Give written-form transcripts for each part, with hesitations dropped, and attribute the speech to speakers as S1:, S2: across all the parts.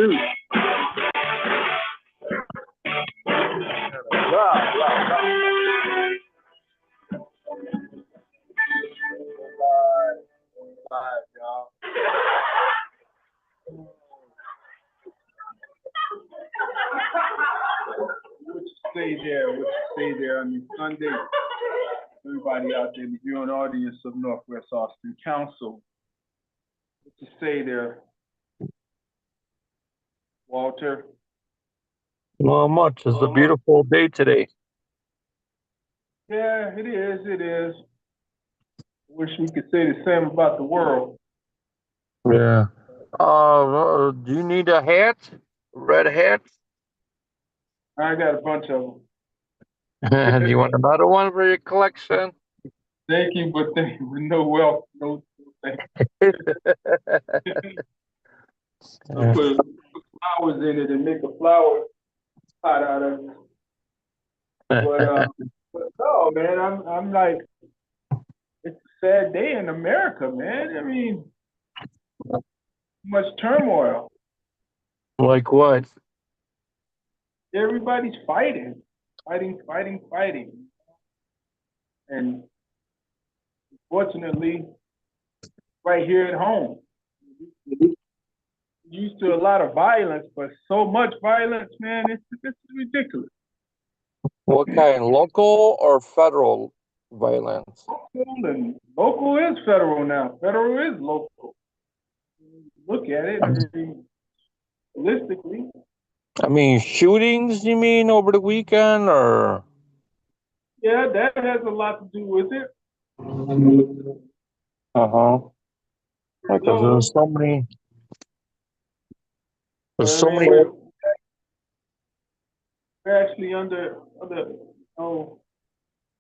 S1: too. Wow, live, y'all. What you say there? What you say there? I mean, Sunday, everybody out there, the viewing audience of Northwest Austin Council. What you say there, Walter?
S2: Not much. It's a beautiful day today.
S1: Yeah, it is. It is. Wish we could say the same about the world.
S2: Yeah. Do you need a hat? Red hat?
S1: I got a bunch of
S2: Do you
S1: them.
S2: want another one for your collection?
S1: Thank you, but thank you, but no wealth, no thank
S2: Yeah.
S1: you. I put flowers in it and make a flower pot out of it. But no, man, I'm like, it's a sad day in America, man. I mean, too much turmoil.
S2: Like what?
S1: Everybody's fighting. And fortunately, right here at home, used to a lot of violence, but so much violence, man, it's ridiculous.
S2: What kind? Local or federal violence?
S1: Local is federal now. Federal is local. Look at it, I mean, realistically.
S2: I mean, shootings, you mean, over the weekend, or?
S1: Yeah, that has a lot to do with it.
S2: Uh-huh. Because
S1: So,
S2: there's
S1: I
S2: so
S1: mean,
S2: many.
S1: we're actually under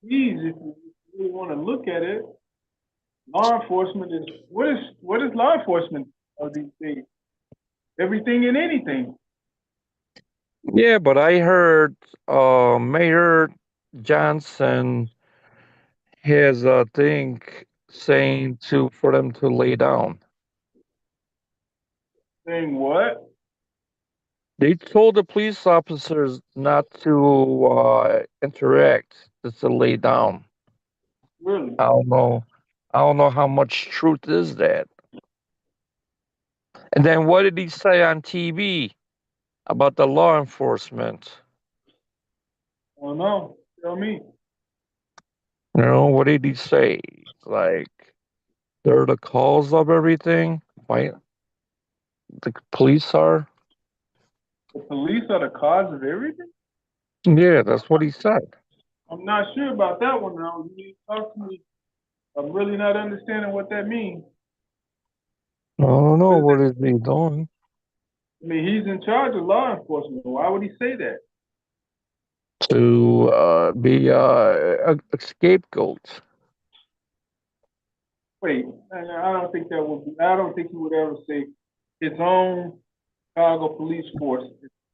S1: these, if you really want to look at it. Law enforcement is what is law enforcement of these days? Everything and anything.
S2: Yeah, but I heard Mayor Johnson has a thing saying for them to lay down.
S1: Saying what?
S2: They told the police officers not to interact, just to lay down.
S1: Really?
S2: I don't know. I don't know how much truth is that. And then what did he say on TV about the law enforcement?
S1: I don't know. Tell me.
S2: You know, what did he say? Like they're the cause of everything. Why the police are?
S1: The police are the cause of everything?
S2: Yeah, that's what he said.
S1: I'm not sure about that one now. You need to talk to me. I'm really not understanding what that means.
S2: I don't know
S1: What is
S2: what
S1: it?
S2: is he doing.
S1: I mean, he's in charge of law enforcement. Why would he say that?
S2: To be a scapegoat.
S1: Wait, I don't think that would be. I don't think he would ever say his own Chicago police force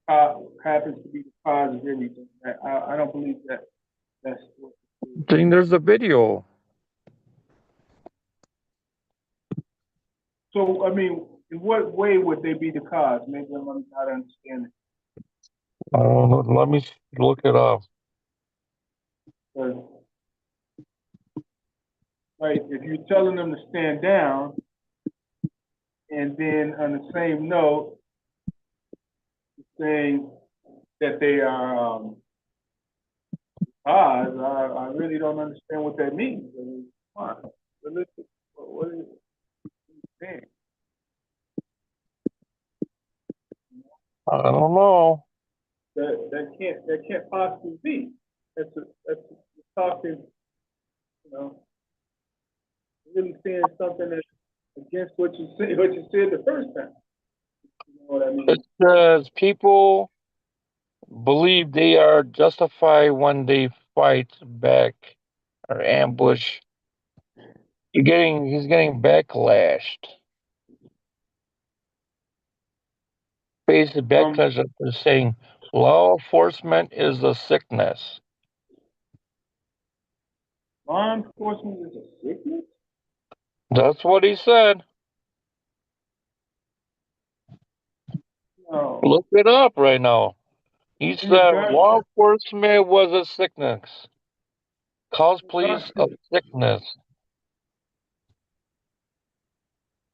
S1: happens to be the cause of everything. I don't believe that. That's what.
S2: Then there's a video.
S1: So I mean, in what way would they be the cause? Maybe I'm not understanding.
S2: I don't know. Let me look it up.
S1: Right, if you're telling them to stand down, and then on the same note, saying that they are cause, I really don't understand what that means. I mean, come on, what is it saying?
S2: I don't know.
S1: That can't possibly be. That's talking, you know, really saying something that's against what you said the first time. You know what I mean?
S2: It says people believe they are justified when they fight back or ambush. He's getting backlashed. Face the backlash after saying law enforcement is a sickness.
S1: Law enforcement is a sickness?
S2: That's what he said.
S1: No, No.
S2: Look it up right now. He
S1: In
S2: said
S1: regards,
S2: law enforcement was a sickness. Calls
S1: in regards
S2: police a
S1: to,
S2: sickness.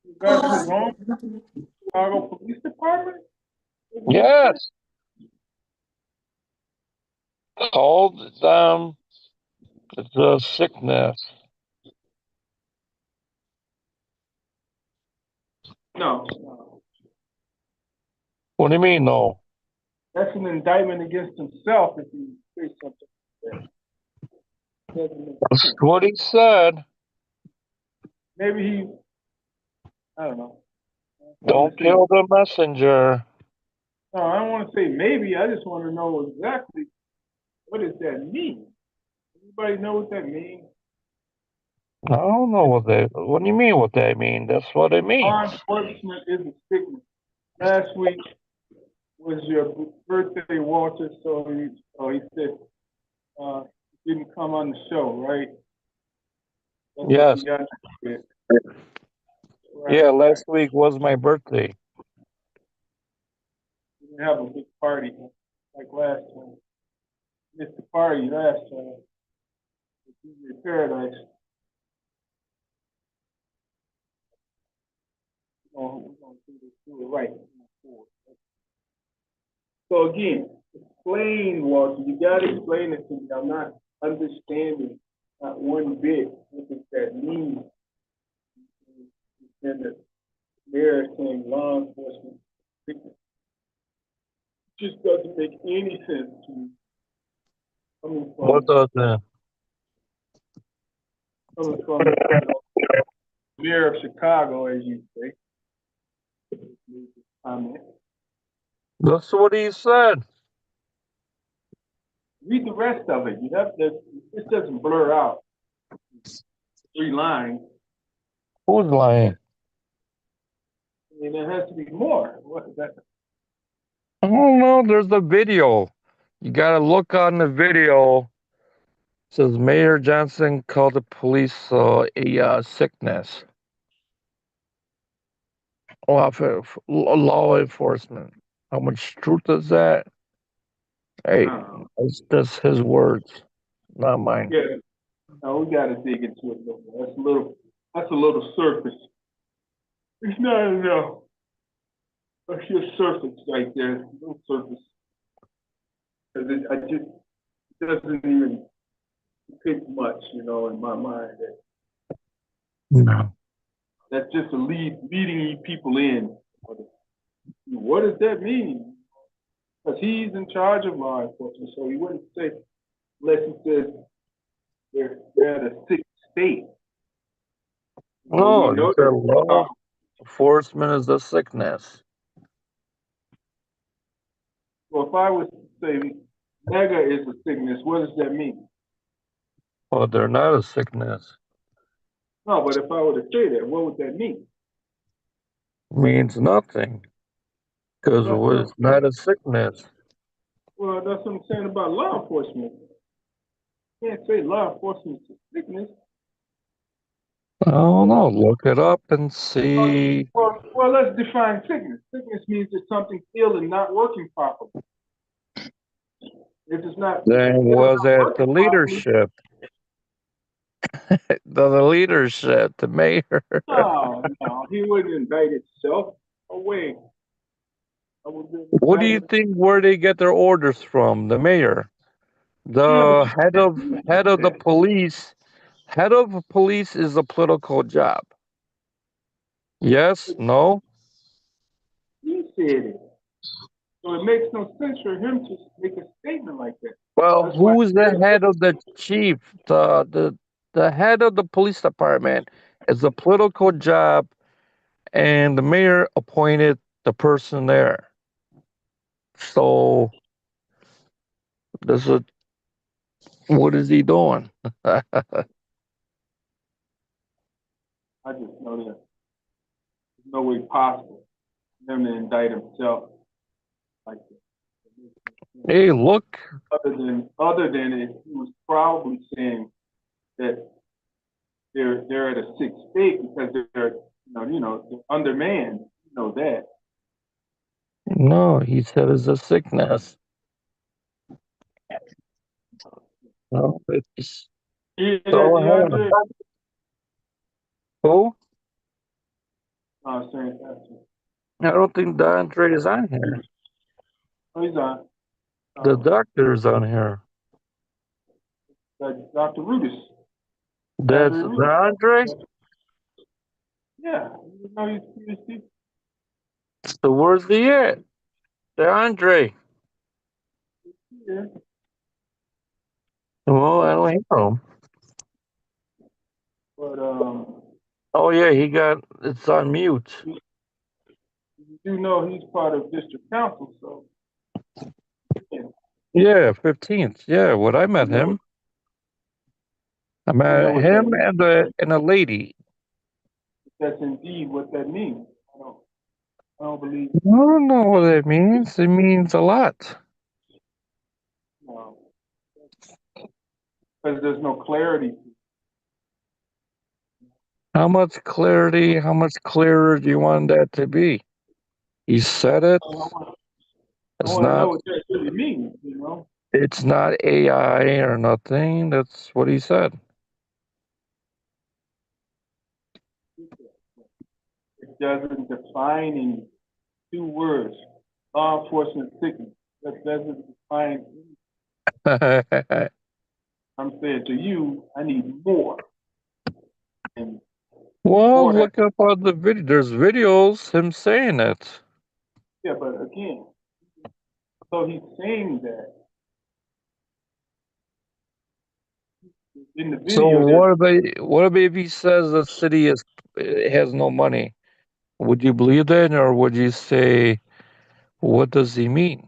S1: in regards to his own Chicago Police Department? What did he say?
S2: Yes, called them the sickness.
S1: No, no.
S2: What do you mean, no?
S1: That's an indictment against himself if he say something like that. Doesn't make
S2: That's
S1: sense.
S2: what he said.
S1: Maybe he, I don't know. Something
S2: Don't
S1: to say.
S2: kill the messenger.
S1: No, I don't want to say maybe. I just want to know exactly what does that mean. Anybody know what that means?
S2: I don't know what do you mean what they mean? That's what it
S1: Law
S2: means.
S1: enforcement is a sickness. Last week was your birthday, Walter, so he said you didn't come on the show, right? That's what
S2: Yes.
S1: the young said.
S2: Yeah,
S1: Right, right.
S2: last week was my birthday.
S1: We didn't have a big party like last time. Missed the party last time. It's Paradise. We're gonna do it right. So again, explain, Walter. You gotta explain it to me. I'm not understanding not one bit what does that mean. And the mayor saying law enforcement it just doesn't make any sense to me. Coming
S2: What
S1: from
S2: does it?
S1: the mayor of Chicago, as you say. Comment.
S2: That's what he said.
S1: Read the rest of it. You have to. This doesn't blur out 3 lines.
S2: Who's lying?
S1: I mean, there has to be more. What is that?
S2: I don't know. There's the video. You gotta look on the video. It says Mayor Johnson called the police a sickness. Law enforcement. How much truth is that? Hey,
S1: Uh,
S2: it's just his words, not mine.
S1: yeah. No, we got to dig into it a little more. That's a little. That's a little surface. It's not enough. That's just surface right there. A little surface. Because I just it doesn't even pick much, in my mind.
S2: No.
S1: That's just leading people in. What does that mean? Because he's in charge of law enforcement, so he wouldn't say unless he says they're at a sick state. We
S2: No, he
S1: know
S2: said
S1: that.
S2: law enforcement is a sickness.
S1: So if I was to say mega is a sickness, what does that mean?
S2: Well, they're not a sickness.
S1: No, but if I were to say that, what would that mean?
S2: Means nothing. Because
S1: That's what I'm
S2: it's
S1: saying.
S2: not a sickness.
S1: Well, that's what I'm saying about law enforcement. You can't say law enforcement is a sickness.
S2: I don't know. Look it up and see.
S1: Well, let's define sickness. Sickness means that something's ill and not working properly. If it's not
S2: Then
S1: ill and
S2: was
S1: not
S2: at the
S1: working properly,
S2: leadership. The leadership, the mayor.
S1: no, no, he wouldn't indict himself. Away. I would be
S2: What do you
S1: indicted.
S2: think where they get their orders from? The mayor.
S1: Yeah, but
S2: The
S1: you can't
S2: head
S1: do
S2: of the
S1: that.
S2: police. Head of police is a political job. Yes? No?
S1: He said it. So it makes no sense for him to make a statement like that.
S2: Well,
S1: That's why
S2: who's
S1: he
S2: the
S1: said
S2: head of the chief? The head of the police department is a political job, and the mayor appointed the person there. So this is what is he doing?
S1: I just know that there's no way possible for him to indict himself like that.
S2: Hey, look.
S1: Other than if he was probably saying that they're at a sick state because they're they're undermanned. You know that.
S2: No, he said it's a sickness. No, it's
S1: You hear that,
S2: all I
S1: DeAndre?
S2: have. Who?
S1: Oh, saying that.
S2: I don't think Andre is on here.
S1: Oh, he's on.
S2: The
S1: Um,
S2: doctor is on here.
S1: Dr. Rudis.
S2: That's
S1: Andre
S2: the
S1: Rudis.
S2: Andre?
S1: Yeah. You know he's PhD.
S2: So where's the at? The Andre.
S1: Yeah.
S2: Well, I don't hear him.
S1: But
S2: Oh yeah, it's on mute.
S1: you do know he's part of district council, so yeah.
S2: Yeah, 15th. Yeah, what I met
S1: You know,
S2: him. I
S1: you know
S2: met
S1: what that
S2: him
S1: means.
S2: and a lady.
S1: That's indeed what that means. I don't believe,
S2: I don't know what it means. It means a lot.
S1: because there's no clarity.
S2: How much clarity, how much clearer do you want that to be? He said it.
S1: I want, I
S2: It's
S1: want to know
S2: not
S1: what that really means.
S2: it's not AI or nothing. That's what he said.
S1: It doesn't define in 2 words. Law enforcement sickness. That doesn't define. I'm saying to you, I need more. And
S2: Well,
S1: more has,
S2: look up on the video. There's videos him saying it.
S1: yeah, but again, so he's saying that in the
S2: So
S1: video that,
S2: what about if he says the city has no money? Would you believe that, or would you say, what does he mean?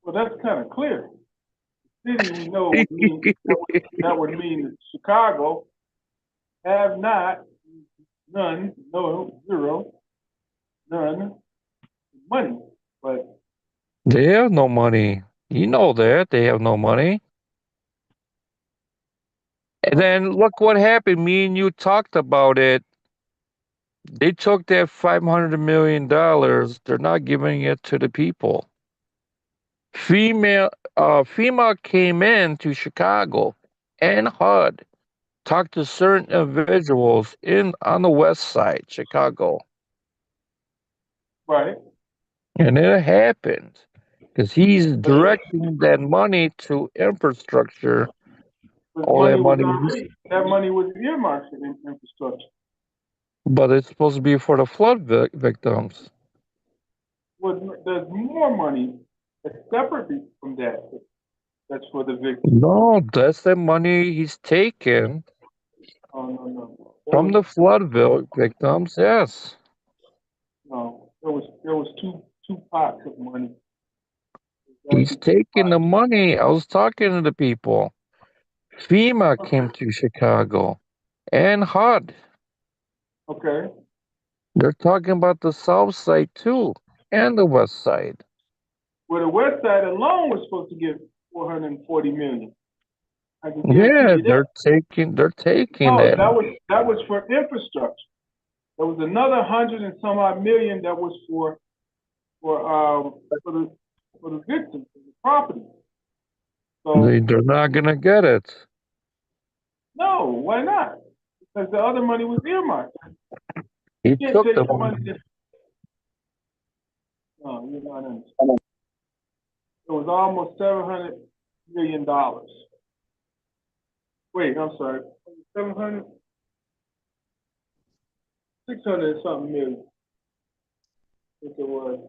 S1: well, that's kind of clear. City, we know would mean that would mean that Chicago have not, none, no, zero, none money. But
S2: They have no money. You know that they have no money. And
S1: uh,
S2: then look what happened. Me and you talked about it. They took that $500 million. They're not giving it to the people. FEMA came in to Chicago and HUD talked to certain individuals in on the west side, Chicago,
S1: right,
S2: and it happened because he's
S1: but
S2: directing that money to infrastructure.
S1: the
S2: All that
S1: money was
S2: money,
S1: already, that money was earmarked for infrastructure.
S2: but it's supposed to be for the flood victims.
S1: There's more money that's separate from that. That's for the victim.
S2: No, that's the money he's taken
S1: Oh no, no, there
S2: from
S1: was
S2: the flood victims. Yes,
S1: no, there was two pots of money. There's
S2: he's
S1: actually two
S2: taking the
S1: pots.
S2: money. I was talking to the people. FEMA came
S1: Okay,
S2: to Chicago and HUD.
S1: okay.
S2: They're talking about the south side too and the west side.
S1: Well, the west side alone was supposed to give 440 million. I can guarantee
S2: Yeah,
S1: you that.
S2: they're taking
S1: No,
S2: that.
S1: that was for infrastructure. There was another hundred and some odd million that was for the victims, for the property. So
S2: They're not gonna get it.
S1: no, why not? Because the other money was earmarked.
S2: He
S1: You can't
S2: took
S1: take
S2: the
S1: the money.
S2: money.
S1: No, you're not understanding. It was almost $700 million. Wait, I'm sorry. 700, 600 and something million. I think it was.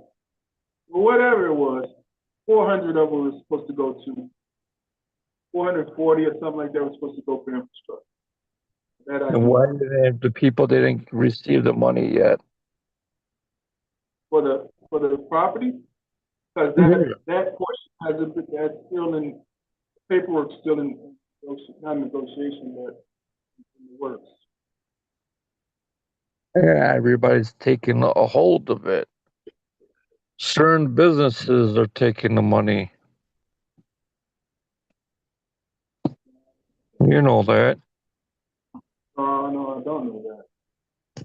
S1: Well, whatever it was, 400 of it was supposed to go to 440 or something like that was supposed to go for infrastructure. That I
S2: And
S1: do
S2: why
S1: know.
S2: did the people didn't receive the money yet?
S1: For the property, because
S2: Yeah.
S1: that portion has a bit that's still in paperwork, still in not negotiation, but in the works.
S2: Yeah, everybody's taking a hold of it. Certain businesses are taking the money. You know that.
S1: No, I don't know that.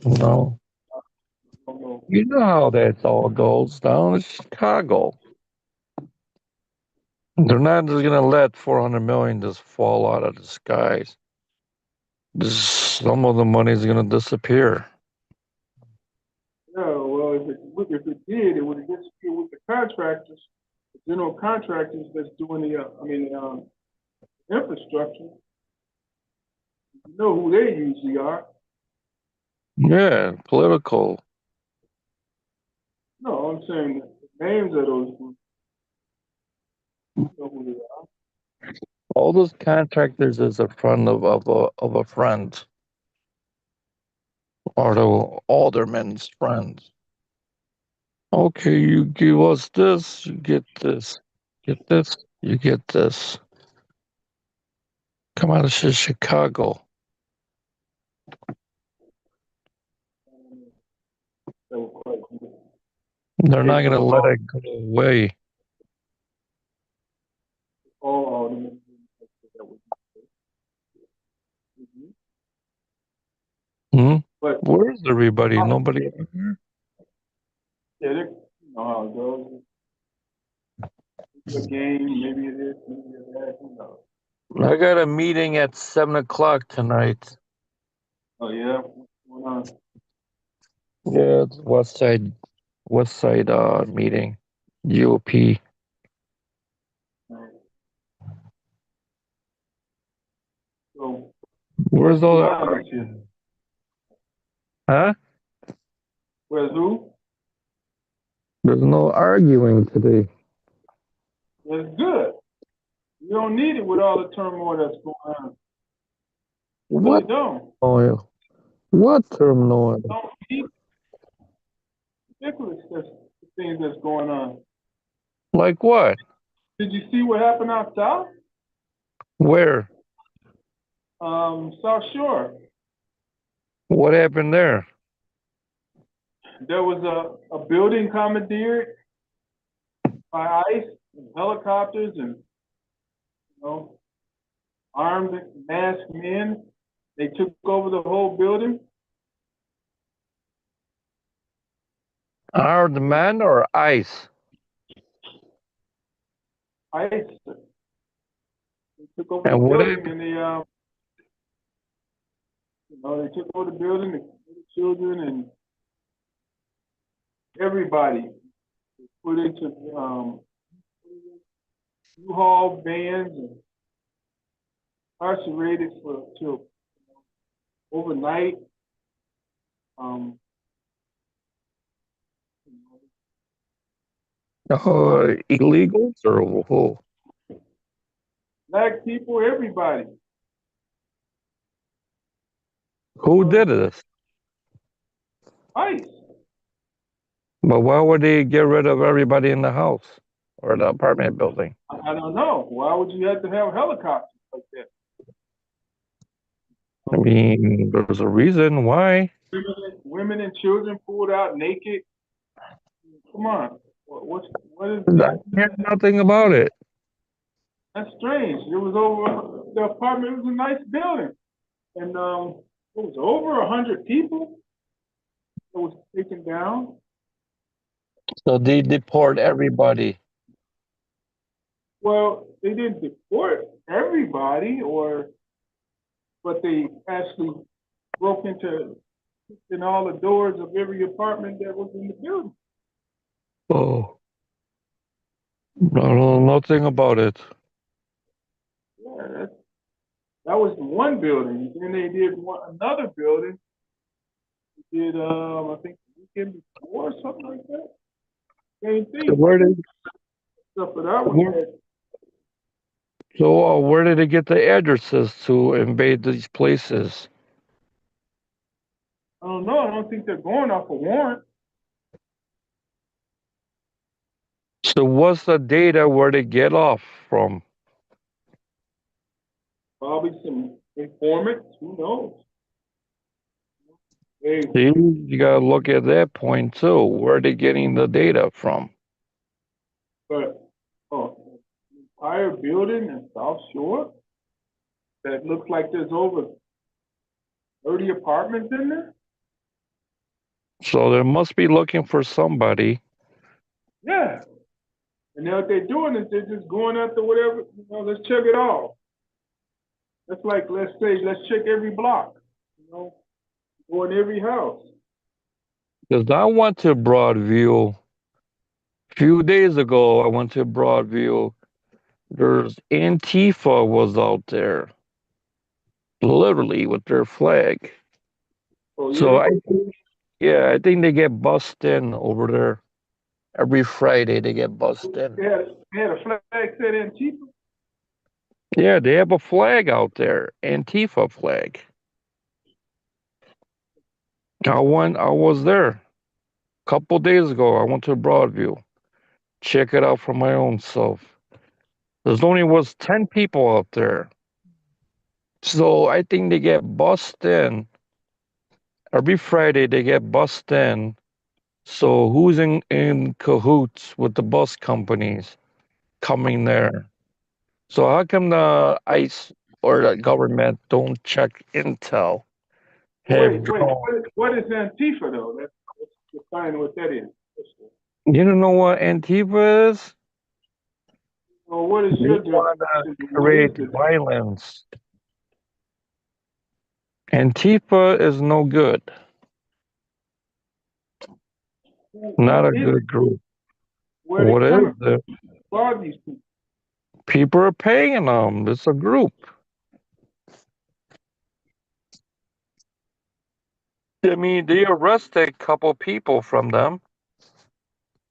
S2: No.
S1: I don't know So,
S2: You know how that all goes down in Chicago. They're not just gonna let 400 million just fall out of the skies. Some of the money is gonna disappear.
S1: yeah, well, if it did, it would have disappeared with the contractors, the general contractors that's doing infrastructure. You know who they usually are.
S2: Yeah, political.
S1: No, I'm saying the names of those groups. You know who they are.
S2: All those contractors is a friend of a friend, or the alderman's friends. Okay, you give us this, you get this. Get this, you get this. Come out of Chicago.
S1: They were quite good.
S2: They're
S1: Hey,
S2: not
S1: for
S2: gonna
S1: the
S2: let
S1: all,
S2: it go away.
S1: all the that was. Mhm.
S2: Hmm?
S1: But
S2: Where's everybody? Nobody.
S1: yeah, you know how it goes. It's a game, maybe it is, maybe it is, who knows.
S2: I got a meeting at 7 o'clock tonight.
S1: Oh yeah, what's going on?
S2: Yeah, it's West Side meeting. UOP.
S1: So
S2: Where's
S1: where's
S2: all
S1: Milan
S2: the
S1: this year?
S2: huh?
S1: Where's who?
S2: There's no arguing today.
S1: That's good. You don't need it with all the turmoil that's going on. You really
S2: What
S1: don't.
S2: oil? What turmoil?
S1: Don't need ridiculous the things that's going on.
S2: Like what?
S1: Did you see what happened out south?
S2: Where?
S1: South Shore.
S2: What happened there?
S1: There was a building commandeered by ICE and helicopters and armed masked men. They took over the whole building.
S2: Armed men or ice?
S1: ICE they took over the
S2: And what
S1: building
S2: happened?
S1: and they took over the building, the children and everybody put into U-Haul vans and incarcerated for till overnight. Um,
S2: Illegals or who?
S1: Black people, everybody.
S2: Who did this?
S1: ICE.
S2: But why would they get rid of everybody in the house or the apartment building?
S1: I don't know. Why would you have to have helicopters like that?
S2: I mean, there's a reason why.
S1: Women and children pulled out naked. Come on. What is
S2: I
S1: that?
S2: hear nothing about it.
S1: That's strange. It was over the apartment. It was a nice building, and it was over 100 people that was taken down.
S2: So they deport everybody.
S1: Well, they didn't deport everybody, but they actually broke in all the doors of every apartment that was in the building.
S2: Oh, I know nothing about it.
S1: Yeah, that was the one building. Then they did another building. They did I think the weekend before or something like that. Same
S2: So
S1: thing.
S2: where did
S1: Except for that one
S2: where,
S1: had
S2: where did they get the addresses to invade these places?
S1: I don't know. I don't think they're going off a warrant.
S2: So what's the data where they get off from?
S1: Probably some informants. Who knows? Hey,
S2: See, you gotta look at that point too. Where are they getting the data from?
S1: but entire building in South Shore that looks like there's over 30 apartments in there.
S2: So they must be looking for somebody.
S1: Yeah. And now what they're doing is they're just going after whatever, let's check it all. That's like, let's say, let's check every block, go in every house.
S2: Because I went to Broadview a few days ago. I went to Broadview. There's Antifa was out there, literally with their flag.
S1: Oh,
S2: So
S1: yeah?
S2: I think they get bussed in over there every Friday. They get bussed in.
S1: They had a flag set Antifa?
S2: Yeah, they have a flag out there, Antifa flag. I was there a couple days ago. I went to Broadview, check it out for my own self. There's only was 10 people out there. So I think they get bussed in every Friday. They get bussed in. So who's in cahoots with the bus companies coming there? So how come the ICE or the government don't check intel?
S1: Wait,
S2: Have
S1: wait,
S2: drone.
S1: what is Antifa, though? Let's define what that is.
S2: You don't know what Antifa is?
S1: Well, what is
S2: They
S1: your
S2: want to
S1: definition? What is
S2: create
S1: it?
S2: violence. Antifa is no good. Not
S1: Who
S2: a
S1: is it?
S2: good group.
S1: Where are they
S2: What is
S1: coming
S2: it?
S1: from? Who are these people?
S2: People are paying them. It's a group. I mean, they arrested a couple people from them,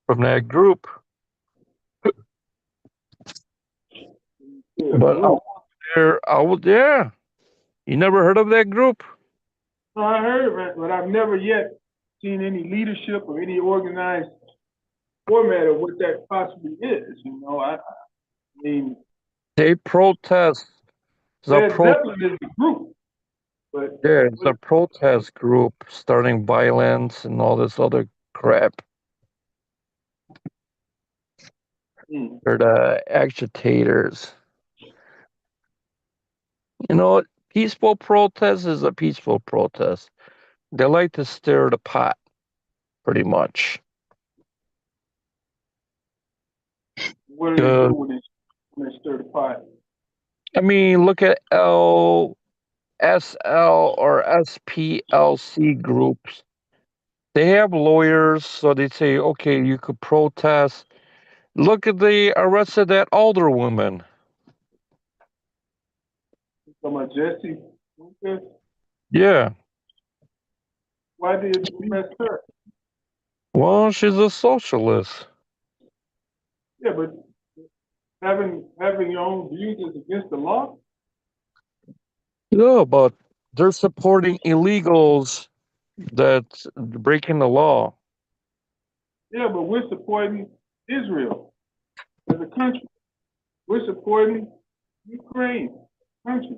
S2: from that group.
S1: Yeah,
S2: But
S1: group.
S2: I was there. You never heard of that group?
S1: No, I heard of it, but I've never yet seen any leadership or any organized format of what that possibly is. I mean,
S2: They protest. It's a
S1: Led
S2: pro.
S1: Zeppelin is a group, but
S2: Yeah, it's
S1: what
S2: a
S1: is,
S2: protest group starting violence and all this other crap.
S1: hmm.
S2: They're the agitators. You know what? Peaceful protest is a peaceful protest. They like to stir the pot, pretty much.
S1: What do they do when they stir the pot?
S2: I mean, look at LSL or SPLC groups. They have lawyers, so they say, okay, you could protest. Look at the arrested that older woman.
S1: From a Jesse Lucas?
S2: Yeah.
S1: Why did you arrest her?
S2: Well, she's a socialist.
S1: Yeah, but having your own views is against the law.
S2: Yeah, but they're supporting illegals that's breaking the law.
S1: Yeah, but we're supporting Israel as a country. We're supporting Ukraine country.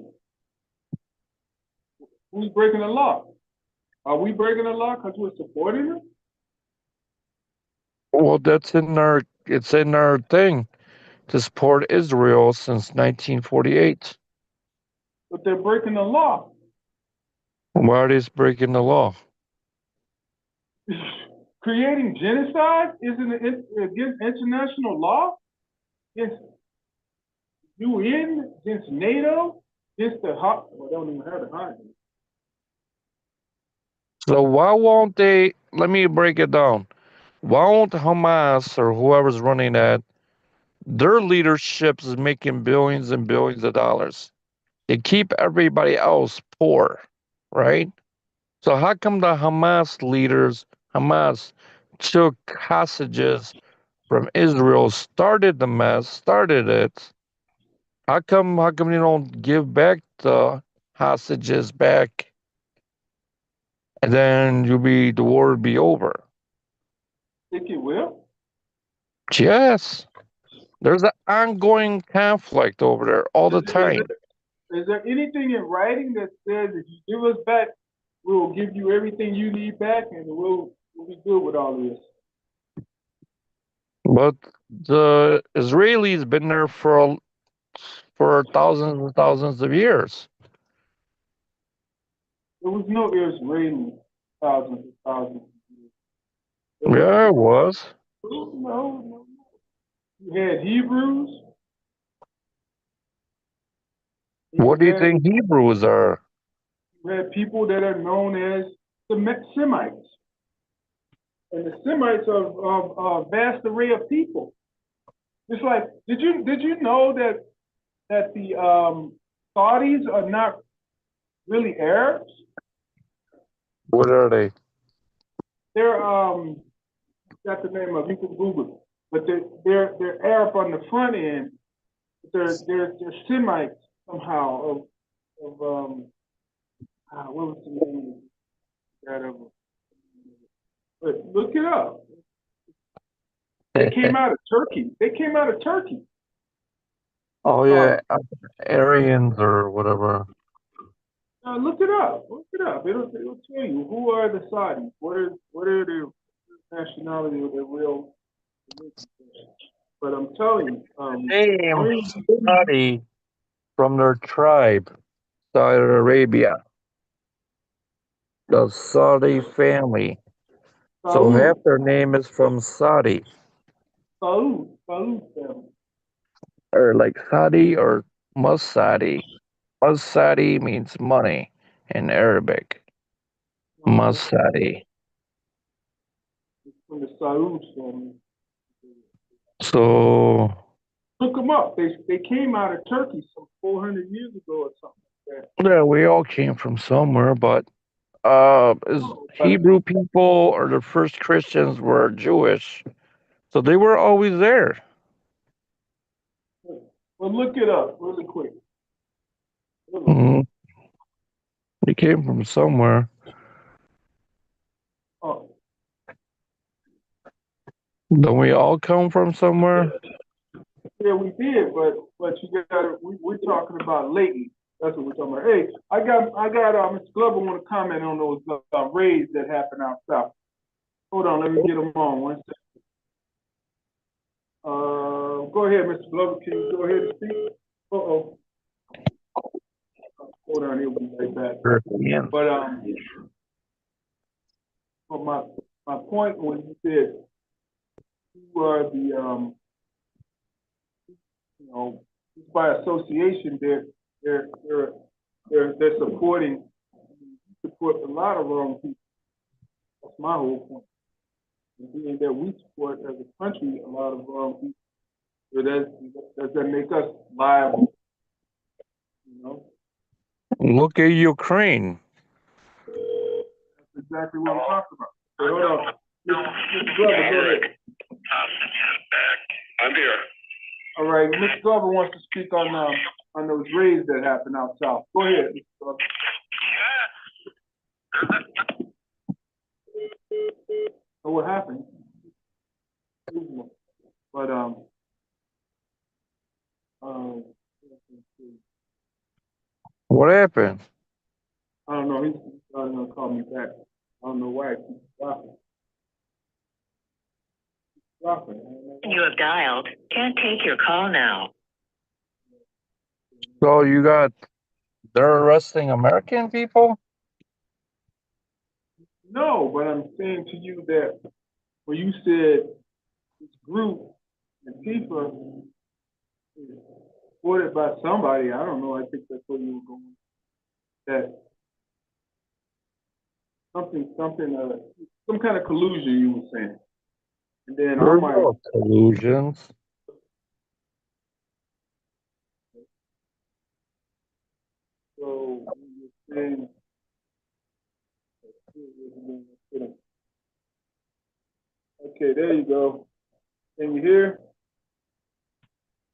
S1: Who's breaking the law? Are we breaking the law because we're supporting them?
S2: Well, it's in our thing to support Israel since 1948.
S1: But they're breaking the law.
S2: Why are they breaking the law?
S1: Creating genocide isn't against international law, against UN, against NATO, against the well, they don't even have the hot.
S2: So why won't they? Let me break it down. Why won't Hamas or whoever's running that, their leadership is making billions and billions of dollars? They keep everybody else poor, right? So how come the Hamas took hostages from Israel, started the mess, started it? How come you don't give back the hostages back and then the war will be over?
S1: Think it will?
S2: Yes. There's an ongoing conflict over there all
S1: Is,
S2: the
S1: is,
S2: time.
S1: there, is there anything in writing that says if you give us back, we will give you everything you need back and we'll be good with all of this?
S2: But the Israelis been there for thousands and thousands of years.
S1: There was no Israeli thousands and thousands. There was
S2: Yeah, it was.
S1: no. You had Hebrews.
S2: What do
S1: You
S2: you
S1: had
S2: think Hebrews are?
S1: you had people that are known as the Semites, and the Semites are a vast array of people. It's like, did you know that the Saudis are not really Arabs?
S2: What are they?
S1: They're got the name of, you can Google it, but they're Arab on the front end. But they're Semites somehow what was the name of that of? But look it up. They came out of Turkey. They came out of Turkey.
S2: Oh
S1: Uh,
S2: yeah, Aryans or whatever.
S1: Look it up. Look it up. It'll tell you who are the Saudis. What are their nationality or their real. But I'm telling you,
S2: Name Saudi from their tribe, Saudi Arabia, the Saudi family. So half
S1: Saud,
S2: their name is from Saudi,
S1: Saud family.
S2: or like Saudi or Masadi. Masadi means money in Arabic.
S1: Uh-huh.
S2: Masadi.
S1: It's from the Saud family.
S2: So
S1: Look them up. They came out of Turkey some 400 years ago or something like that.
S2: yeah, we all came from somewhere, but is
S1: No, but
S2: Hebrew people or the first Christians were Jewish, so they were always there.
S1: well, look it up really quick.
S2: Mhm. They came from somewhere.
S1: Oh,
S2: Don't we all come from somewhere?
S1: yeah, we did, but you got to. We're talking about lately. That's what we're talking about. Hey, I got Mr. Glover want to comment on those raids that happened out south. Hold on, let me get them on one second. Go ahead, Mr. Glover. Can you go ahead and speak? Uh-oh. Hold on, he'll be right back.
S2: Europeans.
S1: But my point when you said who are the by association they're supporting support a lot of wrong people. That's my whole point. And being that we support as a country a lot of wrong people, so does that make us liable? You know,
S2: Look at Ukraine.
S1: that's exactly what I'm talking about. So hold on, Mr. Glover, go ahead.
S3: I'm here.
S1: All right, Mr. Glover wants to speak on those raids that happened out south. Go ahead, Mr. Glover. So what happened? But um,
S2: What happened?
S1: I don't know. He's probably gonna call me back. I don't know why. He keeps dropping.
S4: You have dialed can't take your call now.
S2: So you got they're arresting American people?
S1: No, but I'm saying to you that when you said this group, Antifa, is supported by somebody, I don't know. I think that's where you were going. That some kind of collusion you were saying, and then I
S2: There's
S1: might.
S2: no collusions.
S1: So you're saying. Okay, there you go. Can you hear?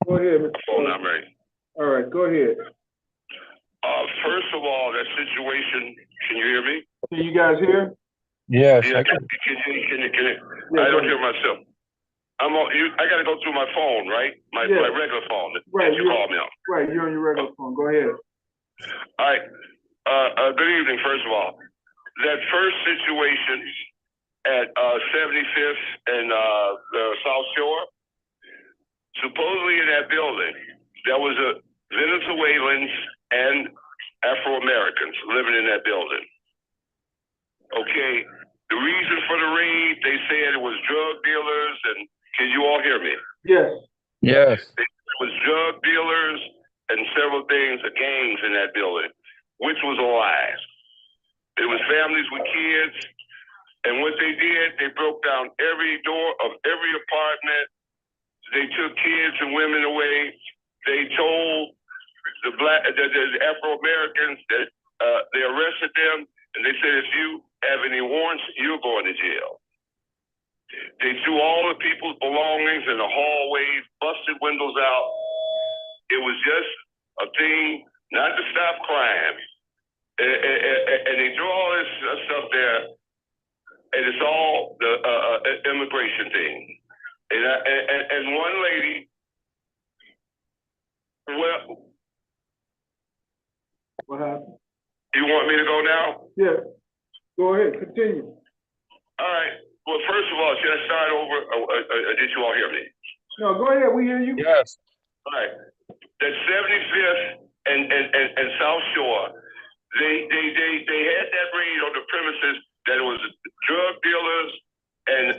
S1: Go ahead, Mr.
S3: Phone number.
S1: All right, go ahead.
S3: First of all, that situation. Can you hear me?
S1: Can you guys hear?
S2: Yes,
S3: Yeah.
S2: I can.
S3: Can you?
S1: Yeah,
S3: I
S1: go
S3: don't hear
S1: ahead.
S3: myself. I got to go through my phone, right? My regular phone.
S1: Right.
S3: You call me on.
S1: Right. You're on your regular phone. Go ahead.
S3: All right. Good evening. First of all, that first situation at 75th and the South Shore. Supposedly in that building, there was a Venezuelans and Afro Americans living in that building. Okay, The reason for the raid, they said it was drug dealers, and can you all hear me?
S1: Yes.
S2: Yes.
S3: It was drug dealers and several things, gangs in that building, which was a lie. It was families with kids, and what they did, they broke down every door of every apartment. They took kids and women away. They told the Afro Americans that they arrested them, and they said, if you have any warrants, you're going to jail. They threw all the people's belongings in the hallways, busted windows out. It was just a thing not to stop crime. And they threw all this stuff there, and it's all the immigration thing. And one lady, well,
S1: What happened?
S3: you want me to go now?
S1: Yeah. Go ahead, continue.
S3: All right. Well, first of all, should I start over? Did you all hear me?
S1: No, go ahead, we hear you.
S2: Yes.
S3: All right. That 75th and South Shore, they had that raid on the premises that it was drug dealers and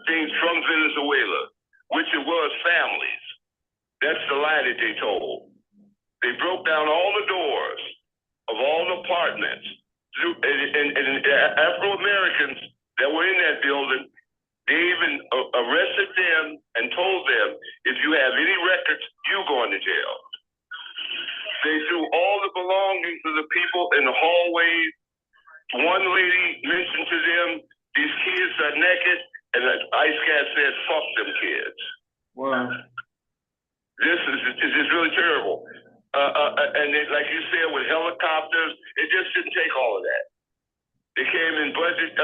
S3: things from Venezuela, which it was families. That's the lie that they told. They broke down all the doors of all the apartments, and Afro Americans that were in that building, they even arrested them and told them, if you have any records, you going to jail. They threw all the belongings of the people in the hallways. One lady mentioned to them, these kids are naked, and the ICE cat said, fuck them kids.
S1: Wow.
S3: This is really terrible. And it, like you said, with helicopters, it just didn't take all of that. They came in budget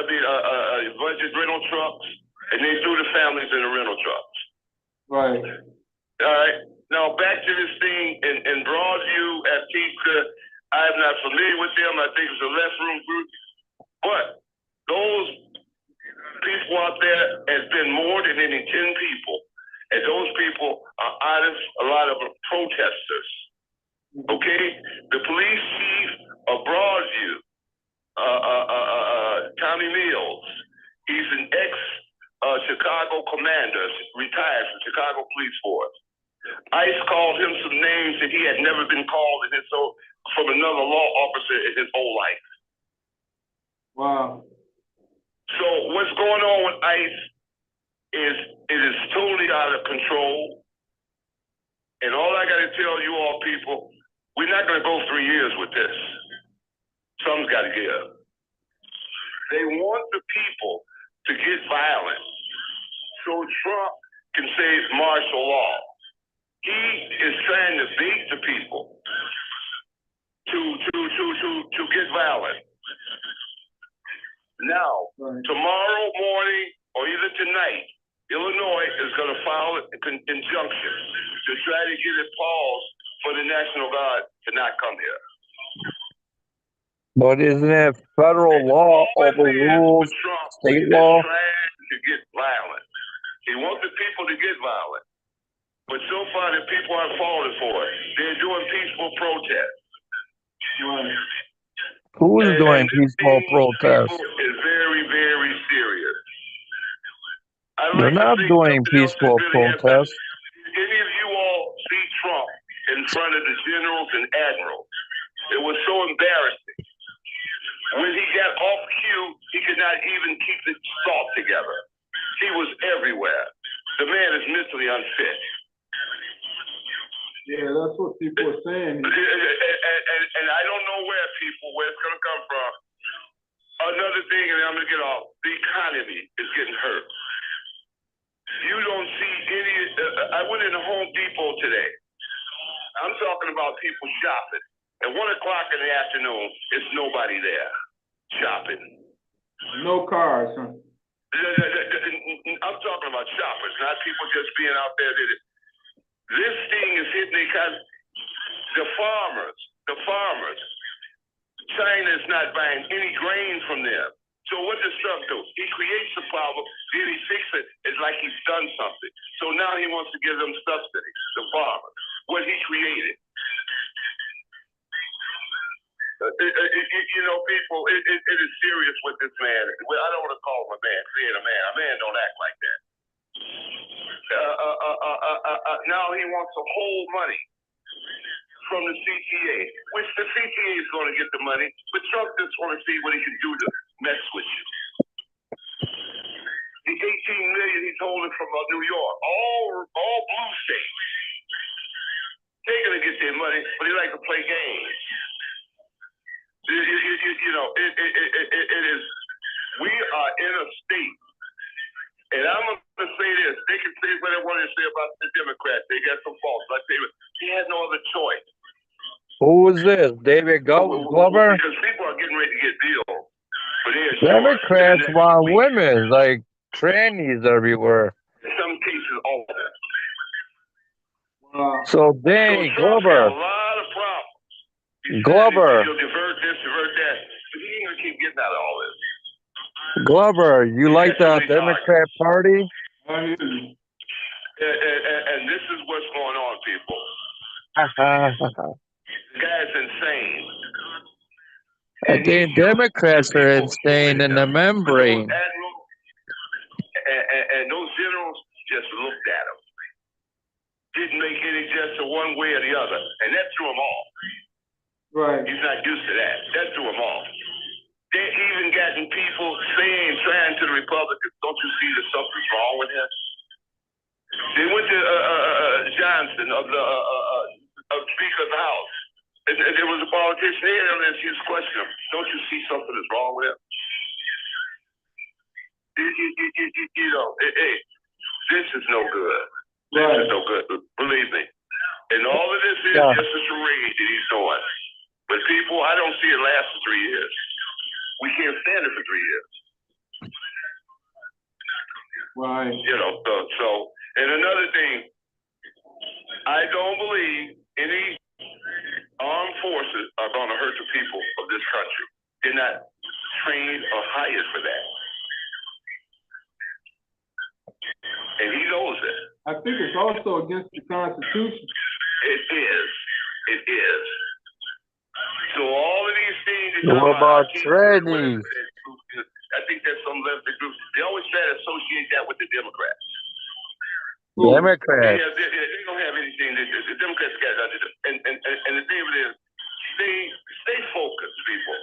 S3: rental trucks, and they threw the families in the rental trucks.
S1: Right.
S3: All right. Now back to this thing in Broadview at Pizza. I'm not familiar with them. I think it's a left room group, but those people out there has been more than any 10 people, and those people are a lot of protesters. Okay, the police chief of Broadview, Tommy Mills, he's an ex-Chicago commander, retired from Chicago Police Force. ICE called him some names that he had never been called from another law officer in his whole life.
S1: Wow.
S3: So what's going on with ICE is it is totally out of control. And all I got to tell you all people, we're not going to go 3 years with this. Something's got to give. They want the people to get violent so Trump can say martial law. He is trying to bait the people to get violent. Now, tomorrow morning or even tonight, Illinois is going to file an injunction to try to get it paused for the National Guard to not come here.
S2: But isn't it federal law overrules state law?
S3: Trying to get violent. He wants the people to get violent. But so far, the people aren't falling for it. They're doing peaceful protests.
S1: Right.
S2: Who is doing peaceful protests?
S3: Is very, very serious.
S2: They're not doing peaceful protests.
S3: Any of you all see Trump in front of the generals and admirals? It was so embarrassing. When he got off cue, he could not even keep his thought together. He was everywhere. The man is mentally unfit.
S1: Yeah, that's what people are saying.
S3: And I don't know where it's going to come from. Another thing, and I'm going to get off, the economy is getting hurt. You don't see any, I went into Home Depot today. I'm talking about people shopping. At 1 o'clock in the afternoon, it's nobody there shopping.
S1: No cars, huh?
S3: I'm talking about shoppers, not people just being out there. This thing is hitting the economy. The farmers. China is not buying any grain from them. So what does Trump do? He creates the problem, then he fixes it. It's like he's done something. So now he wants to give them subsidies, the farmers, what he created. You know, people, it is serious with this man. Well, I don't want to call him a man. He ain't a man. A man don't act like that. Now he wants to hold money from the CTA, which the CTA is going to get the money, but Trump just want to see what he can do to mess with you. The 18 million he's holding from New York, all blue states, they're going to get their money, but they like to play games. You know, it is. We are in a state, and I'm going to say this. They can say what they want to say about the Democrats. They got some faults. But he had no other choice.
S2: Who is this? David Glover?
S3: Because people are getting ready to get bills. But
S2: Democrats want women, like trannies everywhere.
S3: In some cases, all of them.
S2: So dang,
S3: so Trump
S2: Glover.
S3: had a lot of problems.
S2: Glover.
S3: He'll divert this, divert that. But he ain't going to keep getting out of all this.
S2: Glover, you like the Democrat Party?
S3: And this is what's going on, people. The guy's insane.
S2: I think Democrats are insane in the membrane.
S3: And those generals just looked at him. Didn't make any gesture one way or the other. And that threw him off.
S1: Right.
S3: He's not used to that. That threw him off. They even gotten people trying to the Republicans, don't you see that something's wrong with him? They went to Johnson of the Speaker of the House. And there was a politician here, and she was questioning him. Don't you see something is wrong with him? You know, hey, this is no good. This is no good. Believe me. And all of this is just a charade that he's doing. But people, I don't see it last for 3 years. We can't stand it for 3 years.
S1: Right.
S3: You know, so, and another thing, I don't believe any armed forces are going to hurt the people of this country. They're not trained or hired for that. And he knows it.
S1: I think it's also against the Constitution.
S3: It is. It is. So all of these things.
S2: What about trannies?
S3: I think there's some left groups. They always try to associate that with the Democrats.
S2: Democrats.
S3: Yeah, they don't have anything. The Democrats got and the thing of it is, stay focused, people.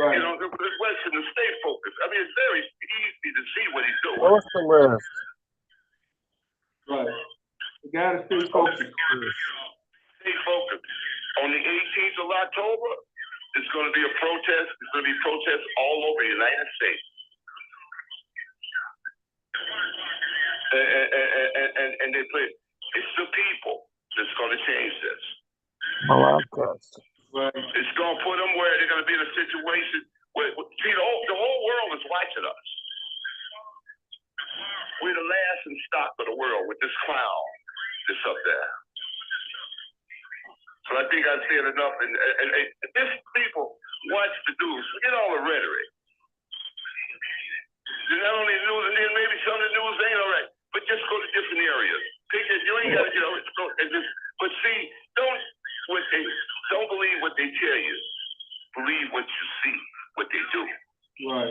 S1: Right.
S3: You know, the question is stay focused. I mean, it's very easy to see what he's doing.
S2: Socialist.
S1: Right. You gotta stay focused.
S3: Stay focused. On the 18th of October, it's going to be a protest. It's going to be protests all over the United States. And they play. It's the people that's going to change this.
S2: Malakas.
S1: Right.
S3: It's going to put them where they're going to be in a situation where, see, the whole world is watching us. We're the last in stock of the world with this clown that's up there. So I think I've said enough. And if people watch the news, forget all the rhetoric. Not only news, and then maybe some of the news ain't all right, but just go to different areas. You ain't got to, you know, but see, don't believe what they tell you. Believe what you see, what they do.
S1: Right.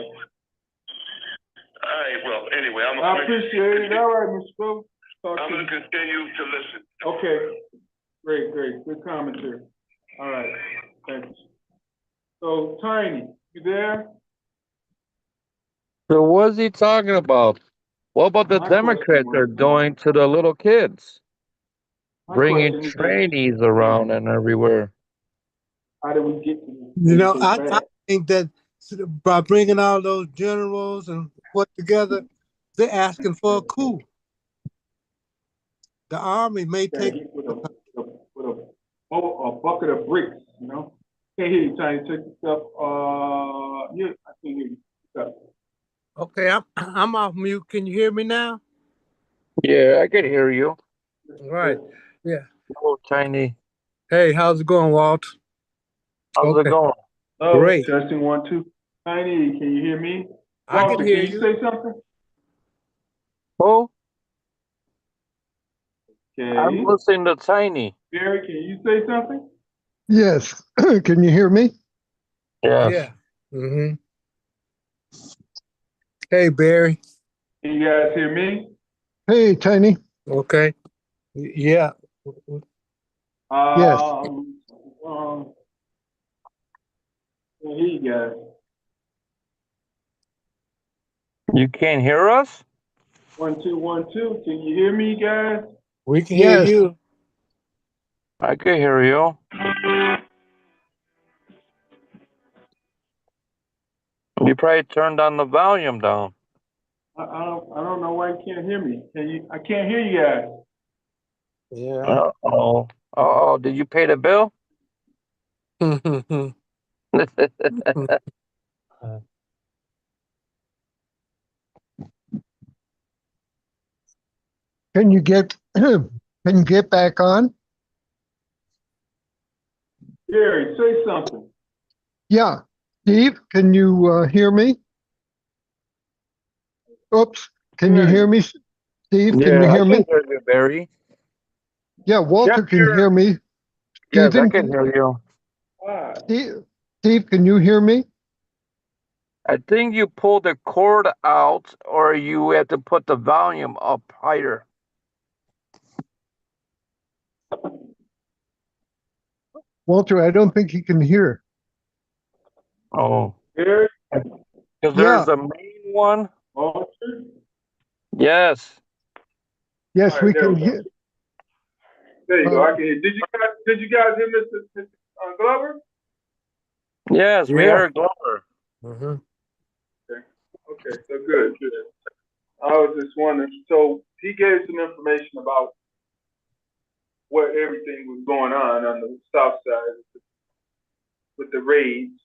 S3: All right, well, anyway,
S1: I appreciate it. All right, Mr. Bro.
S3: I'm going to continue to listen.
S1: Okay. Great. Good commentary. All right. Thanks. So, Tiny, you there?
S2: So what's he talking about? What about the
S1: My
S2: Democrats are doing to the little kids? Bringing
S1: question is,
S2: trainees around and everywhere.
S1: how do we get to this?
S5: You know, I think that by bringing all those generals and what together, they're asking for a coup. The army may take
S1: with a bucket of bricks, you know. Can't hear you, Tiny. Check this stuff. Yeah, I can hear you.
S5: Okay, I'm off mute. Can you hear me now?
S2: Yeah, I can hear you.
S5: Right. Yeah.
S2: Hello, Tiny.
S5: Hey, how's it going, Walt?
S2: How's it going?
S1: Oh,
S5: Great.
S1: Testing 1, 2. Tiny, can you hear me?
S5: I
S1: Walter,
S5: can hear
S1: you. Say something.
S2: Oh,
S1: Okay.
S2: I'm listening to Tiny.
S1: Barry, can you say something?
S6: Yes. Can you hear me?
S2: Yes.
S5: Yeah. Mm-hmm. Hey, Barry.
S1: Can you guys hear me?
S6: Hey, Tiny.
S5: Okay. Yeah.
S6: Yes.
S1: Um, here you guys.
S2: You can't hear us?
S1: 1 2 1 2. Can you hear me, guys?
S5: We can hear
S6: Yes.
S5: you.
S2: I can hear you. You probably turned on the volume down.
S1: I don't know why you can't hear me. I can't hear you guys.
S5: Yeah.
S2: Uh-oh. Uh-oh. Did you pay the bill?
S6: Can you get can you get back on?
S1: Gary, say something.
S6: Yeah. Steve, can you hear me? Oops. Can you hear me? Steve, can you
S2: Yeah, I
S6: hear
S2: can
S6: me?
S2: hear you, Barry.
S6: Yeah, Walter can hear me.
S2: Yes, I
S6: Stephen,
S2: can hear you.
S1: Hi.
S6: Steve, can you hear me?
S2: I think you pulled the cord out or you have to put the volume up higher.
S6: Walter, I don't think he can hear.
S2: Oh.
S1: Gary,
S2: Because
S6: Yeah.
S2: there's a main one.
S1: Walter.
S2: Yes.
S6: Yes,
S1: All right,
S6: we
S1: there
S6: can
S1: we go.
S6: hear.
S1: There you go. I can hear. Did you guys hear Mr. Glover?
S2: Yes, we
S5: Yeah.
S2: heard Glover.
S5: Mm-hmm.
S1: Okay, so good. I was just wondering. So he gave some information about what everything was going on the south side with the raids,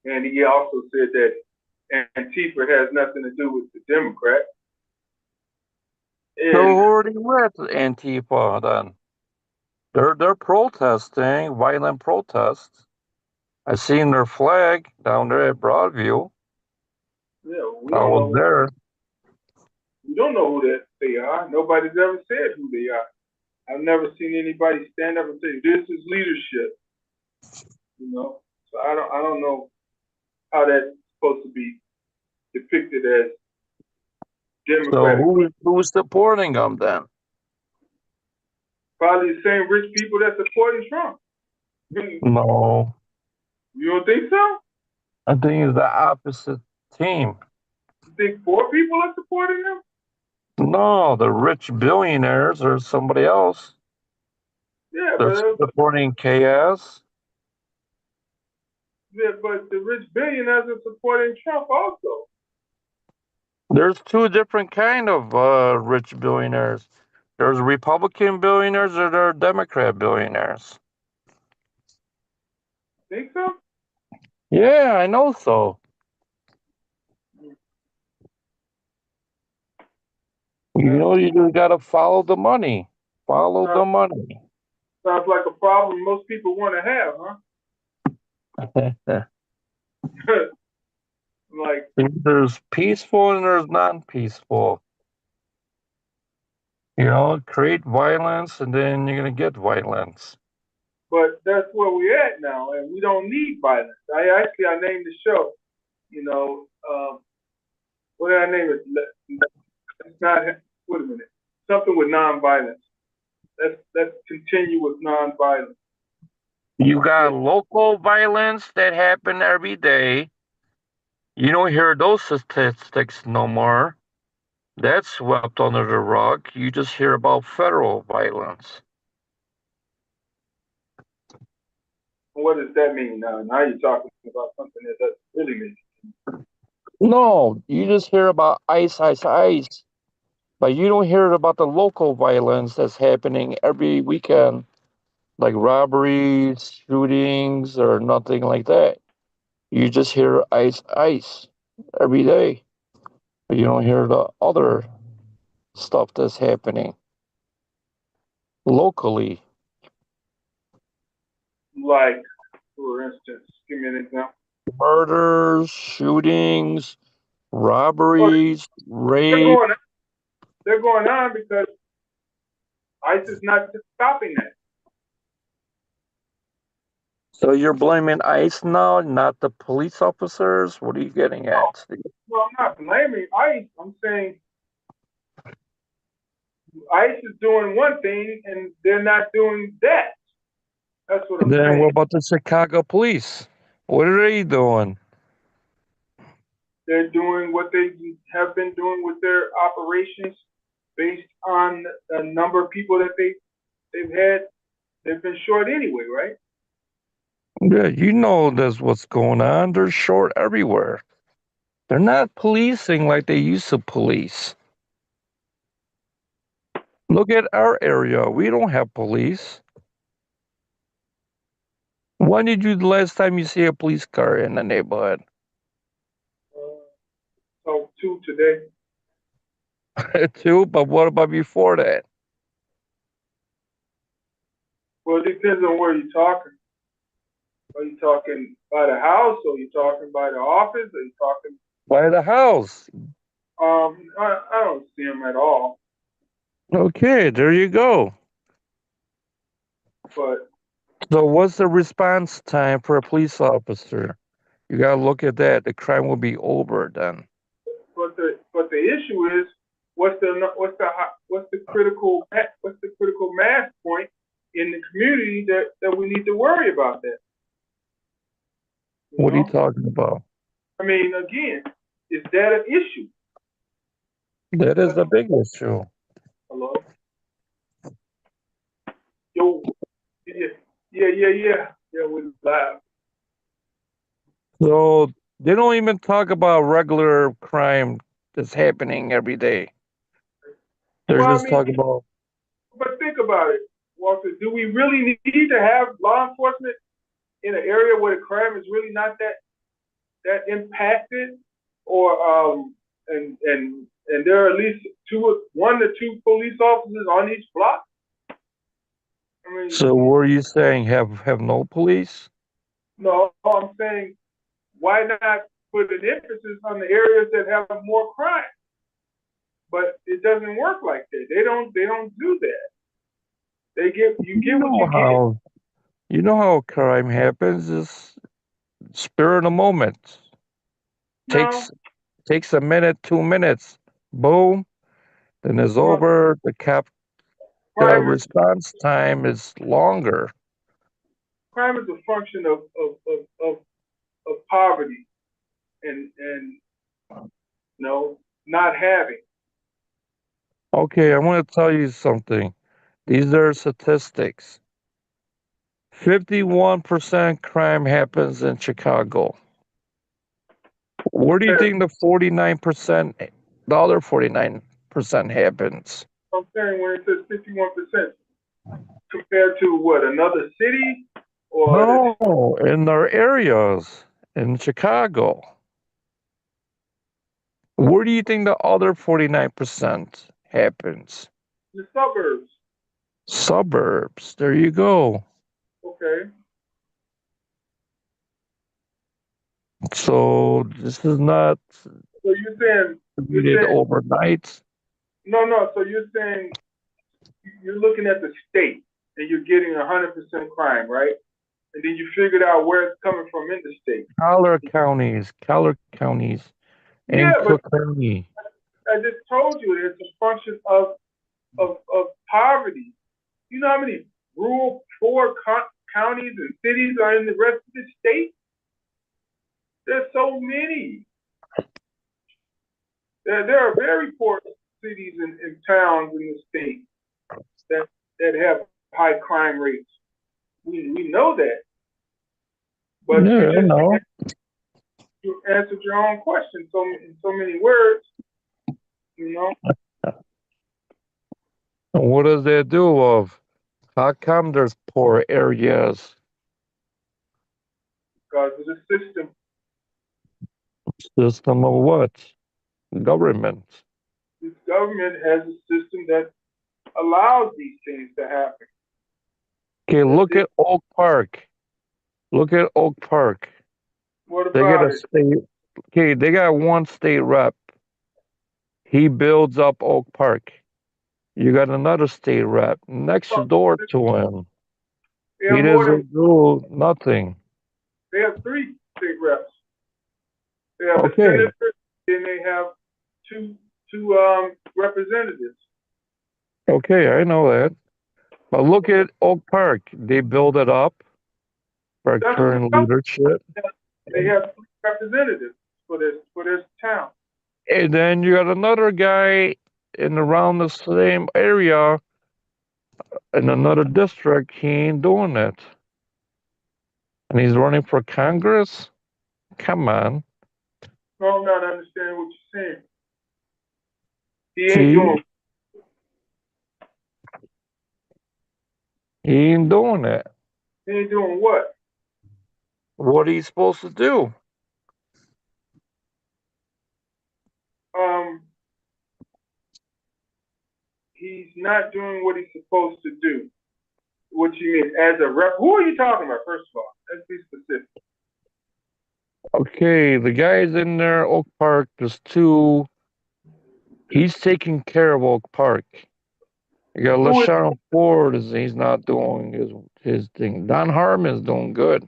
S1: and he also said that Antifa has nothing to do with the Democrats.
S2: So who
S1: And
S2: are they with Antifa then? They're protesting, violent protests. I seen their flag down there at Broadview.
S1: yeah,
S2: I was there.
S1: we don't know who that they are. Nobody's ever said who they are. I've never seen anybody stand up and say this is leadership. So I don't know how that's supposed to be depicted as
S2: So
S1: democratic.
S2: who's supporting them then?
S1: Probably the same rich people that supporting Trump.
S2: No,
S1: You don't think so?
S2: I think it's the opposite team.
S1: You think poor people are supporting him?
S2: No, the rich billionaires or somebody else.
S1: Yeah,
S2: They're supporting chaos.
S1: but the rich billionaires are supporting Trump also.
S2: There's two different kind of rich billionaires. There's Republican billionaires or there are Democrat billionaires.
S1: Think so?
S2: Yeah, I know so. You know, you just gotta follow the money. Follow the money.
S1: Sounds like a problem most people want to have, huh? Like,
S2: There's peaceful and there's non-peaceful. You know, create violence and then you're gonna get violence.
S1: but that's where we're at now, and we don't need violence. I named the show. What did I name it? It's not. Wait a minute. Something with nonviolence. Let's continue with nonviolence.
S2: You got local violence that happen every day. You don't hear those statistics no more. That's swept under the rug. You just hear about federal violence.
S1: What does that mean now? Now you're talking about something that doesn't really mean.
S2: No, you just hear about ICE, ICE, ICE. But you don't hear about the local violence that's happening every weekend, like robberies, shootings, or nothing like that. You just hear ICE, ICE every day. But you don't hear the other stuff that's happening locally.
S1: Like, for instance, give me an example.
S2: Murders, shootings,
S1: Well,
S2: robberies,
S1: they're
S2: rape.
S1: going. They're going on because ICE is not stopping that.
S2: So you're blaming ICE now, not the police officers? What are you getting at, Steve?
S1: Well, I'm not blaming ICE. I'm saying ICE is doing one thing and they're not doing that. That's what I'm
S2: Then what
S1: saying.
S2: about the Chicago police? What are they doing?
S1: They're doing what they have been doing with their operations based on the number of people that they've had. They've been short anyway, right?
S2: Yeah, you know that's what's going on. They're short everywhere. They're not policing like they used to police. Look at our area. We don't have police. When did you the last time you see a police car in the neighborhood?
S1: So two today.
S2: Too, but what about before that?
S1: Well, it depends on where you're talking. Are you talking by the house, or are you talking by the office, or are you talking?
S2: By the house.
S1: I don't see them at all.
S2: Okay, there you go.
S1: But
S2: So what's the response time for a police officer? You gotta look at that. The crime will be over then.
S1: the issue is what's the critical mass point in the community that we need to worry about that.
S2: What are you
S1: know?
S2: talking about?
S1: I mean, again, is that an issue?
S2: That is the big issue.
S1: Hello? Yo, yeah, we're live.
S2: So they don't even talk about regular crime that's happening every day. They're
S1: Well, I
S2: just
S1: mean,
S2: talking about.
S1: but think about it, Walter. Do we really need to have law enforcement in an area where the crime is really not that impacted, or and there are at least one to two police officers on each block? I mean,
S2: So what are you saying? Have no police?
S1: no, I'm saying why not put an emphasis on the areas that have more crime? But it doesn't work like that. They don't do that. You get what you get.
S2: You know how crime happens is spur of the moment.
S1: No,
S2: Takes a minute, 2 minutes, boom, then it's
S1: well,
S2: over. The
S1: crime is
S2: response time is longer.
S1: a function of poverty and not having.
S2: Okay, I want to tell you something. These are statistics. 51% crime happens in Chicago. Where do you think the other 49% happens?
S1: I'm saying when it says 51% compared to what, another city or
S2: No, in our areas in Chicago. Where do you think the other 49% happens?
S1: the suburbs?
S2: Suburbs. There you go.
S1: Okay.
S2: So this is not
S1: So you're
S2: created
S1: saying
S2: overnight.
S1: no. So you're saying you're looking at the state and you're getting 100% crime, right? And then you figured out where it's coming from in the state.
S2: Collar counties,
S1: Yeah,
S2: and
S1: but
S2: Cook County.
S1: I just told you it's a function of poverty. You know how many rural poor counties and cities are in the rest of the state? There's so many. There are very poor cities and towns in the state that have high crime rates. We know that. But
S2: Yeah, I know.
S1: you answered your own question in so many words, you know,
S2: And what does that do of? How come there's poor areas?
S1: because of the system.
S2: System of what? Government.
S1: This government has a system that allows these things to happen.
S2: Okay, look at Oak Park. Look at Oak Park.
S1: What
S2: They get
S1: about
S2: a
S1: it?
S2: state. Okay, they got one state rep. He builds up Oak Park. You got another state rep next door to him.
S1: They
S2: He
S1: have more than,
S2: doesn't do nothing.
S1: they have 3 state reps. They have a
S2: Okay,
S1: senator, and they have two representatives.
S2: okay, I know that. But look at Oak Park. They build it up for
S1: That's what
S2: current leadership.
S1: they have 3 representatives for this town.
S2: And then you got another guy in around the same area in another district. He ain't doing it. And he's running for Congress? Come on.
S1: No, I'm not understanding what you're saying. He ain't
S2: See?
S1: doing.
S2: He ain't doing it.
S1: He ain't doing what?
S2: What are you supposed to do?
S1: Um, he's not doing what he's supposed to do. What you mean as a rep? Who are you talking about? First of all, let's be specific.
S2: Okay, the guys in there, Oak Park, there's 2. He's taking care of Oak Park. You got
S1: Who is?
S2: LaShawn Ford, he's not doing his thing. Don Harmon's doing good,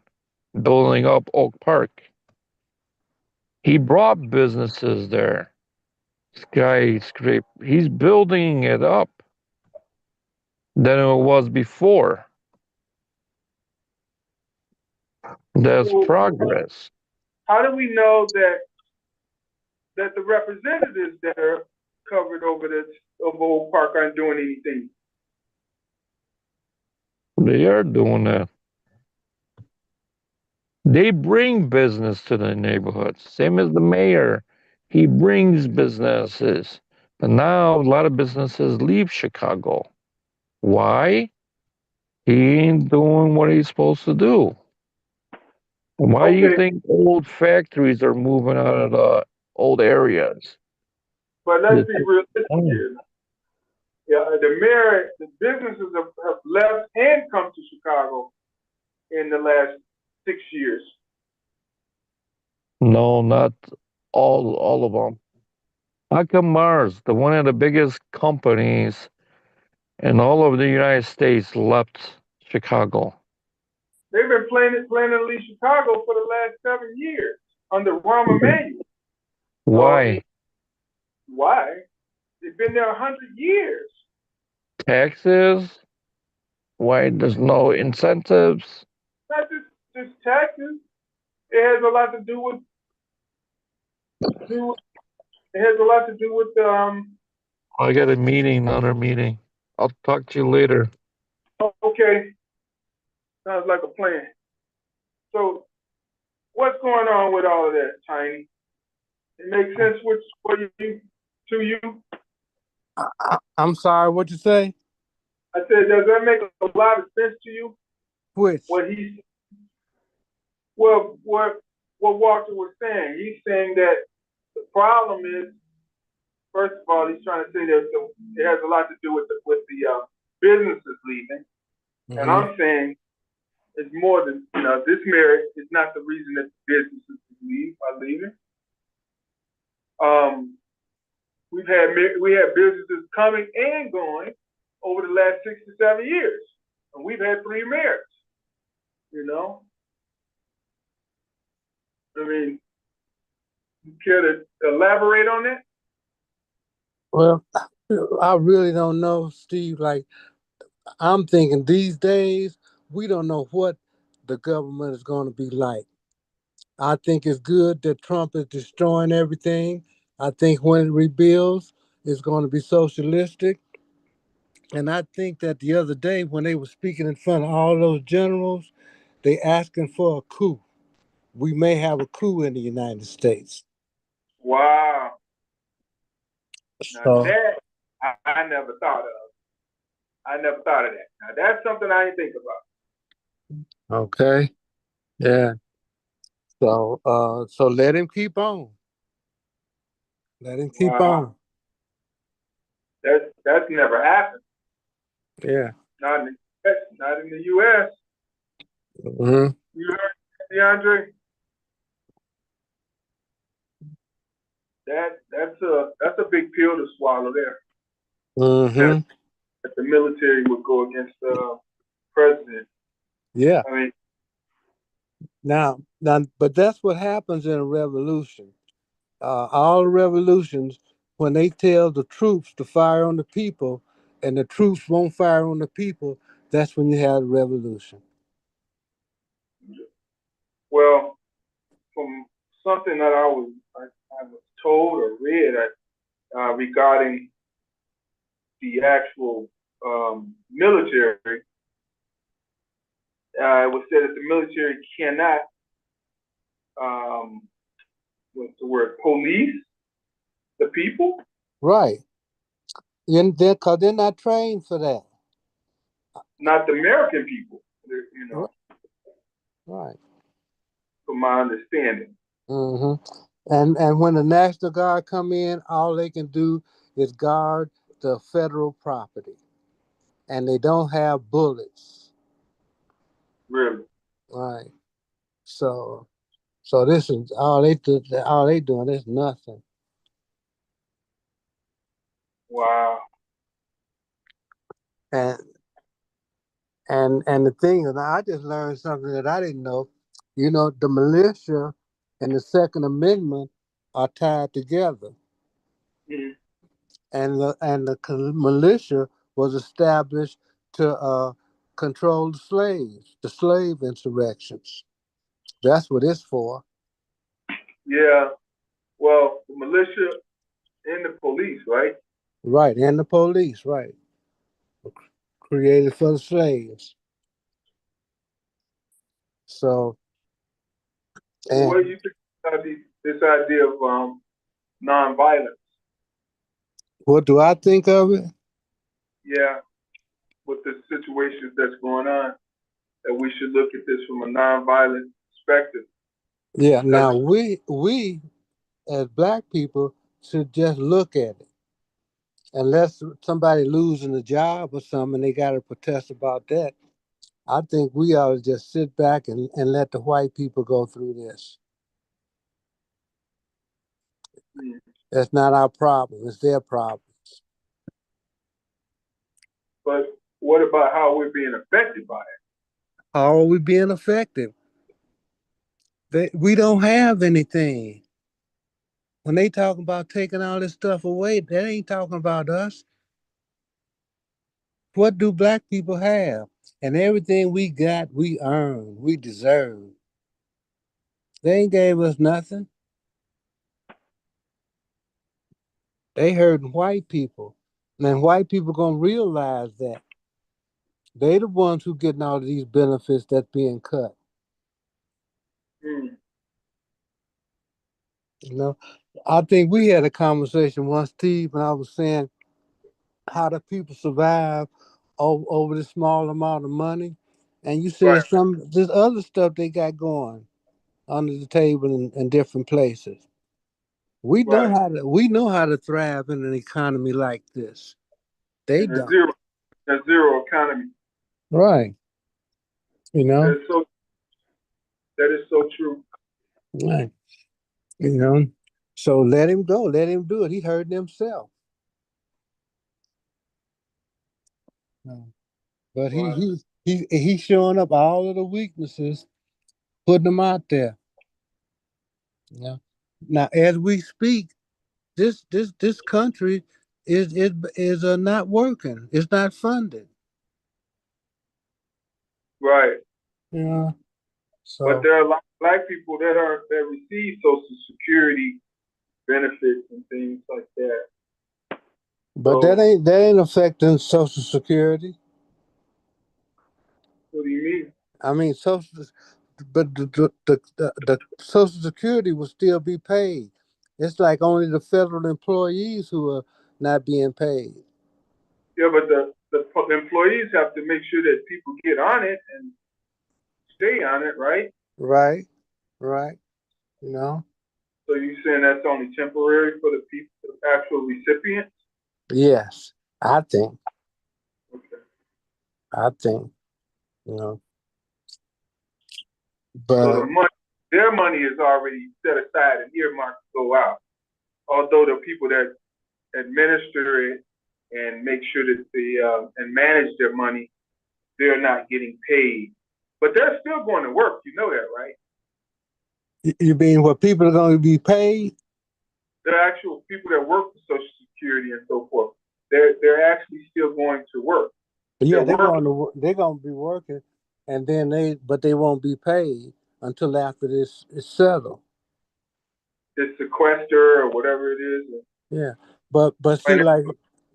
S2: building up Oak Park. He brought businesses there. Skyscraper. He's building it up than it was before. There's
S1: So
S2: progress.
S1: how do we know that the representatives that are covered over this of Old Park aren't doing anything?
S2: They are doing that. They bring business to the neighborhoods. Same as the mayor. He brings businesses. But now a lot of businesses leave Chicago. Why? He ain't doing what he's supposed to do. Why do you
S1: Okay,
S2: think old factories are moving out of the old areas?
S1: but let's be realistic
S2: Oh,
S1: here. Yeah, the businesses have left and come to Chicago in the last 6 years.
S2: no, not all of them. How come Mars, the one of the biggest companies in all of the United States, left Chicago?
S1: They've been planning to leave Chicago for the last 7 years under Rahm Emanuel. So I mean,
S2: Why?
S1: why? They've been there 100 years.
S2: Taxes? Why there's no incentives?
S1: Not just taxes. It has a lot to do with it has a lot to do with
S2: I got a meeting, another meeting. I'll talk to you later.
S1: okay. Sounds like a plan. So what's going on with all of that, Tiny? It makes sense for you to you.
S5: I'm sorry, what you say?
S1: I said, does that make a lot of sense to you?
S5: Which?
S1: What he's what Walter was saying. He's saying that the problem is, first of all, he's trying to say that it has a lot to do with the businesses leaving, and I'm saying it's more than this marriage is not the reason that the businesses are leaving. We had businesses coming and going over the last 6 to 7 years, and we've had 3 mayors. I mean, you care to elaborate on that?
S5: Well, I really don't know, Steve. Like, I'm thinking these days, we don't know what the government is going to be like. I think it's good that Trump is destroying everything. I think when it rebuilds, it's going to be socialistic. And I think that the other day, when they were speaking in front of all those generals, they asking for a coup. We may have a coup in the United States.
S1: Wow. Now
S5: So,
S1: that I never thought of. I never thought of that. Now that's something I didn't think about.
S5: okay, yeah. So let him keep on. Let him keep
S1: Wow.
S5: on.
S1: That's never happened.
S5: Yeah.
S1: Not in the US. Not in the US.
S5: Mm-hmm.
S1: You heard DeAndre? That's a big pill to swallow there.
S5: Mm-hmm.
S1: That the military would go against the president.
S5: Yeah.
S3: I mean,
S5: Now, but that's what happens in a revolution. All revolutions, when they tell the troops to fire on the people, and the troops won't fire on the people, that's when you have a revolution.
S1: Well, from something that I was told or read regarding the actual military, it was said that the military cannot, what's the word, police the people,
S5: Right. Because they're not trained for that.
S1: not the American people. You know,
S5: Right.
S1: from my understanding.
S5: hmm And when the National Guard come in, all they can do is guard the federal property, and they don't have bullets.
S1: Really.
S5: Right. So this is all they do. All they doing is nothing.
S1: Wow.
S5: And and the thing is, I just learned something that I didn't know. You know, the militia and the Second Amendment are tied together,
S1: Mhm.
S5: and militia was established to control the slaves, the slave insurrections. That's what it's for.
S1: Yeah. Well, the militia and the police, right?
S5: Right, and the police, right, created for the slaves. So,
S1: So what do
S5: and
S1: you think about this idea of nonviolence?
S5: what do I think of it?
S1: Yeah, with the situations that's going on, that we should look at this from a nonviolent perspective.
S5: Yeah,
S1: Because
S5: now we as black people should just look at it. Unless somebody losing a job or something, they got to protest about that. I think we ought to just sit back and let the white people go through this. That's not our problem. It's their problem.
S1: but what about how we're being affected by it?
S5: How are we being affected? We don't have anything. When they talk about taking all this stuff away, they ain't talking about us. What do black people have? And everything we got, we earned, we deserve. They ain't gave us nothing. They hurting white people. And white people gonna realize that. They the ones who getting all of these benefits that's being cut.
S1: Mm.
S5: You know, I think we had a conversation once, Steve, and I was saying how the people survive over this small amount of money, and you
S1: Right,
S5: said some this other stuff they got going under the table in different places.
S1: right.
S5: We know how to thrive in an economy like this. They
S1: And
S5: don't.
S1: a zero economy.
S5: Right. You know?
S1: That's so that is so true.
S5: Right. You know. So let him go. Let him do it. He hurt himself. But
S1: Wow.
S5: he's showing up all of the weaknesses, putting them out there. You know? Now as we speak, this country is not working. It's not funded.
S1: Right.
S5: You know.
S1: But
S5: So
S1: there are a lot of black people that receive Social Security benefits and things like that.
S5: but
S1: So
S5: that ain't affecting Social Security.
S1: what do you mean?
S5: I mean, but the Social Security will still be paid. It's like only the federal employees who are not being paid.
S1: Yeah, but the employees have to make sure that people get on it and stay on it, right?
S5: Right, right. You know.
S1: So you saying that's only temporary for the people, the actual recipients?
S5: Yes, I think.
S1: Okay.
S5: I think. You know.
S1: So
S5: But
S1: their money is already set aside and earmarked to go out. Although the people that administer it and make sure that they and manage their money, they're not getting paid but they're still going to work. You know that, right?
S5: You mean what people are going to be paid?
S1: The actual people that work for Social Security and so forth, they're actually still going to work.
S5: Yeah,
S1: They're working.
S5: they're going to be working, and then but they won't be paid until after this is settled.
S1: This sequester or whatever it is.
S5: Yeah, but see,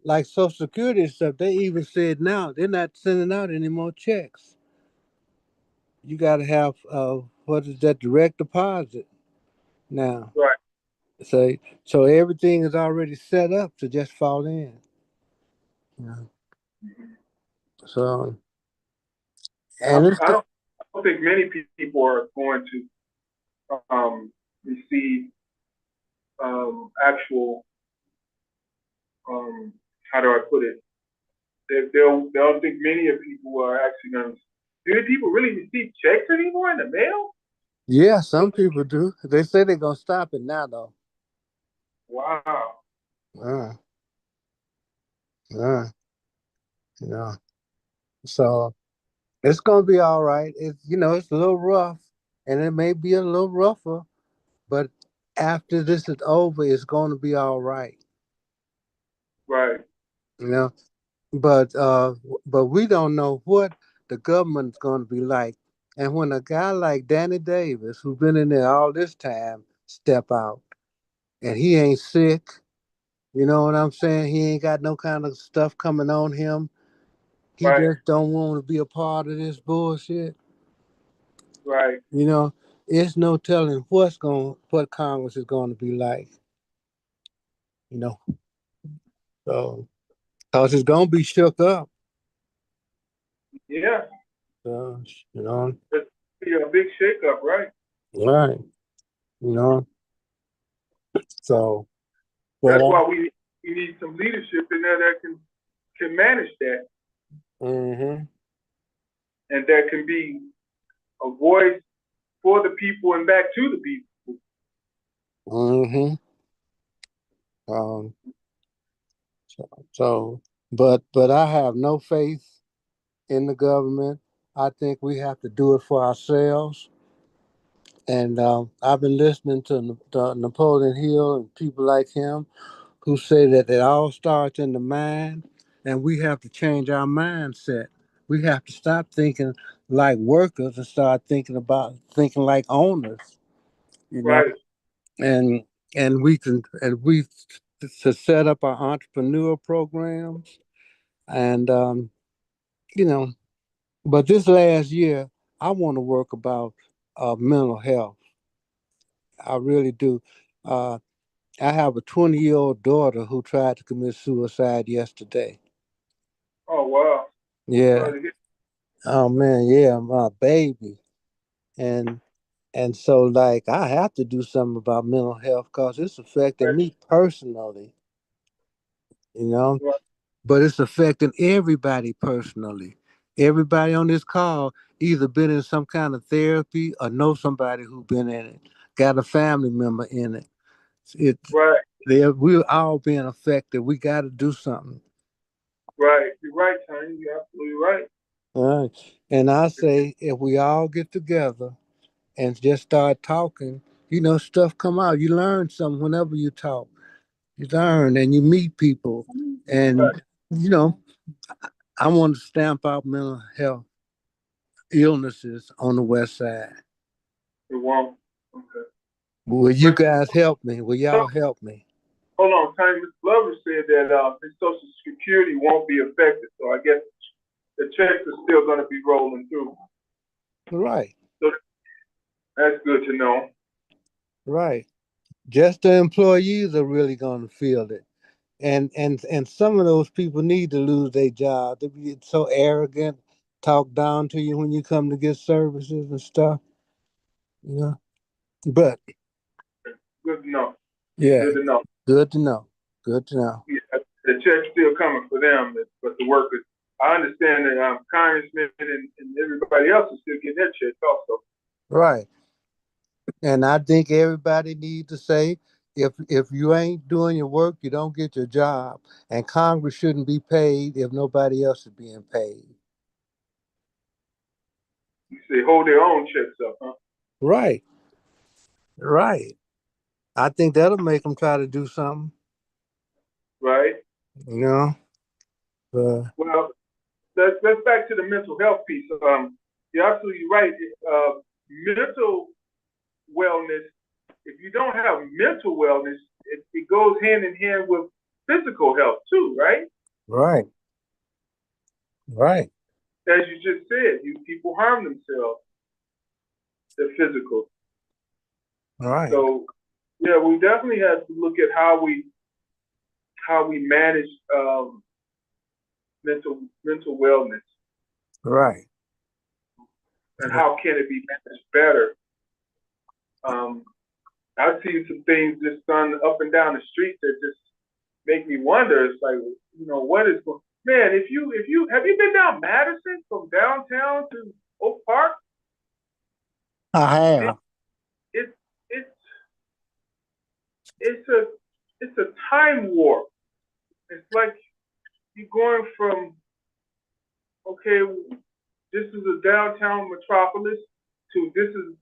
S5: like Social Security and stuff, they even said now they're not sending out any more checks. You got to have what is that, direct deposit now?
S1: Right.
S5: So everything is already set up to just fall in. Yeah. So and it's
S1: I don't think many people are going to receive actual how do I put it? They'll think many of people are actually going to. Do people really receive checks anymore in the mail?
S5: yeah, some people do. They say they're gonna stop it now though.
S1: Wow.
S5: Uh, uh, you know. So it's gonna be all right. It's a little rough, and it may be a little rougher, but after this is over, it's gonna be all right.
S1: Right.
S5: You know, but but we don't know what the government's gonna be like. And when a guy like Danny Davis, who's been in there all this time, step out, and he ain't sick, you know what I'm saying? He ain't got no kind of stuff coming on him. He
S1: Right.
S5: just don't want to be a part of this bullshit.
S1: Right.
S5: You know, it's no telling what Congress is going to be like. You know, so cause it's gonna be shook up.
S1: Yeah.
S5: So, you know,
S1: It's a big shakeup, right?
S5: right? You know, so but
S1: That's why we need some leadership in there that can manage that
S5: mm-hmm,
S1: and that can be a voice for the people and back to the people.
S5: mm-hmm. Um, so, but I have no faith in the government. I think we have to do it for ourselves. And I've been listening to Napoleon Hill and people like him who say that it all starts in the mind, and we have to change our mindset. We have to stop thinking like workers and start thinking like owners. You know,
S1: Right.
S5: and we to set up our entrepreneur programs, and you know. But this last year, I want to work about mental health. I really do. Uh, I have a 20-year-old daughter who tried to commit suicide yesterday.
S1: Oh wow.
S5: Yeah.
S1: Sorry to hear.
S5: Oh man, yeah, my baby. And and so like I have to do something about mental health because it's affecting me personally, you know,
S1: Right.
S5: but it's affecting everybody personally. Everybody on this call either been in some kind of therapy or know somebody who been in it, got a family member in it. It
S1: Right.
S5: we're all being affected. We got to do something.
S1: Right. You're right, Tony. You're absolutely right.
S5: All right. And I say if we all get together and just start talking, stuff come out. You learn something whenever you talk. You learn and you meet people.
S1: Right.
S5: And, you know, I want to stamp out mental health illnesses on the West Side.
S1: It won't. Okay.
S5: Will you
S1: But
S5: guys help me? Will y'all help me?
S1: hold on, Tony. Mr. Glover said that his Social Security won't be affected, so I guess the checks are still going to be rolling through.
S5: Right,
S1: So that's good to know.
S5: right. Just the employees are really going to feel it. And some of those people need to lose their job. They be so arrogant, talk down to you when you come to get services and stuff. You know. But
S1: Good to know.
S5: yeah,
S1: Good to know.
S5: good to know. Good to know.
S1: Yeah, the check's still coming for them, but the workers. I understand that congressmen and everybody else is still getting their checks also.
S5: Right. And I think everybody needs to say if you ain't doing your work, you don't get your job. And Congress shouldn't be paid if nobody else is being paid.
S1: You say hold their own checks up, huh?
S5: Right. Right. I think that'll make them try to do something,
S1: Right.
S5: you know?
S1: Well, let's back to the mental health piece. You're absolutely right. Mental wellness. If you don't have mental wellness, it goes hand in hand with physical health too, right?
S5: Right. Right.
S1: As you just said, people harm themselves. The physical.
S5: Right.
S1: So, yeah, we definitely have to look at how we manage mental wellness,
S5: Right.
S1: and how can it be managed better. I've seen some things just done up and down the street that just make me wonder. It's like, what is going? Man, if you have you been down Madison from downtown to Oak Park?
S5: I have.
S1: It's it's it's a time warp. It's like you're going from, okay, this is a downtown metropolis to this is,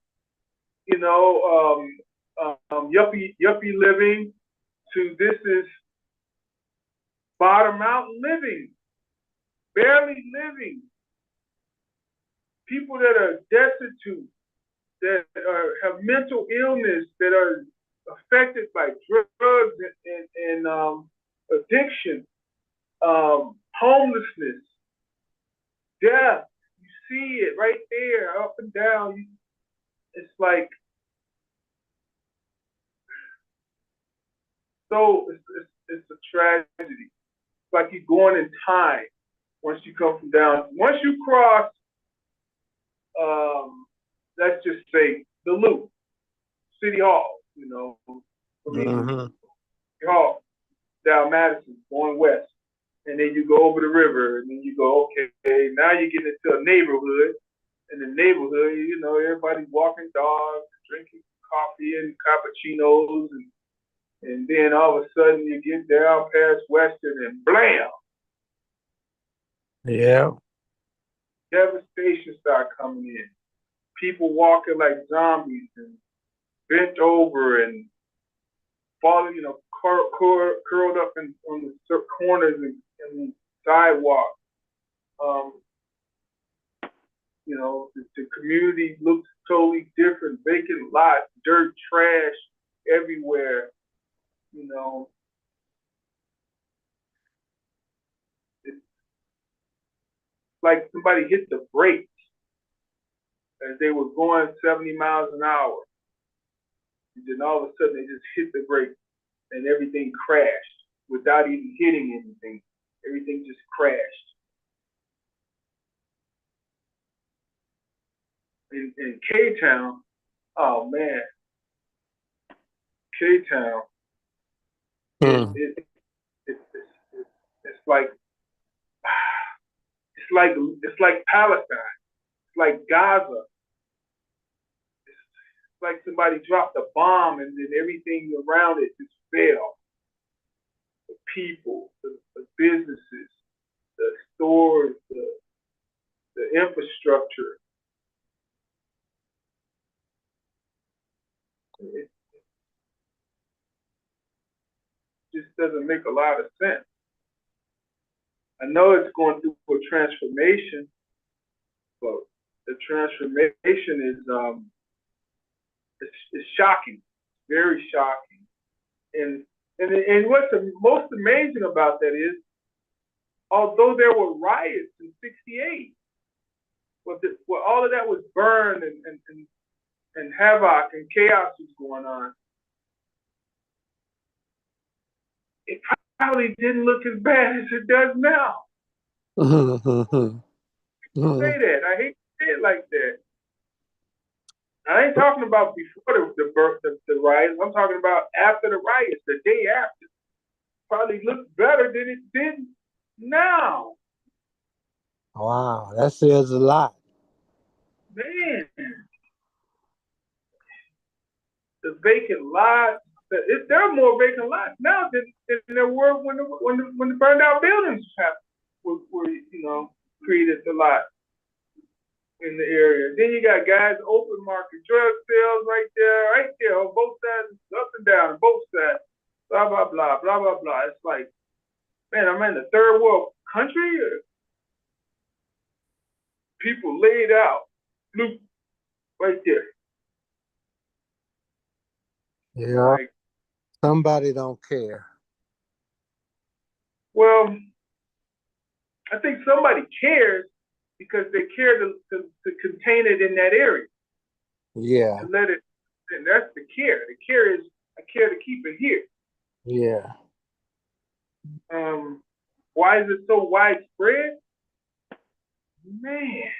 S1: yuppie living to this is bottom out living, barely living. People that are destitute, that have mental illness, that are affected by drugs and addiction, homelessness, death. You see it right there, up and down. It's like, so it's a tragedy. It's like you're going in time once you come from down. Once you cross, let's just say the Loop, City Hall, City Hall, down Madison, going west. And then you go over the river, and then you go, okay, now you're getting into a neighborhood. In the neighborhood, everybody's walking dogs, drinking coffee and cappuccinos, and then all of a sudden you get down past Western and blam!
S5: Yeah.
S1: Devastation start coming in. People walking like zombies and bent over and falling, curled up on the corners and the sidewalk. The community looks totally different. Vacant lots, dirt, trash everywhere. It's like somebody hit the brakes as they were going 70 miles an hour. And then all of a sudden they just hit the brakes and everything crashed without even hitting anything. Everything just crashed. In K-Town, oh man, K-Town, it's like Palestine, it's like Gaza. It's like somebody dropped a bomb and then everything around it just fell. The people, the businesses, the stores, the infrastructure. It just doesn't make a lot of sense. I know it's going through a transformation, but the transformation is it's shocking, very shocking. And what's most amazing about that is, although there were riots in '68, where all of that was burned and havoc and chaos was going on, it probably didn't look as bad as it does now. Say that. I hate to say it like that. I ain't talking about before the riots. I'm talking about after the riots, the day after. Probably looked better than it did now.
S5: Wow, that says a lot.
S1: Man, the vacant lots. There are more vacant lots now than there were when the burned out buildings were created a lot. in the area. Then you got guys open market drug sales right there on both sides, up and down on both sides. Blah blah blah blah blah blah. It's like, man, I'm in a third world country. People laid out, loop right there.
S5: Yeah,
S1: Like,
S5: somebody don't care.
S1: well, I think somebody cares because they care to contain it in that area,
S5: Yeah,
S1: to let it, and that's the care. The care is, I care to keep it here.
S5: yeah.
S1: Why is it so widespread? Man,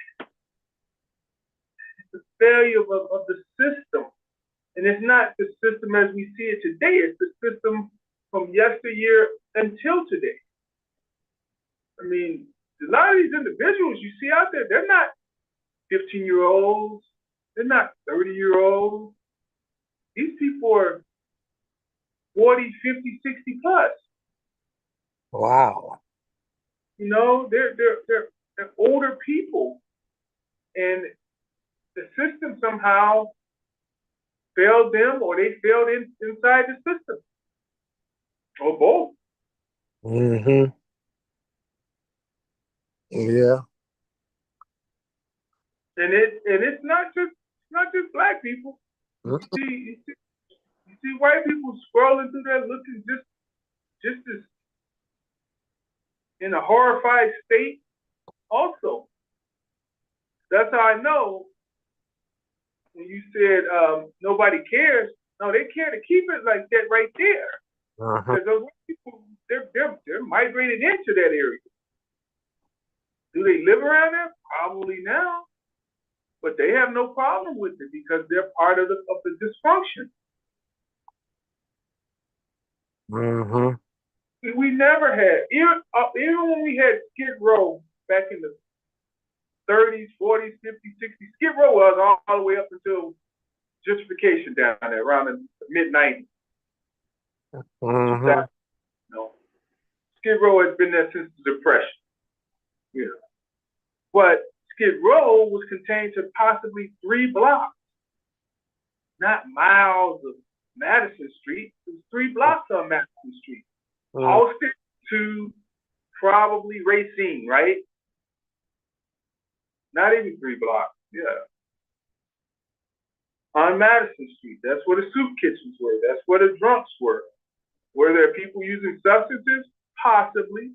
S1: it's the failure of the system. And it's not the system as we see it today, it's the system from yesteryear until today. I mean, a lot of these individuals you see out there, they're not 15-year-olds, they're not 30-year-olds. These people are 40, 50, 60 plus.
S5: Wow.
S1: You know, they're older people. And the system somehow failed them, or they failed inside the system. Or both.
S5: Mm-hmm. Yeah.
S1: And it's not just black people. You see white people scrolling through there looking just as in a horrified state also. That's how I know when you said nobody cares. No, they care to keep it like that right there.
S5: Uh-huh.
S1: Because those white people, they're migrated into that area. Do they live around there? Probably now. But they have no problem with it because they're part of the dysfunction.
S5: Mm-hmm.
S1: We never had, even when we had Skid Row back in the 30s, 40s, 50s, 60s, Skid Row was all the way up until gentrification down there around the mid-90s.
S5: Mm-hmm.
S1: You know, Skid Row has been there since the Depression. You know. But Skid Row was contained to possibly 3 blocks, not miles of Madison Street. It was 3 blocks on Madison Street. Austin to probably Racine, right? Not even 3 blocks, yeah. On Madison Street, that's where the soup kitchens were. That's where the drunks were. Were there people using substances? Possibly.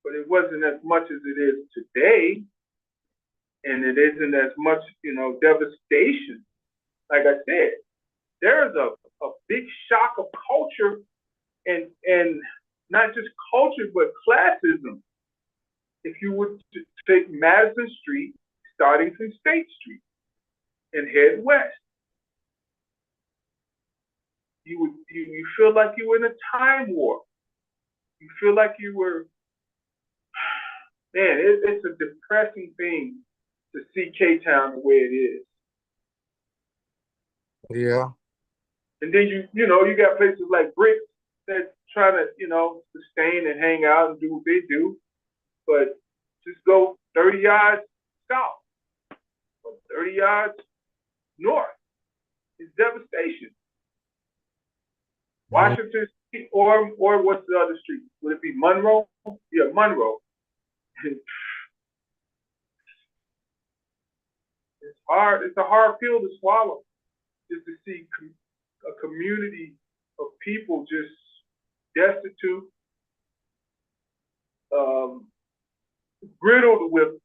S1: But it wasn't as much as it is today. And it isn't as much, devastation. Like I said, there's a big shock of culture and not just culture, but classism. If you were to take Madison Street, starting from State Street, and head west, you feel like you were in a time warp. You feel like you were, man, it's a depressing thing to see K-Town the way it is.
S5: Yeah.
S1: And then you got places like Bricks that try to, sustain and hang out and do what they do, but just go 30 yards south or 30 yards north. It's devastation. Washington Street or what's the other street? Would it be Monroe? Yeah, Monroe. It's hard. It's a hard pill to swallow, just to see a community of people just destitute, riddled with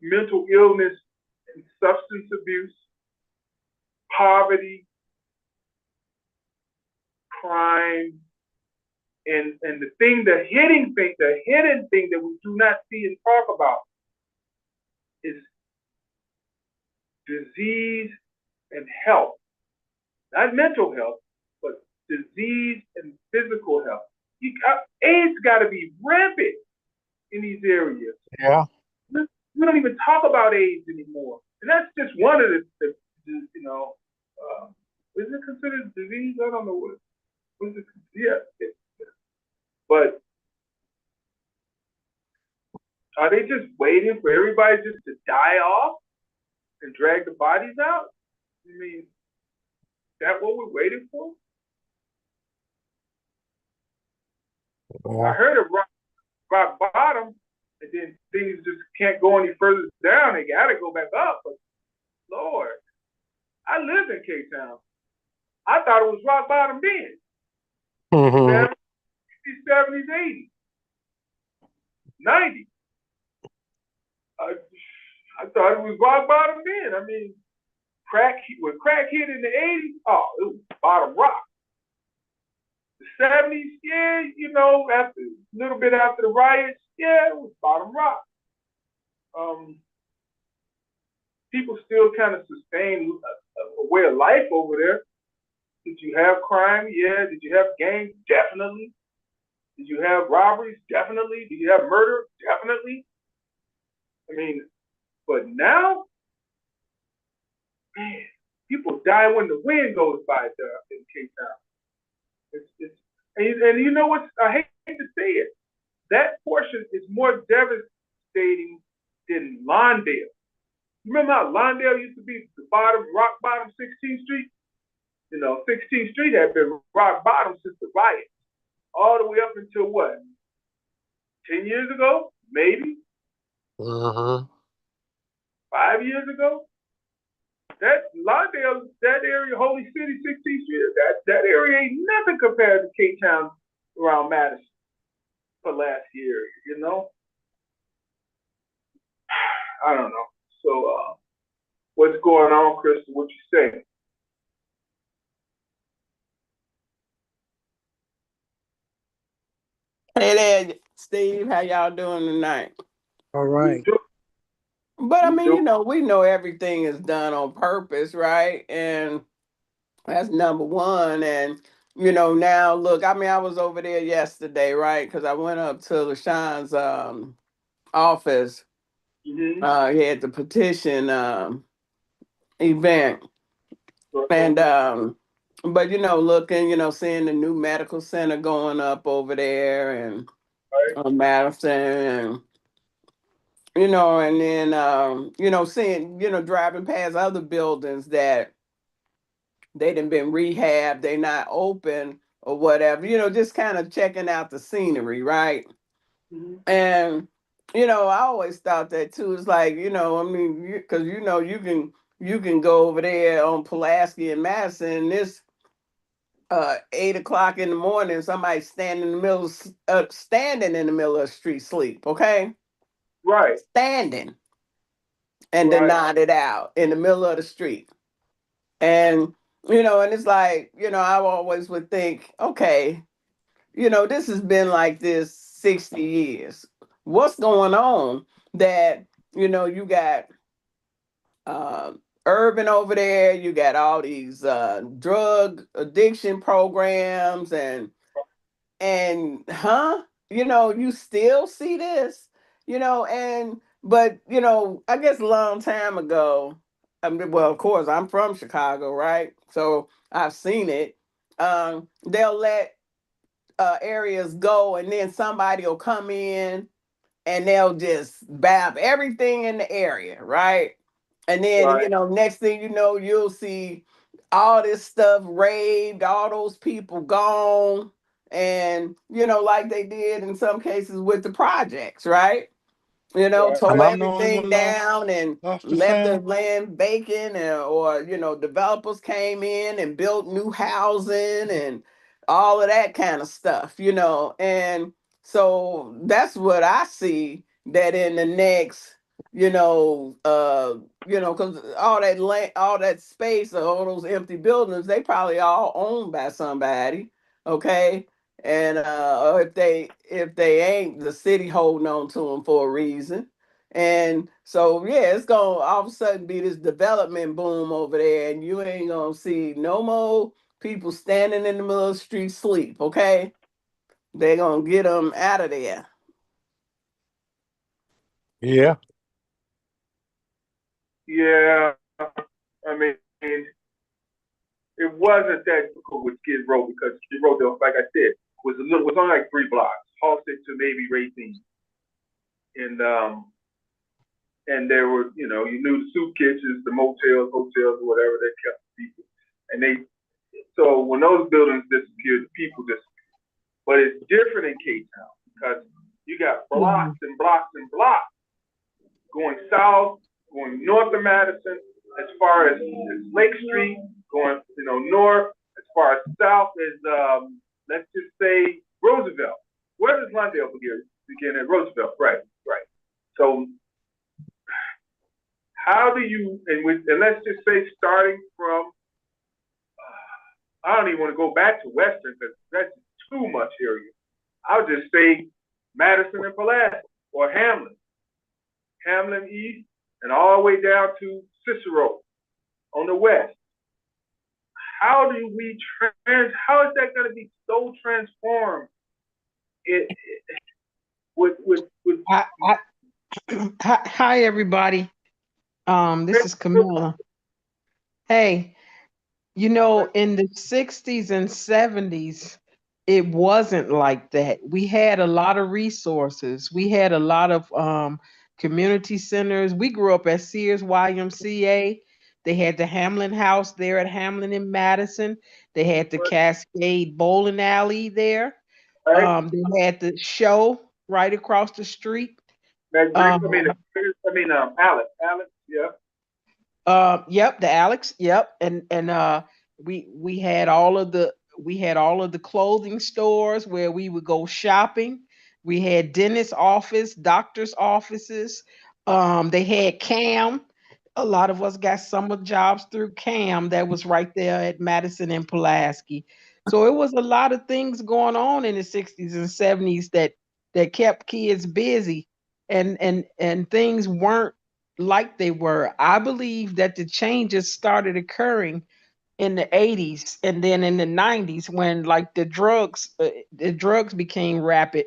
S1: mental illness and substance abuse, poverty, crime, and the hidden thing that we do not see and talk about is disease and health. Not mental health, but disease and physical health. AIDS got to be rampant in these areas.
S5: Yeah.
S1: We don't even talk about AIDS anymore. And that's just one of the is it considered disease? I don't know what is it. Yeah. But Are they just waiting for everybody just to die off and drag the bodies out? I mean, is that what we're waiting for? I heard of rock bottom, and then things just can't go any further down. They got to go back up. But Lord, I lived in Cape Town. I thought it was rock bottom then.
S2: Mm-hmm.
S1: 70s, 80s, 90s. I thought it was rock bottom then. I mean, when crack hit in the 80s, oh, it was bottom rock. The 70s, yeah, you know, after a little bit after the riots, yeah, it was bottom rock. People still kind of sustain a way of life over there. Did you have crime? Yeah. Did you have gangs? Definitely. Did you have robberies? Definitely. Did you have murder? Definitely. I mean, but now, man, people die when the wind goes by there in Cape Town. And you know what? I hate to say it. That portion is more devastating than Lawndale. You remember how Lawndale used to be the rock bottom 16th Street? You know, 16th Street had been rock bottom since the riot, all the way up until what? 10 years ago, maybe. 5 years ago. That Lawndale, that area, Holy City, 16th Street, that area ain't nothing compared to Cape Town around Madison for last year. You know, I don't know. So, what's going on, Crystal? What you say?
S7: Hey there, Steve. How y'all doing tonight?
S5: All right.
S7: But I mean, you know, we know everything is done on purpose, right? And that's number one. And you know, now look, I mean, I was over there yesterday, right? Because I went up to LaShawn's office.
S1: Mm-hmm.
S7: He had the petition event, and but you know, looking, you know, seeing the new medical center going up over there, and on Madison, and you know, and then you know, seeing, you know, driving past other buildings that they done been rehabbed, they not open or whatever, you know, just kind of checking out the scenery, right?
S1: Mm-hmm.
S7: And you know, I always thought that too. It's like, you know, I mean, because you know, you can go over there on Pulaski and Madison. This 8 o'clock in the morning, somebody standing in the middle, standing in the middle of the street, sleep. Okay,
S1: Right.
S7: standing, and
S1: Right.
S7: then nodded out in the middle of the street. And you know, and it's like, you know, I always would think, okay, you know, this has been like this 60 years. What's going on that, you know, you got urban over there, you got all these drug addiction programs, and you know, you still see this, you know, and but you know, I guess a long time ago, I mean, well, of course, I'm from Chicago, right? So I've seen it. They'll let areas go, and then somebody will come in and they'll just bab everything in the area, right? And then, you
S1: Right.
S7: know, next thing you know, you'll see all this stuff raved, all those people gone, and you know, like they did in some cases with the projects, right? You know,
S1: Right.
S7: tore
S6: Am I the only
S7: everything
S6: one
S7: down and
S6: lost the
S7: left the
S6: sound?
S7: land vacant, or you know, developers came in and built new housing and all of that kind of stuff, you know. And so that's what I see, that in the next, you know, because all that land, all that space, all those empty buildings, they probably all owned by somebody, okay? And or if they ain't, the city holding on to them for a reason. And so yeah, it's gonna all of a sudden be this development boom over there, and you ain't gonna see no more people standing in the middle of the street sleep. Okay, they're gonna get them out of there.
S6: Yeah.
S1: Yeah. I mean, it wasn't that difficult with Skid Row because Skid Row, like I said, was only like 3 blocks, Halsted to maybe Racine. and there were, you know, you knew the soup kitchens, the motels, hotels, or whatever, they kept the people. And so when those buildings disappeared, the people disappeared. But it's different in K-Town because you got blocks and blocks and blocks going south, going north of Madison, as far as Lake Street, going, you know, north, as far as south as, let's just say Roosevelt. Where does Lawndale begin at? Roosevelt, right. So how do you, and let's just say starting from, I don't even want to go back to Western because that's too much area. I'll just say Madison and Pulaski or Hamlin East, and all the way down to Cicero on the west. How do we how is that going to be so transformed?
S8: Hi everybody. This is Camilla. Hey, you know, in the 60s and 70s, it wasn't like that. We had a lot of resources. We had a lot of community centers. We grew up at Sears YMCA. They had the Hamlin House there at Hamlin in Madison. They had the Cascade Bowling Alley there. They had the show right across the street.
S1: Alex, yeah.
S8: Yep, the Alex, yep. And we had all of the clothing stores where we would go shopping. We had dentist office, doctor's offices. They had CAM. A lot of us got summer jobs through CAM that was right there at Madison and Pulaski. So it was a lot of things going on in the 60s and 70s that kept kids busy, and things weren't like they were. I believe that the changes started occurring in the 80s and then in the 90s when like the drugs became rapid,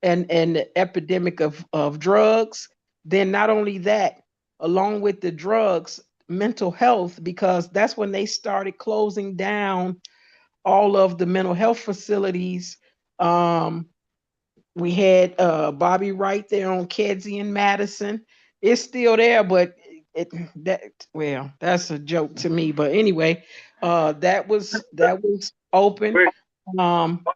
S8: and the epidemic of drugs. Then not only that, along with the drugs, mental health, because that's when they started closing down all of the mental health facilities. We had Bobby Wright there on Kedzie and Madison. It's still there, but that's a joke to me. But anyway, that was open.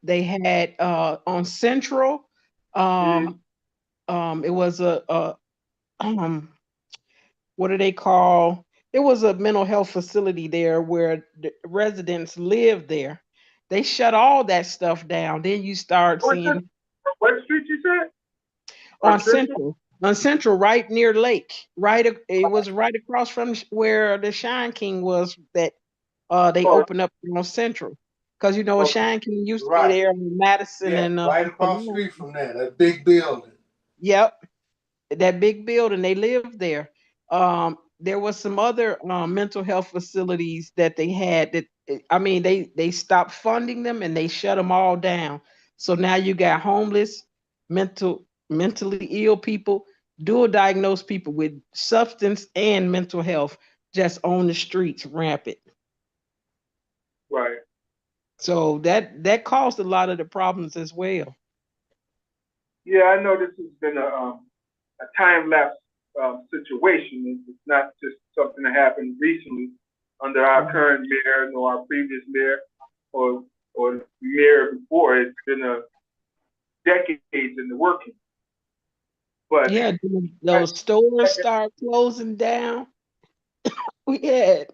S8: They had on Central. It was a what do they call? It was a mental health facility there where the residents lived there. They shut all that stuff down. Then you start seeing
S1: what street you said?
S8: On Central, right near Lake. It was right across from where the Shine King was. That they opened up on Central, because you know Shine King used to be there in Madison and
S5: right across the street from that big building.
S8: Yep, that big building. They lived there. There was some other mental health facilities that they had that, I mean, they stopped funding them and they shut them all down. So now you got homeless, mentally ill people, dual diagnosed people with substance and mental health just on the streets rampant.
S1: Right.
S8: So that caused a lot of the problems as well.
S1: Yeah, I know this has been a time lapse situation. It's not just something that happened recently under our current mayor, nor our previous mayor, or the mayor before. It's been a decades in the working. But
S8: yeah, those stores start closing down. We had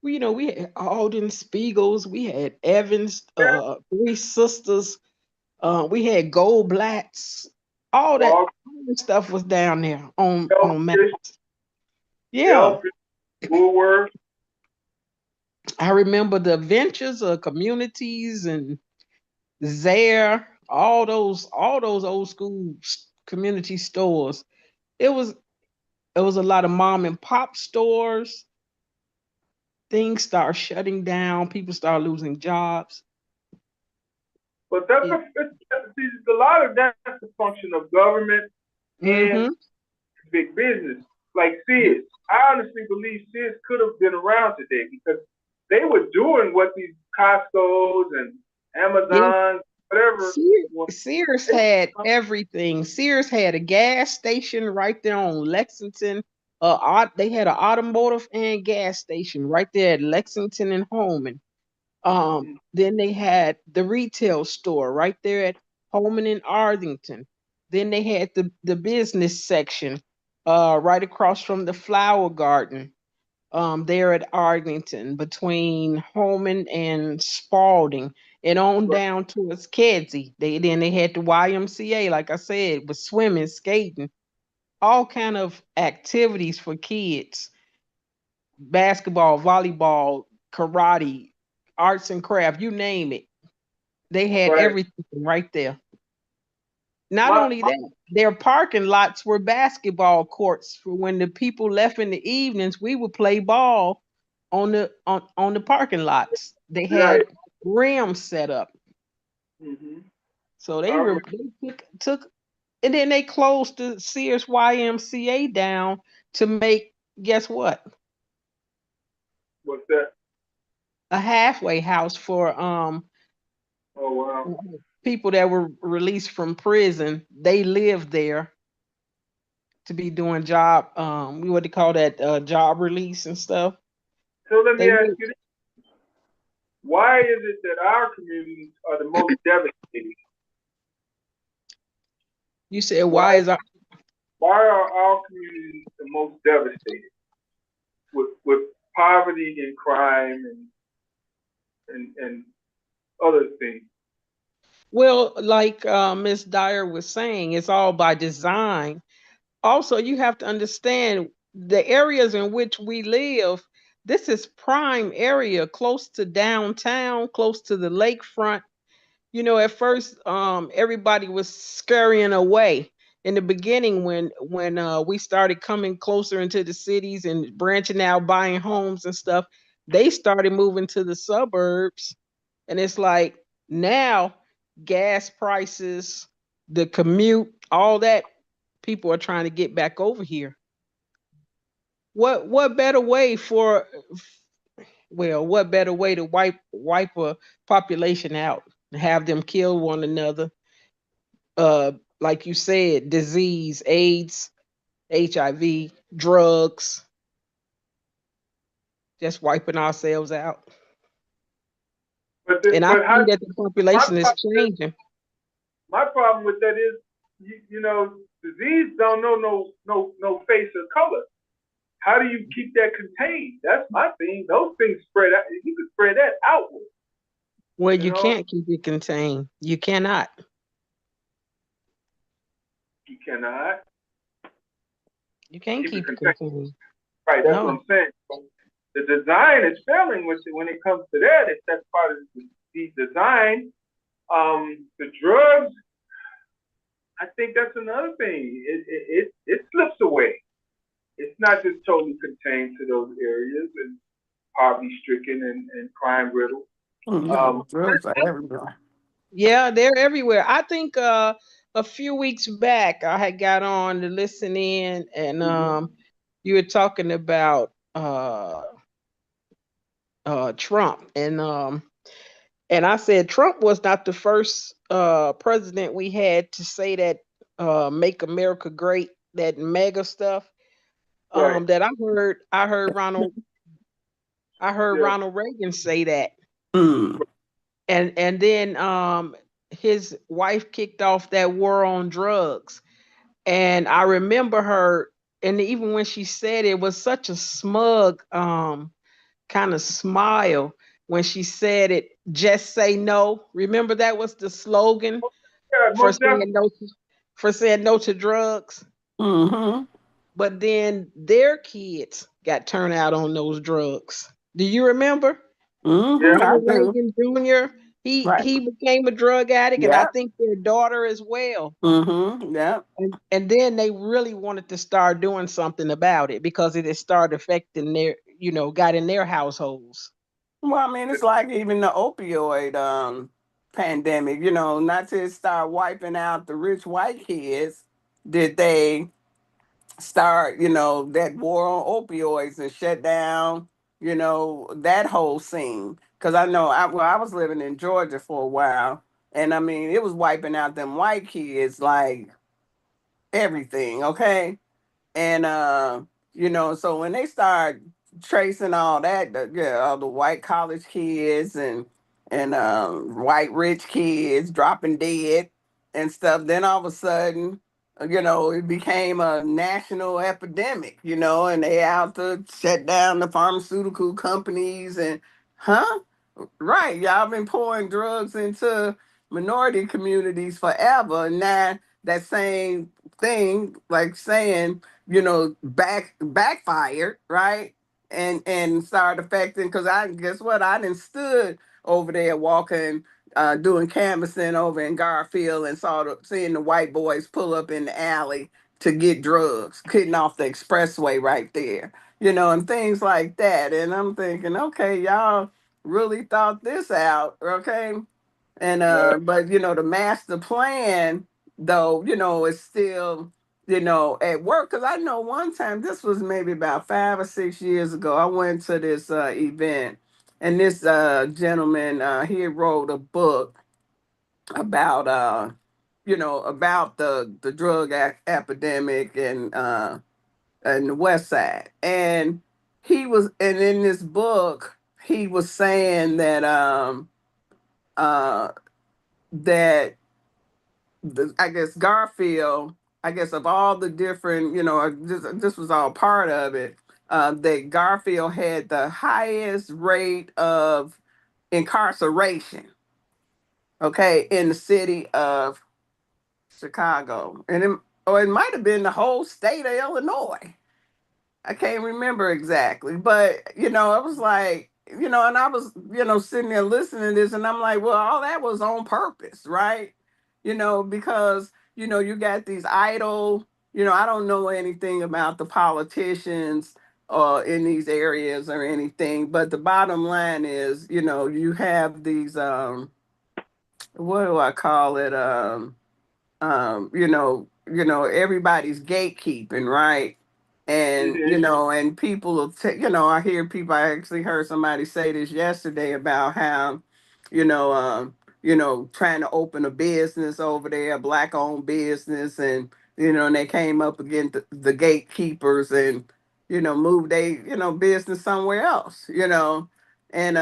S8: we had Alden Spiegels, we had Evans, Three Sisters, we had Goldblatts, all that stuff was down there on Madison. Yeah.
S1: Woolworth.
S8: I remember the Ventures of Communities and Zare, all those old school community stores. It was a lot of mom and pop stores. Things start shutting down. People start losing jobs.
S1: But a lot of that's a function of government and big business. Like Sears, I honestly believe Sears could have been around today because they were doing what these Costco's and Amazons, whatever.
S8: Sears had everything. Sears had a gas station right there on Lexington. They had an automotive and gas station right there at Lexington and Holman. Then they had the retail store right there at Holman and Arlington. Then they had the business section right across from the flower garden there at Arlington between Holman and Spalding and on down towards Kedzie. They had the YMCA, like I said, with swimming, skating, all kind of activities for kids, basketball, volleyball, karate, arts and craft, you name it. They had
S1: Right.
S8: everything right there. Not
S1: My-
S8: only that, their parking lots were basketball courts for when the people left in the evenings, we would play ball on the parking lots. They had
S1: Right.
S8: rims set up.
S1: Mhm.
S8: So they took and then they closed the Sears YMCA down to make, guess what?
S1: What's that?
S8: A halfway house for
S1: Oh wow.
S8: people that were released from prison. They lived there to be doing job what they call that job release and stuff.
S1: So let me
S8: They
S1: ask
S8: lived-
S1: you this. Why is it that our communities are the most devastated?
S8: You said why is our
S1: Why are our communities the most devastated with poverty and crime and other things?
S8: well, like Miss Dyer was saying, it's all by design. Also, you have to understand the areas in which we live. This is prime area, close to downtown, close to the lakefront. You know, at first, everybody was scurrying away in the beginning when we started coming closer into the cities and branching out, buying homes and stuff. They started moving to the suburbs, and it's like now gas prices, the commute, all that, people are trying to get back over here. What better way for what better way to wipe a population out, have them kill one another? Like you said, disease, AIDS, HIV, drugs, just wiping ourselves out. And I see that the population is changing.
S1: My problem with that is, disease don't know no face or color. How do you keep that contained? That's my thing. Those things spread out. You can spread that outward.
S8: Well, you can't keep it contained. You cannot.
S1: You cannot.
S8: You can't keep it contained.
S1: Right, that's what I'm saying. The design is failing when it comes to that. If that's part of the design, the drugs, I think that's another thing. It slips away. It's not just totally contained to those areas and poverty stricken and crime riddled.
S7: Drugs are everywhere.
S8: Yeah, they're everywhere. I think a few weeks back I had got on to listen in, and you were talking about Trump, and I said Trump was not the first president we had to say that "Make America Great," that mega stuff.
S1: Right.
S8: That I heard Ronald Reagan say that. And then his wife kicked off that war on drugs. And I remember her, and even when she said it was such a smug kind of smile when she said it, just say no. Remember that was the slogan for saying no to drugs.
S7: Mm-hmm.
S8: But then their kids got turned out on those drugs. Do you remember?
S7: Mm-hmm.
S8: Ronald Reagan Jr. He became a drug addict, and I think their daughter as well.
S7: Mm-hmm. Yeah.
S8: And then they really wanted to start doing something about it because it had started affecting got in their households.
S7: Well, I mean, it's like even the opioid pandemic, not to start wiping out the rich white kids, did they start, that war on opioids and shut down, that whole scene. Because I know I was living in Georgia for a while, And I mean, it was wiping out them white kids like everything, okay? And you know, so when they start tracing all that, yeah, all the white college kids and white rich kids dropping dead and stuff, then all of a sudden, you know, it became a national epidemic, you know, and they out to shut down the pharmaceutical companies and huh? Right, y'all been pouring drugs into minority communities forever. And now that same thing, like saying, you know, backfired, right? And started affecting because I guess what? I done stood over there walking, doing canvassing over in Garfield and seeing the white boys pull up in the alley to get drugs, getting off the expressway right there, you know, and things like that. And I'm thinking, okay, y'all really thought this out, okay? And
S1: Right.
S7: but you know, the master plan though, you know, is still, you know, at work. Cause I know one time, this was maybe about 5 or 6 years ago, I went to this event and this gentleman, he wrote a book about you know, about the drug epidemic and the west side. And he was, and in this book, he was saying that uh that I guess Garfield, I guess of all the different, you know, this was all part of it. That Garfield had the highest rate of incarceration, okay, in the city of Chicago, and or it might have been the whole state of Illinois. I can't remember exactly, but you know, it was like, you know, and I was, you know, sitting there listening to this, and I'm like, well, all that was on purpose, right? You know, because you know, you got these idle, you know, I don't know anything about the politicians in these areas or anything, but the bottom line is, you know, you have these what do I call it? You know, everybody's gatekeeping, right? And you
S1: Mhm.
S7: know, and people will you know, I hear people. I actually heard somebody say this yesterday about how, you know, you know, trying to open a business over there, a black-owned business, and you know, and they came up against the gatekeepers and you know, moved they you know business somewhere else, you know, and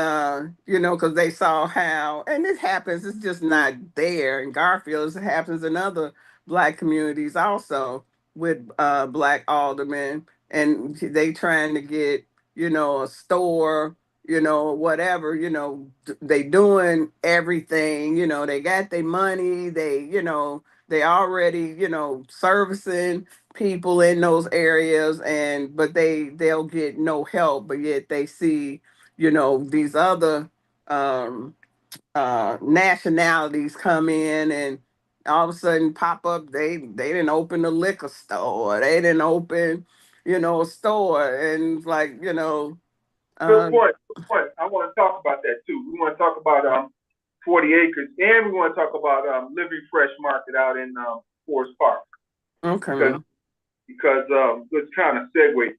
S7: you know, because they saw how, and it happens. It's just not there in Garfield. It happens in other black communities also with black aldermen, and they trying to get, you know, a store, you know, whatever, you know, they doing everything, you know, they got their money, they, you know, they already, you know, servicing people in those areas, and but they'll get no help, but yet they see, you know, these other um nationalities come in and all of a sudden pop up. They didn't open a liquor store. They didn't open, you know, a store, and like you know,
S1: Good
S7: uh,
S1: point. Good point. I want to talk about that too. We want to talk about 40 acres, and we want to talk about Living Fresh Market out in Forest Park
S7: okay,
S1: because it's kind of segue.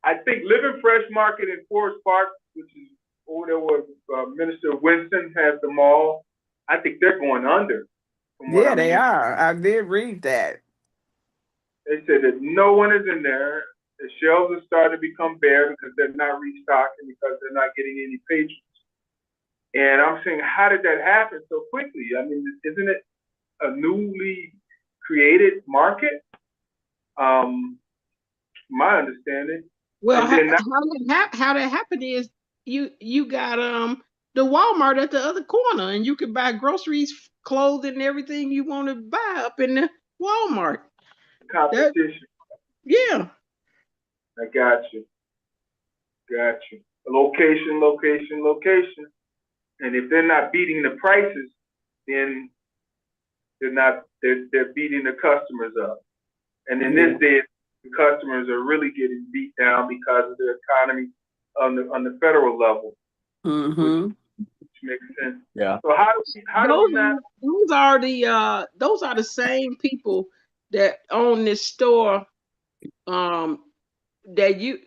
S1: I think Living Fresh Market in Forest Park, which is over there where Minister Winston has the mall, I think they're going under. From what
S7: yeah,
S1: I'm
S7: they
S1: hearing,
S7: are. I did read that.
S1: they said that no one is in there. The shelves are starting to become bare because they're not restocking because they're not getting any patrons. And I'm saying, how did that happen so quickly? I mean, isn't it a newly created market? My understanding.
S8: Well,
S1: And then now,
S8: how that happened is you got the Walmart at the other corner, and you can buy groceries, clothing, and everything you want to buy up in the Walmart. That
S1: competition.
S8: yeah.
S1: I got you. Got you. Location, location, location. And if they're not beating the prices, then they're beating the customers up. And in this day, the customers are really getting beat down because of the economy on the federal level, which,
S7: Mm-hmm.
S1: which makes sense.
S2: Yeah.
S1: So how do we not?
S8: Those are the same people that own this store. Um, that you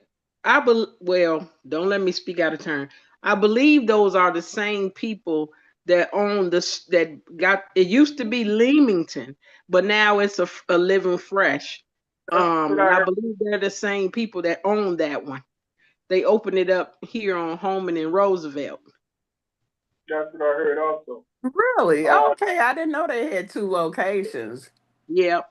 S8: well, don't let me speak out of turn. I believe those are the same people that own this, that got, it used to be Leamington, but now it's a Living Fresh.
S1: what I
S8: And I
S1: heard.
S8: believe they're the same people that own that one. They opened it up here on Holman and Roosevelt.
S1: That's what I heard also.
S7: Really?
S1: Uh,
S7: Okay, I didn't know they had two locations.
S8: Yep.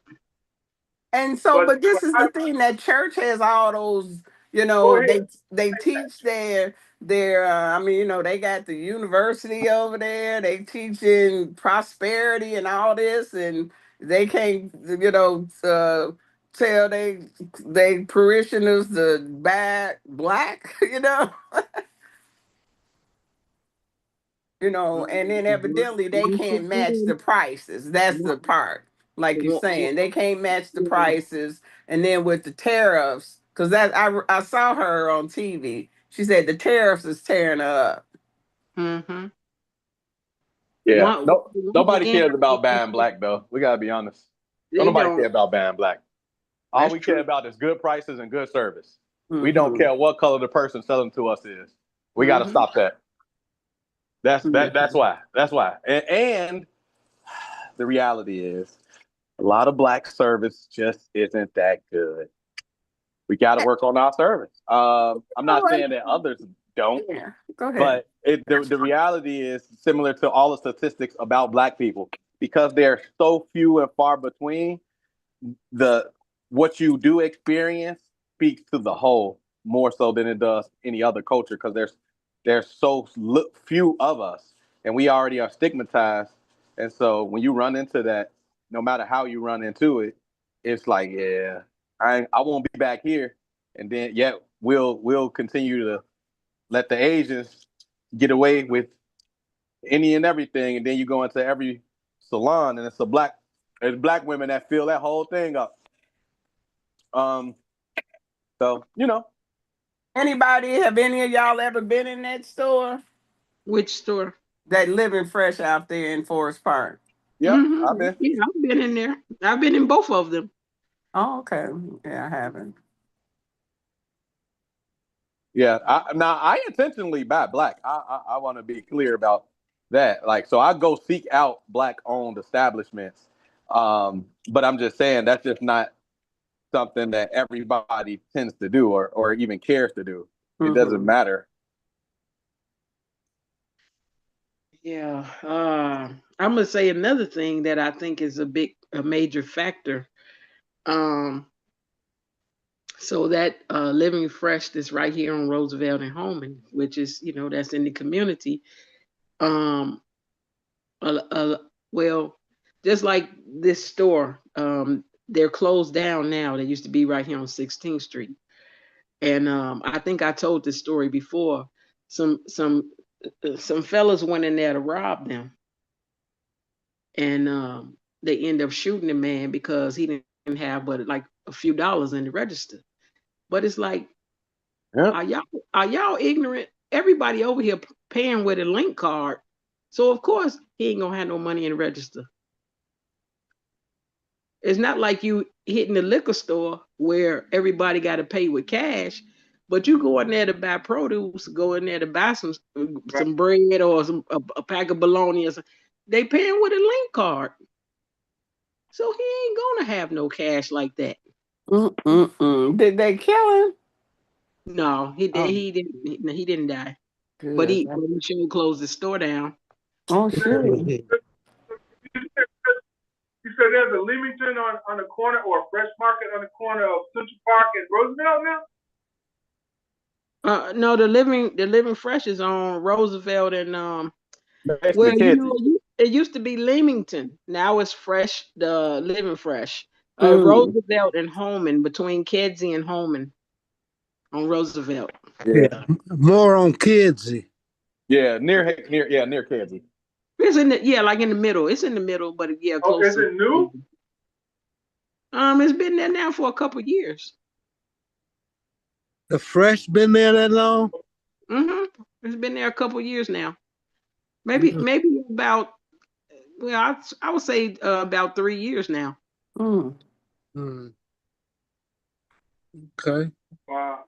S7: And so, but this is the thing, that church has all those, you
S1: go
S7: know,
S1: ahead.
S7: they teach their I mean, you know, they got the university over there, they teaching prosperity and all this, and they can't, you know, tell they parishioners to buy black, and then evidently they can't match the prices. That's the part. Like you're saying, they can't match the prices, and then with the tariffs, because that I saw her on TV. She said the tariffs is tearing her up.
S8: Mm-hmm.
S9: Yeah.
S8: One,
S9: No,
S8: one
S9: nobody
S8: end,
S9: cares about buying black though. We gotta be honest. Don't
S8: they
S9: nobody
S8: don't.
S9: care about buying black. All
S8: That's
S9: we care
S8: true.
S9: about is good prices and good service. We don't
S7: Mm-hmm.
S9: care what color the person selling to us is. We got to
S8: Mm-hmm.
S9: stop that. That's that.
S7: Mm-hmm.
S9: That's why. That's why. And the reality is, a lot of black service just isn't that good. We got to work on our service. I'm not saying that others don't,
S7: Yeah, go ahead.
S9: but the reality is similar to all the statistics about black people, because they're so few and far between. The what you do experience speaks to the whole more so than it does any other culture, because there's so few of us, and we already are stigmatized. And so when you run into that, no matter how you run into it, it's like, yeah, I won't be back here. And then we'll continue to let the Asians get away with any and everything, and then you go into every salon and it's black women that fill that whole thing up. Um, so
S7: Anybody, have any of y'all ever been in that store?
S8: Which store?
S7: That Living Fresh out there in Forest Park.
S9: yep, I've
S8: Mm-hmm.
S9: been.
S8: Yeah, I've been in there. I've been in both of them.
S7: Oh, okay. Yeah, I haven't.
S9: Yeah, I intentionally buy black. I want to be clear about that. Like, so I go seek out black owned establishments. But I'm just saying that's just not something that everybody tends to do or even cares to do. It doesn't
S7: Mm-hmm.
S9: matter.
S8: Yeah. I'm gonna say another thing that I think is a major factor. Um, so that Living Fresh that's right here on Roosevelt and Holman, which is, that's in the community. Um, well, just like this store, they're closed down now. They used to be right here on 16th Street. And I think I told this story before. Some fellas went in there to rob them, and they end up shooting the man because he didn't have but like a few dollars in the register. But it's like,
S9: Yeah.
S8: are y'all ignorant? Everybody over here paying with a link card, so of course he ain't gonna have no money in the register. It's not like you hitting the liquor store where everybody got to pay with cash, but you go in there to buy produce, go in there to buy some bread or a pack of bologna or something. They paying with a link card, so he ain't gonna have no cash like that.
S7: Mm-mm-mm. Did they kill him?
S8: No, he did.
S7: Oh,
S8: He didn't die, but
S7: good.
S8: he sure closed the store down.
S7: Oh, sure.
S1: You said there's a Leamington on the corner, or a Fresh Market on the corner of Central Park and Roosevelt now?
S8: No, the living fresh is on Roosevelt and
S9: Basically,
S8: well,
S9: kids.
S8: it used to be Leamington. Now it's Fresh, the Living Fresh.
S7: Mm.
S8: Roosevelt and Holman, between Kedzie and Holman on Roosevelt.
S9: Yeah,
S5: More on Kidsy.
S9: yeah, near Kansas.
S8: It's like in the middle. It's in the middle, but yeah,
S1: Oh,
S8: close
S1: is
S8: to.
S1: it new?
S8: It's been there now for a couple years.
S5: The Fresh been there that long?
S8: It's been there a couple years now. Maybe about, well, I would say about 3 years now.
S7: Mm.
S5: Okay.
S1: Wow.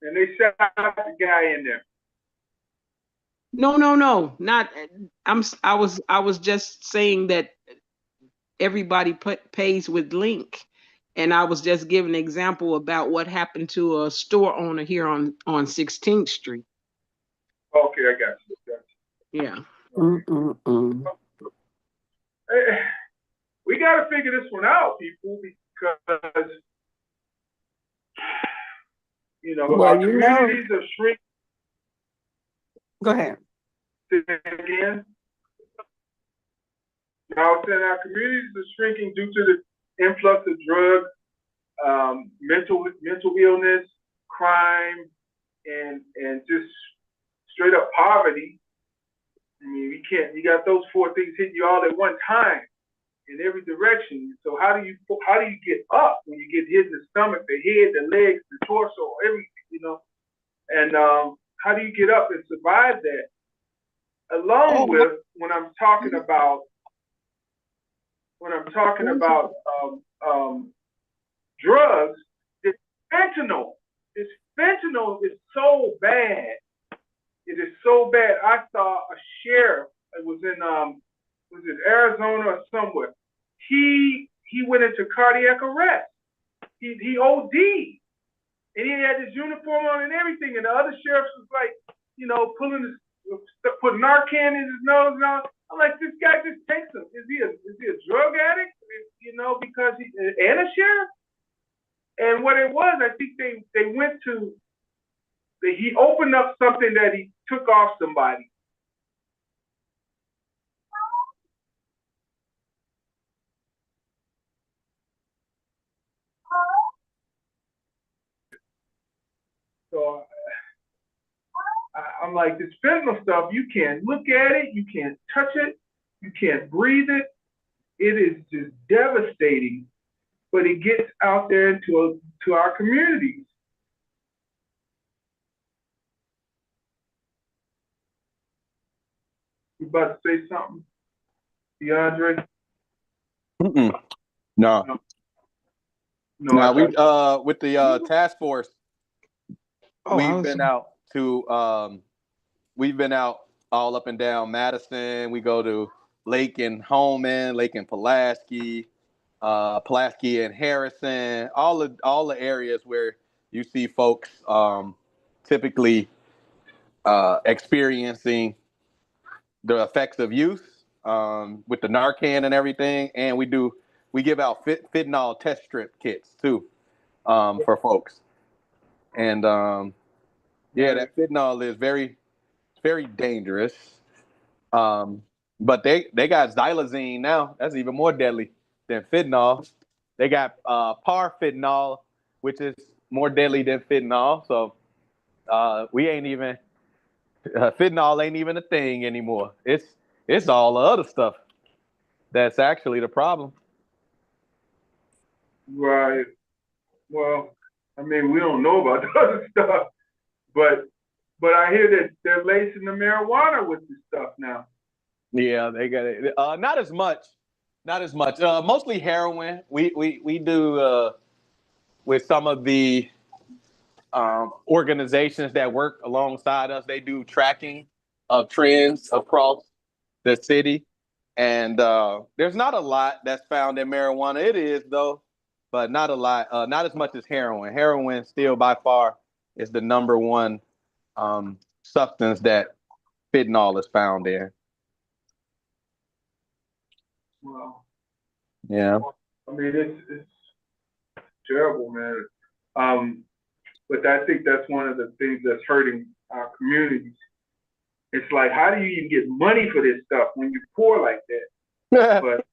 S1: And they shot the guy in there.
S8: No, not. I was just saying that everybody pays with link, and I was just giving an example about what happened to a store owner here on 16th Street.
S1: Okay, I got you.
S8: Yeah.
S1: We got to figure this one out, people, because
S7: Well,
S1: our communities are shrinking
S7: go ahead.
S1: again. I was saying our communities are shrinking due to the influx of drugs, mental illness, crime, and just straight up poverty. I mean, you got those four things hitting you all at one time in every direction. So how do you get up when you get hit in the stomach, the head, the legs, the torso, everything, and how do you get up and survive that? Along with when I'm talking about drugs, it's fentanyl. This fentanyl is so bad. It is so bad. I saw a sheriff. It was in was it Arizona or somewhere? He went into cardiac arrest. He OD'd, and he had his uniform on and everything. And the other sheriffs was like, put Narcan in his nose and all. I'm like, this guy just takes him. Is he a drug addict? Because and a sheriff. And what it was, I think they went to. He opened up something that he took off somebody. So I'm like, this fentanyl stuff, you can't look at it, you can't touch it, you can't breathe it. It is just devastating, but it gets out there to our communities. You about to say something, DeAndre?
S9: No. No, we with the task force, we've been out all up and down Madison. We go to Lake and Holman, Lake and Pulaski, Pulaski and Harrison, all the areas where you see folks typically experiencing the effects of use with the Narcan and everything, and we give out fentanyl test strip kits too for folks, and that fentanyl is very, very dangerous. But they got xylazine now. That's even more deadly than fentanyl. They got parfentanyl, which is more deadly than fentanyl. So we ain't even fentanyl ain't even a thing anymore. It's all the other stuff that's actually the problem.
S1: Right. Well, I mean, we don't know about the other stuff, but I hear that they're lacing the marijuana with this stuff now.
S9: Yeah, they got it. Not as much. Mostly heroin. We do with some of the organizations that work alongside us. They do tracking of trends across the city, and there's not a lot that's found in marijuana. It is though, but not a lot. Not as much as heroin. Heroin still by far is the number one substance that fentanyl is found in.
S1: Well,
S9: yeah.
S1: I mean, it's terrible, man. But I think that's one of the things that's hurting our communities. It's like, how do you even get money for this stuff when you're poor like that? But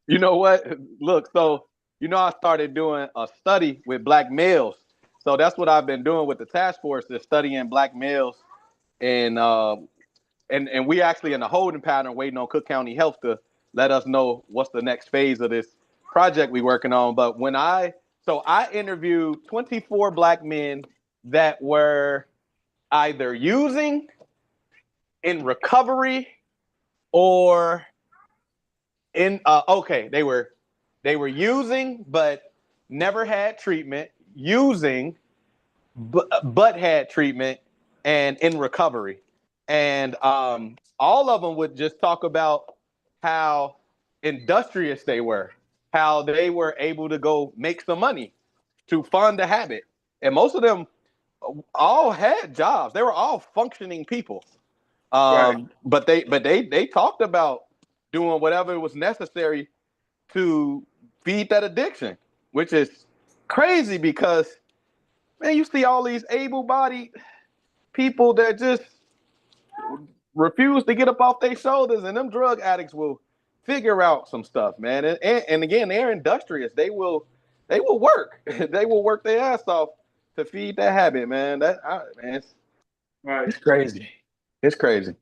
S9: you know what? Look, so I started doing a study with Black males. So that's what I've been doing with the task force, is studying Black males, and we actually in the holding pattern waiting on Cook County Health to let us know what's the next phase of this project we're working on. But I interviewed 24 Black men that were either using, in recovery, or in they were using but never had treatment, using but had treatment, and in recovery. And all of them would just talk about how industrious they were, how they were able to go make some money to fund the habit. And most of them all had jobs. They were all functioning people.
S1: Right.
S9: But they talked about doing whatever was necessary to feed that addiction, which is crazy because, man, you see all these able-bodied people that just refuse to get up off their shoulders, and them drug addicts will figure out some stuff, man. And again, they're industrious. They will work. They will work their ass off to feed that habit, man. Man,
S1: Right.
S9: it's crazy. It's crazy.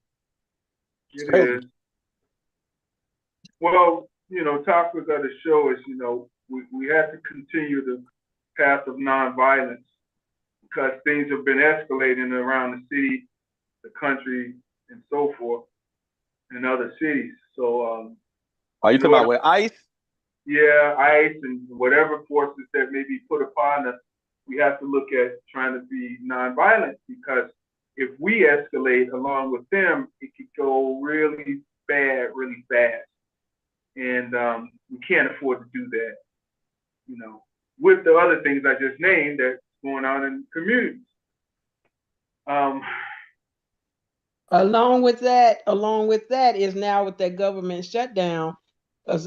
S9: It's
S1: It
S9: crazy.
S1: is. Well, topic of the show is, we have to continue the path of nonviolence because things have been escalating around the city, the country, and so forth, in other cities. So,
S9: Are you talking about with ICE?
S1: yeah, ICE and whatever forces that may be put upon us, we have to look at trying to be nonviolent because if we escalate along with them, it could go really bad, really fast. And we can't afford to do that, with the other things I just named that's going on in communities.
S8: Along with that is now with that government shutdown, because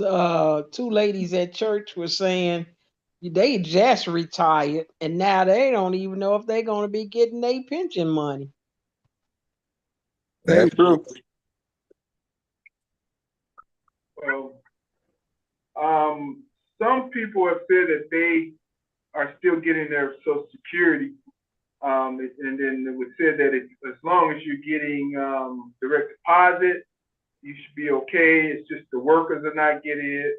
S8: two ladies at church were saying they just retired and now they don't even know if they're going to be getting their pension money.
S9: That's true.
S1: Well, some people have said that they are still getting their Social Security, and then it was said that as long as you're getting direct deposit, you should be okay. It's just the workers are not getting it.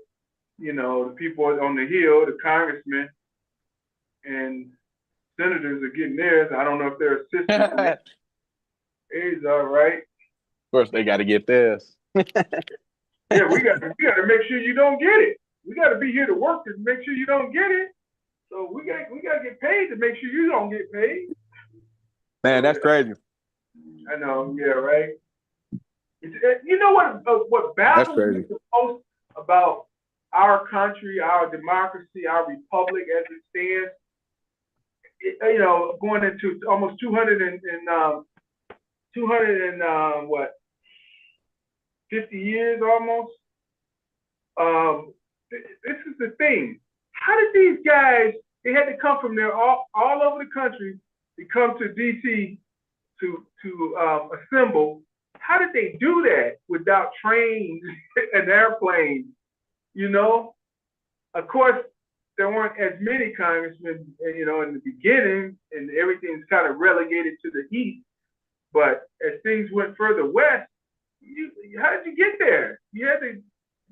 S1: The people on the Hill, the congressmen and senators are getting theirs. I don't know if they're assistant. It's all right.
S9: Of course, they got to get this.
S1: Yeah, we got to make sure you don't get it. We got to be here to work to make sure you don't get it. So we got to get paid to make sure you don't get paid.
S9: Man, that's crazy.
S1: I know. Yeah, right. You know what baffles me the most about our country, our democracy, our republic as it stands? Going into almost 50 years almost. This is the thing. How did these guys? They had to come from there all over the country to come to DC to assemble. How did they do that without trains and airplanes? Of course, there weren't as many congressmen, in the beginning, and everything's kind of relegated to the east. But as things went further west, how did you get there? You had to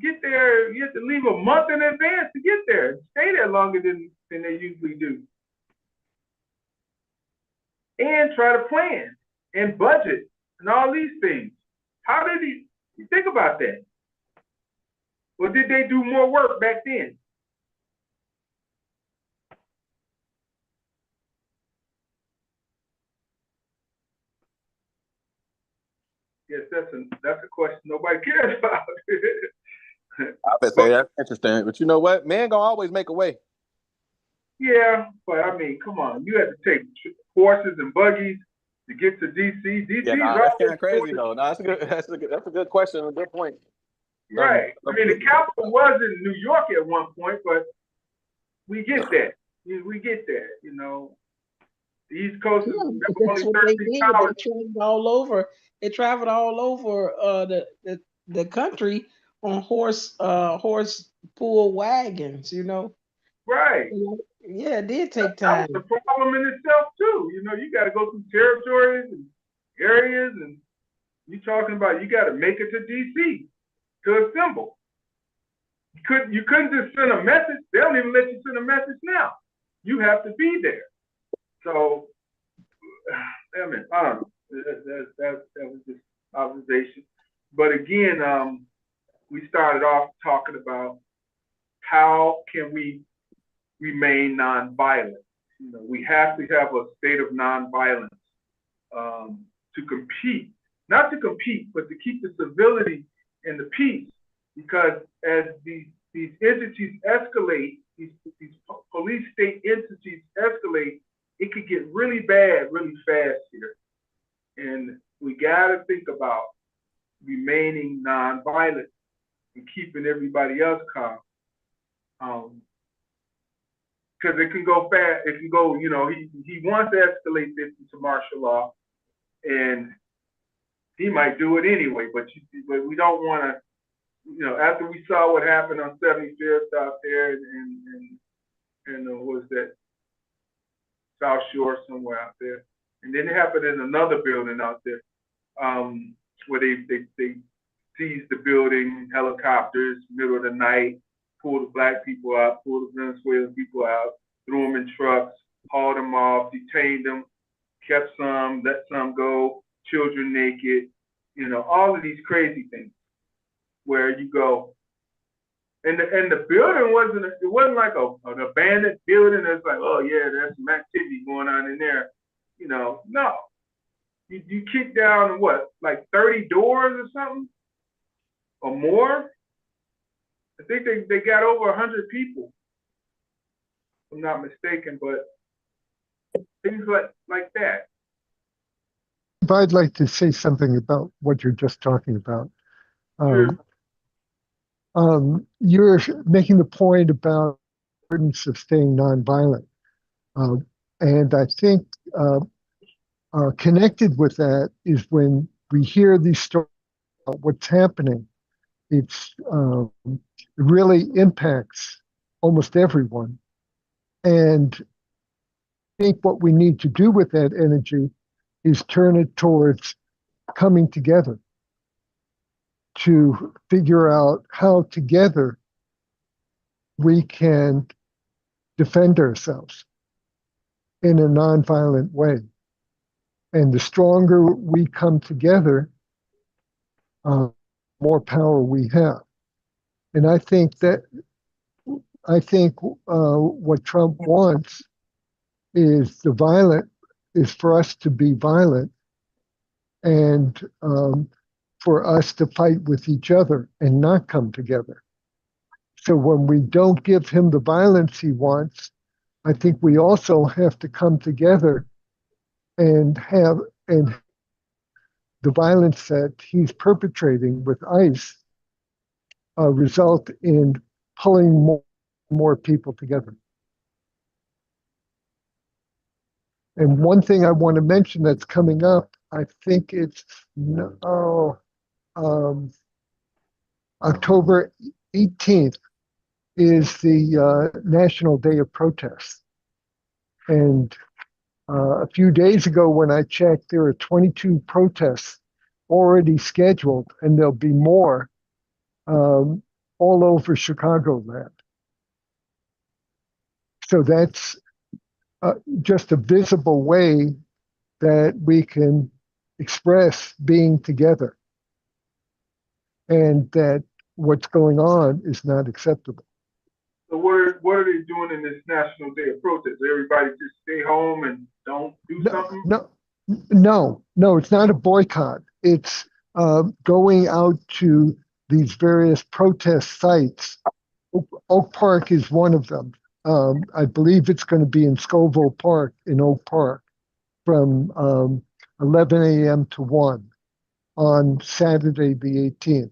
S1: get there. You had to leave a month in advance to get there. Stay there longer than they usually do, and try to plan and budget and all these things. How did you think about that? Or did they do more work back then? Yes, that's a question nobody cares about.
S9: I would say that's interesting, but you know what? Man gonna always make a way.
S1: Yeah, but I mean, come on, you had to take horses and buggies to get to DC.
S9: Yeah, that's kind of crazy though. No, that's a good question, a good point.
S1: Right. I mean, the capital was in New York at one point, but we get that. We get that. The East Coast is only 13 hours.
S8: They traveled all over. They traveled all over the country on horse pull wagons.
S1: Right.
S8: Yeah, it did take time.
S1: That was the problem in itself too. You got to go through territories and areas, and you talking about you got to make it to DC to assemble. You couldn't just send a message. They don't even let you send a message now. You have to be there. So, I mean, I don't know. That was just observation. But again, we started off talking about how can we remain nonviolent. We have to have a state of nonviolence to compete not to compete, but to keep the civility and the peace. Because as these entities escalate, these police state entities escalate, it could get really bad really fast here. And we got to think about remaining nonviolent and keeping everybody else calm. Because it can go fast. It can go, you know, he wants to escalate this into martial law, and he might do it anyway. But we don't want to, you know, after we saw what happened on 75th out there and what was that, South Shore somewhere out there, and then it happened in another building out there, where they seized the building, helicopters, middle of the night, pulled the black people out, pulled the Venezuelan people out, threw them in trucks, hauled them off, detained them, kept some, let some go, children naked, you know, all of these crazy things where you go. And the building wasn't like an abandoned building that's like, oh yeah, there's some activity going on in there. You know, no. You kick down what, like 30 doors or something? Or more? I think they got over 100 people, if I'm not mistaken, but things like that.
S6: I'd like to say something about what you're just talking about.
S1: Sure.
S6: You're making the point about the importance of staying nonviolent. And I think connected with that is when we hear these stories about what's happening, it really impacts almost everyone. And I think what we need to do with that energy is turn it towards coming together to figure out how together we can defend ourselves in a nonviolent way. And the stronger we come together, more power we have. And I think what Trump wants is for us to be violent and for us to fight with each other and not come together. So when we don't give him the violence he wants, I think we also have to come together and the violence that he's perpetrating with ICE result in pulling more people together. And one thing I want to mention that's coming up, I think it's October 18th is the National Day of Protest. And a few days ago when I checked, there are 22 protests already scheduled, and there'll be more all over Chicagoland. So that's just a visible way that we can express being together, and that what's going on is not acceptable.
S1: So what are they doing in this National Day of Protest? Everybody just stay home and don't do something?
S6: No, it's not a boycott. It's going out to these various protest sites. Oak Park is one of them. I believe it's going to be in Scoville Park in Oak Park from 11 a.m. to 1 on Saturday the 18th.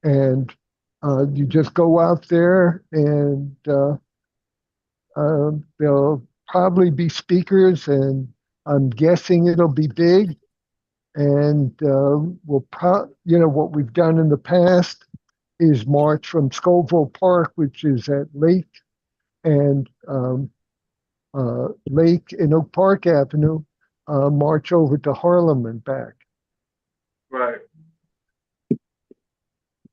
S6: And you just go out there, and there'll probably be speakers, and I'm guessing it'll be big. And what we've done in the past is march from Scoville Park, which is at Lake and Lake and Oak Park Avenue, march over to Harlem and back.
S1: Right.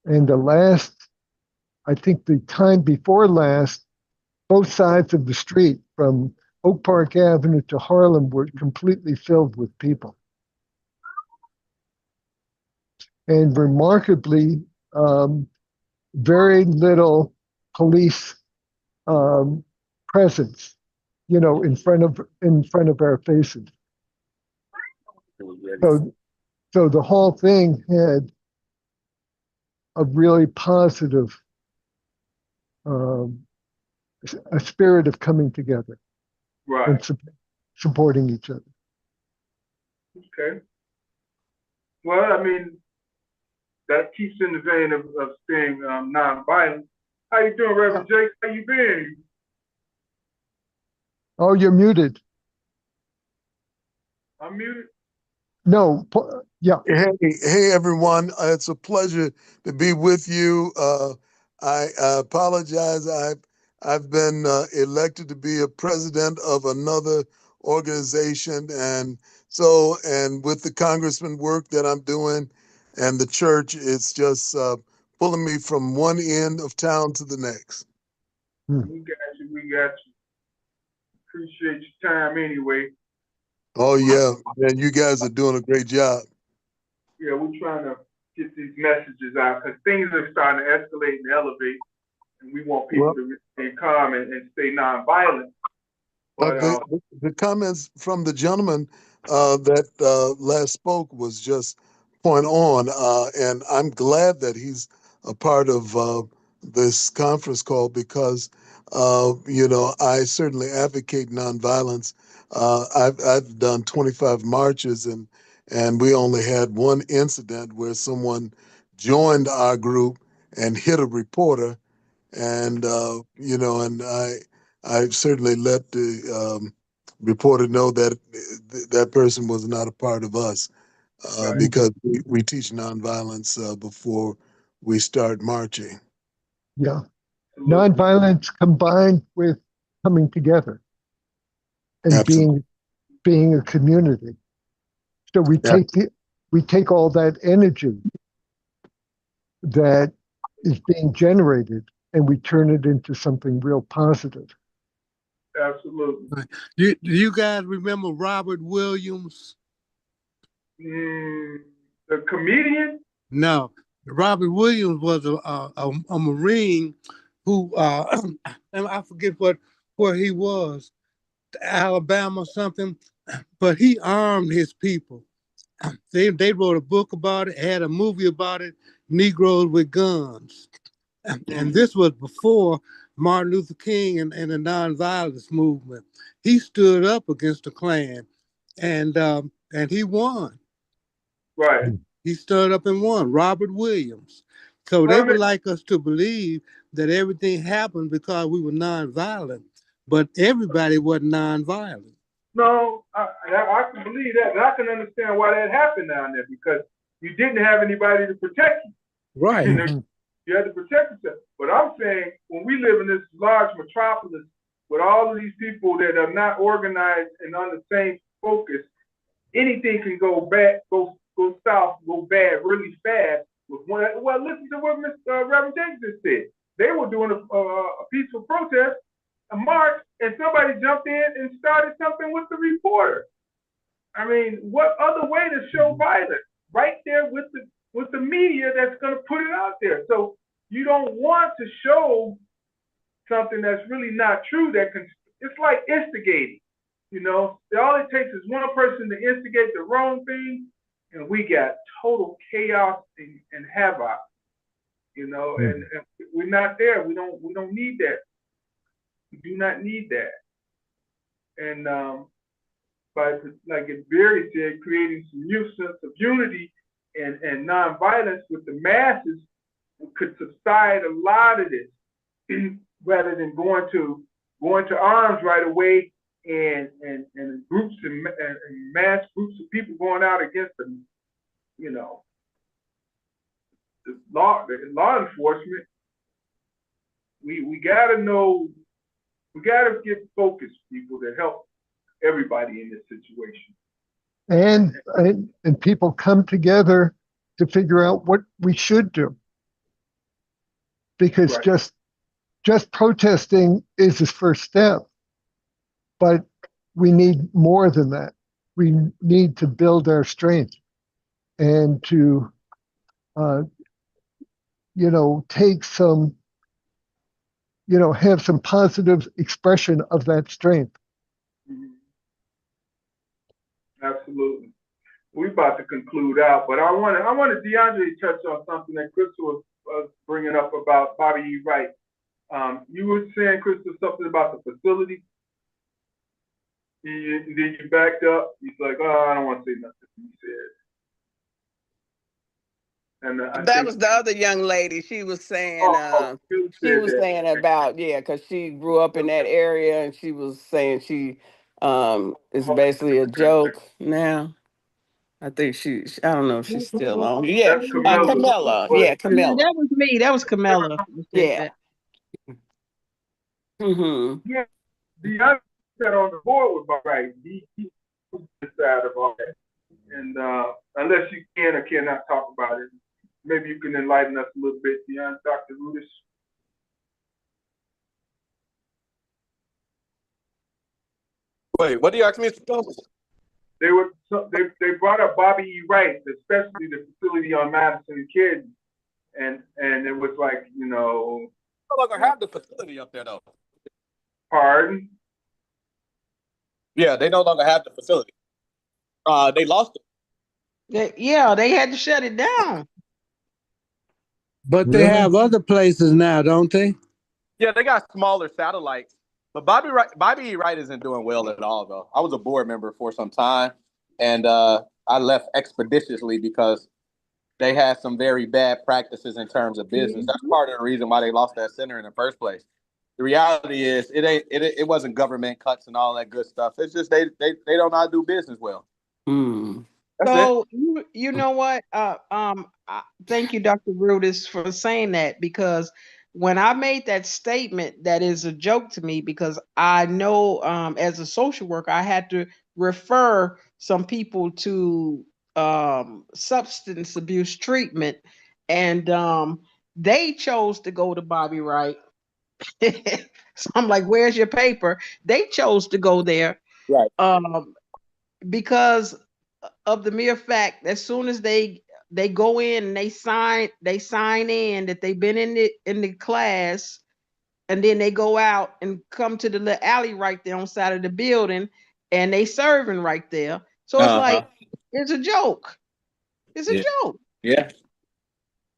S6: And I think the time before last, both sides of the street from Oak Park Avenue to Harlem were completely filled with people. And remarkably, very little police presence, in front of our faces. So So the whole thing had a really positive, a spirit of coming together
S1: Right,
S6: and supporting each other.
S1: okay. Well, I mean, that keeps in the vein of staying nonviolent. How you doing, Reverend Jake? How you been?
S6: Oh, you're muted.
S1: I'm muted.
S6: No, yeah.
S10: Hey everyone, it's a pleasure to be with you. I apologize. I've been elected to be a president of another organization, and with the congressman work that I'm doing, and the church, it's just pulling me from one end of town to the next.
S1: We got you. We got you. Appreciate your time anyway.
S10: Oh yeah, and you guys are doing a great job.
S1: Yeah, we're trying to get these messages out because things are starting to escalate and elevate, and we want people to remain calm and stay nonviolent. But
S10: The comments from the gentleman that last spoke was just point on, and I'm glad that he's a part of this conference call because I certainly advocate nonviolence. I've done 25 marches and we only had one incident where someone joined our group and hit a reporter, and and I certainly let the reporter know that that person was not a part of us because we teach nonviolence before we start marching.
S6: Yeah. Nonviolence combined with coming together and
S10: Absolutely.
S6: being a community. So we take all that energy that is being generated and we turn it into something real positive.
S1: absolutely.
S5: Do you guys remember Robert Williams?
S1: The comedian?
S5: No, Robert Williams was a Marine who and I forget where he was, Alabama or something, but he armed his people. They wrote a book about it, had a movie about it, Negroes with Guns. And this was before Martin Luther King and the nonviolence movement. He stood up against the Klan and he won.
S1: Right.
S5: He stood up and won, Robert Williams. So they would like us to believe that everything happened because we were nonviolent, but everybody wasn't nonviolent.
S1: No, I can believe that, and I can understand why that happened down there because you didn't have anybody to protect you.
S5: Right.
S1: You had to protect yourself. But I'm saying when we live in this large metropolis with all of these people that are not organized and on the same focus, anything can go bad, go south, go bad really fast. Well, listen to what Mr. Reverend James just said. They were doing a peaceful protest, a march, and somebody jumped in and started something with the reporter. I mean, what other way to show violence? Right there with the media that's going to put it out there. So you don't want to show something that's really not true. It's like instigating. All it takes is one person to instigate the wrong thing, and we got total chaos and havoc. And we're not there. We don't need that. We do not need that. And by, like Barry said, creating some new sense of unity and nonviolence with the masses could subside a lot of this, rather than going to arms right away and groups and mass groups of people going out against the law enforcement. We gotta know. We gotta get focused, people, that help everybody in this situation.
S6: And people come together to figure out what we should do. Because just protesting is the first step. But we need more than that. We need to build our strength and to take some, have some positive expression of that strength.
S1: Absolutely. we about to conclude out, but I wanted DeAndre to touch on something that Crystal was bringing up about Bobby E. Wright. You were saying, Crystal, something about the facility. Then you backed up. He's like, oh, I don't want to say nothing. He said, and I
S7: That
S1: think,
S7: was the other young lady. She was saying,
S1: Phil
S7: she
S1: said
S7: was
S1: that.
S7: saying about, yeah, because she grew up in that area, and she was saying she, it's basically a joke now. I think I don't know if she's still on. Yeah,
S1: That's Camilla.
S7: Camilla.
S1: But
S7: Yeah,
S8: Yeah,
S7: Camilla.
S8: that was me. That was Camilla who said
S7: Yeah.
S8: that.
S7: Mm-hmm.
S1: yeah, DeAndre sat on the board with Bobby Wright. He was the side of all that. And unless you can or cannot talk about it, maybe you can enlighten us a little bit, Dr. Rudis.
S9: Wait, what do you ask me?
S1: They brought up Bobby E. Wright, especially the facility on Madison and Kidd, and it was like,
S9: No longer have the facility up there though.
S1: pardon.
S9: Yeah, they no longer have the facility. They lost it.
S8: They had to shut it down.
S5: But they have other places now, don't they?
S9: Yeah, they got smaller satellites. But Bobby E. Wright isn't doing well at all, though. I was a board member for some time, and I left expeditiously because they had some very bad practices in terms of business. That's part of the reason why they lost that center in the first place. The reality is, it wasn't government cuts and all that good stuff. It's just they don't know how to do business well. That's
S8: So
S9: it.
S8: you know what? Thank you, Dr. Rudis, for saying that, because when I made that statement, that is a joke to me, because I know as a social worker, I had to refer some people to substance abuse treatment, and they chose to go to Bobby Wright. So I'm like, where's your paper? They chose to go there.
S9: Right.
S8: Because of the mere fact, as soon as they go in and they sign in that they've been in the class, and then they go out and come to the little alley right there on side of the building, and they serving right there. So it's like, it's a joke. It's a joke.
S9: Yeah.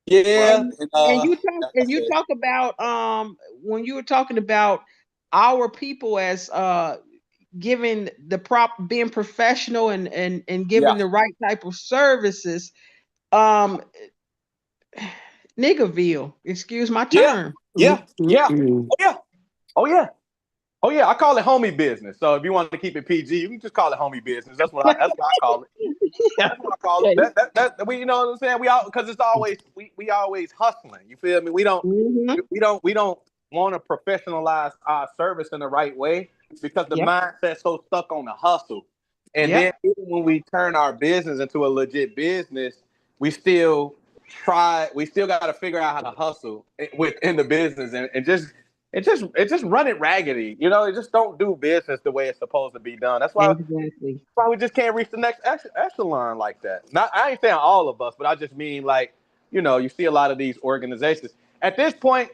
S9: Yeah.
S8: And you talk about when you were talking about our people as giving being professional and giving the right type of services. Niggerville, excuse my term.
S9: Yeah. Oh yeah, I call it homie business. So if you want to keep it PG, you can just call it homie business. That's what I call it. That's what I call it. That we, you know what I'm saying? We all, because it's always we always hustling. You feel me? We don't want to professionalize our service in the right way, because the mindset's so stuck on the hustle. And then even when we turn our business into a legit business, we still got to figure out how to hustle within the business and just run it raggedy. You know, just don't do business the way it's supposed to be done. That's why we just can't reach the next echelon like that. I ain't saying all of us, but I just mean, like, you see a lot of these organizations. At this point,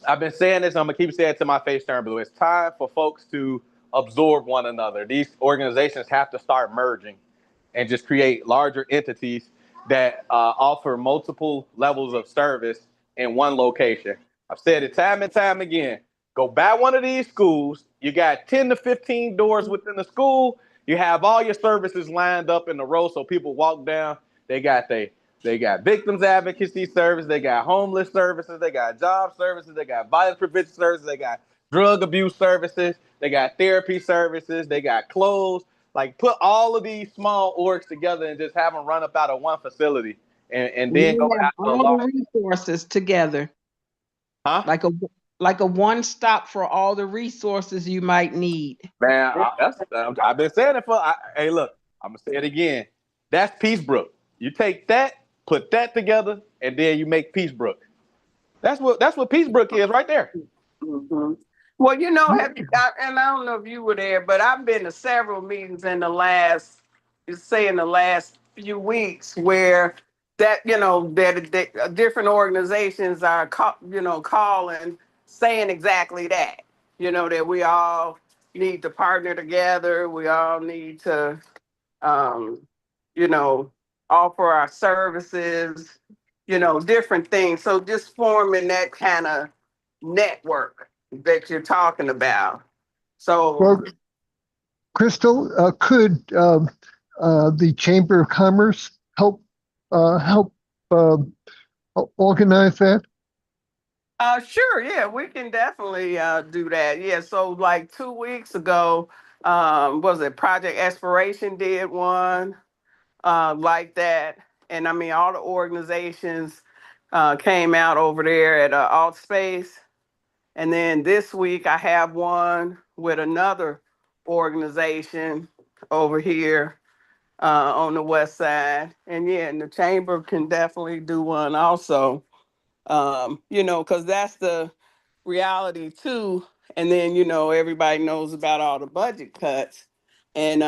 S9: I've been saying this, and I'm gonna keep saying it till my face turn blue. It's time for folks to absorb one another. These organizations have to start merging and just create larger entities that offer multiple levels of service in one location. I've said it time and time again. Go buy one of these schools. You got 10 to 15 doors within the school. You have all your services lined up in a row, so people walk down. They got victims advocacy service. They got homeless services. They got job services. They got violence prevention services. They got drug abuse services. They got therapy services. They got clothes. Like, put all of these small orgs together and just have them run up out of one facility, and then go out to
S8: all the resources together.
S9: Huh?
S8: Like a one stop for all the resources you might need.
S9: Man, I've been saying it hey, look, I'm gonna say it again. That's Peacebrook. You take that, put that together, and then you make Peacebrook. That's what Peacebrook is right there.
S7: Mm-hmm. Well, and I don't know if you were there, but I've been to several meetings in the last few weeks where that different organizations are calling, saying exactly that. That we all need to partner together. We all need to you know, offer our services, you know, different things. So just forming that kind of network that you're talking about. So,
S6: Well, Crystal, could the Chamber of Commerce help uh, organize that?
S7: sure, yeah, we can definitely do that. Yeah, so like 2 weeks ago, was it Project Exploration did one like that, and I mean all the organizations came out over there at Alt Space, and then this week I have one with another organization over here on the west side, and yeah, and the chamber can definitely do one also. You know, because that's the reality too. And then, you know, everybody knows about all the budget cuts. And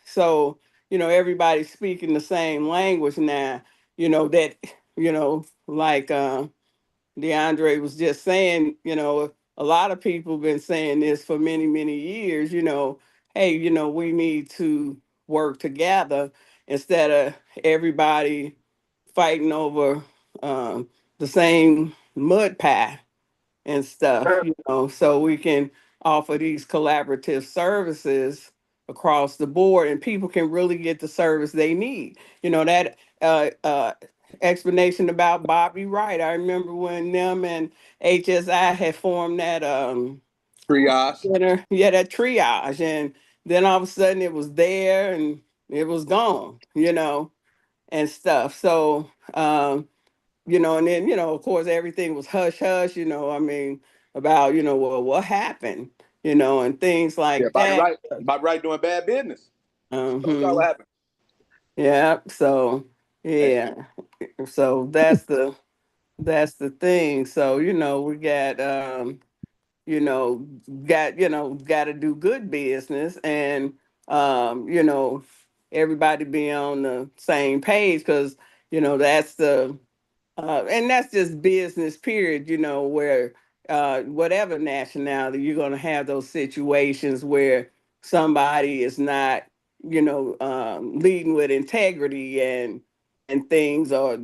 S7: so, you know, everybody's speaking the same language now, you know, that, you know, like DeAndre was just saying, you know, a lot of people been saying this for many, many years, you know, hey, you know, we need to work together instead of everybody fighting over the same mud pie and stuff, you know, so we can offer these collaborative services across the board and people can really get the service they need. You know, that explanation about Bobby Wright. I remember when them and HSI had formed that
S9: Triage.
S7: center, yeah, that triage. And then all of a sudden it was there and it was gone, you know, and stuff. So you know, and then, you know, of course, everything was hush hush, you know, I mean, about, you know, well, what happened, you know, and things
S9: Yeah,
S7: like
S9: Bobby
S7: that.
S9: Wright. Bobby Wright doing bad business. Told y'all
S7: Hmm.
S9: what happened.
S7: Yeah. So, yeah. So that's the thing. So, you know, we got, you know, got to do good business and, you know, everybody be on the same page because, you know, and that's just business, period, you know, where whatever nationality, you're going to have those situations where somebody is not, you know, leading with integrity and things or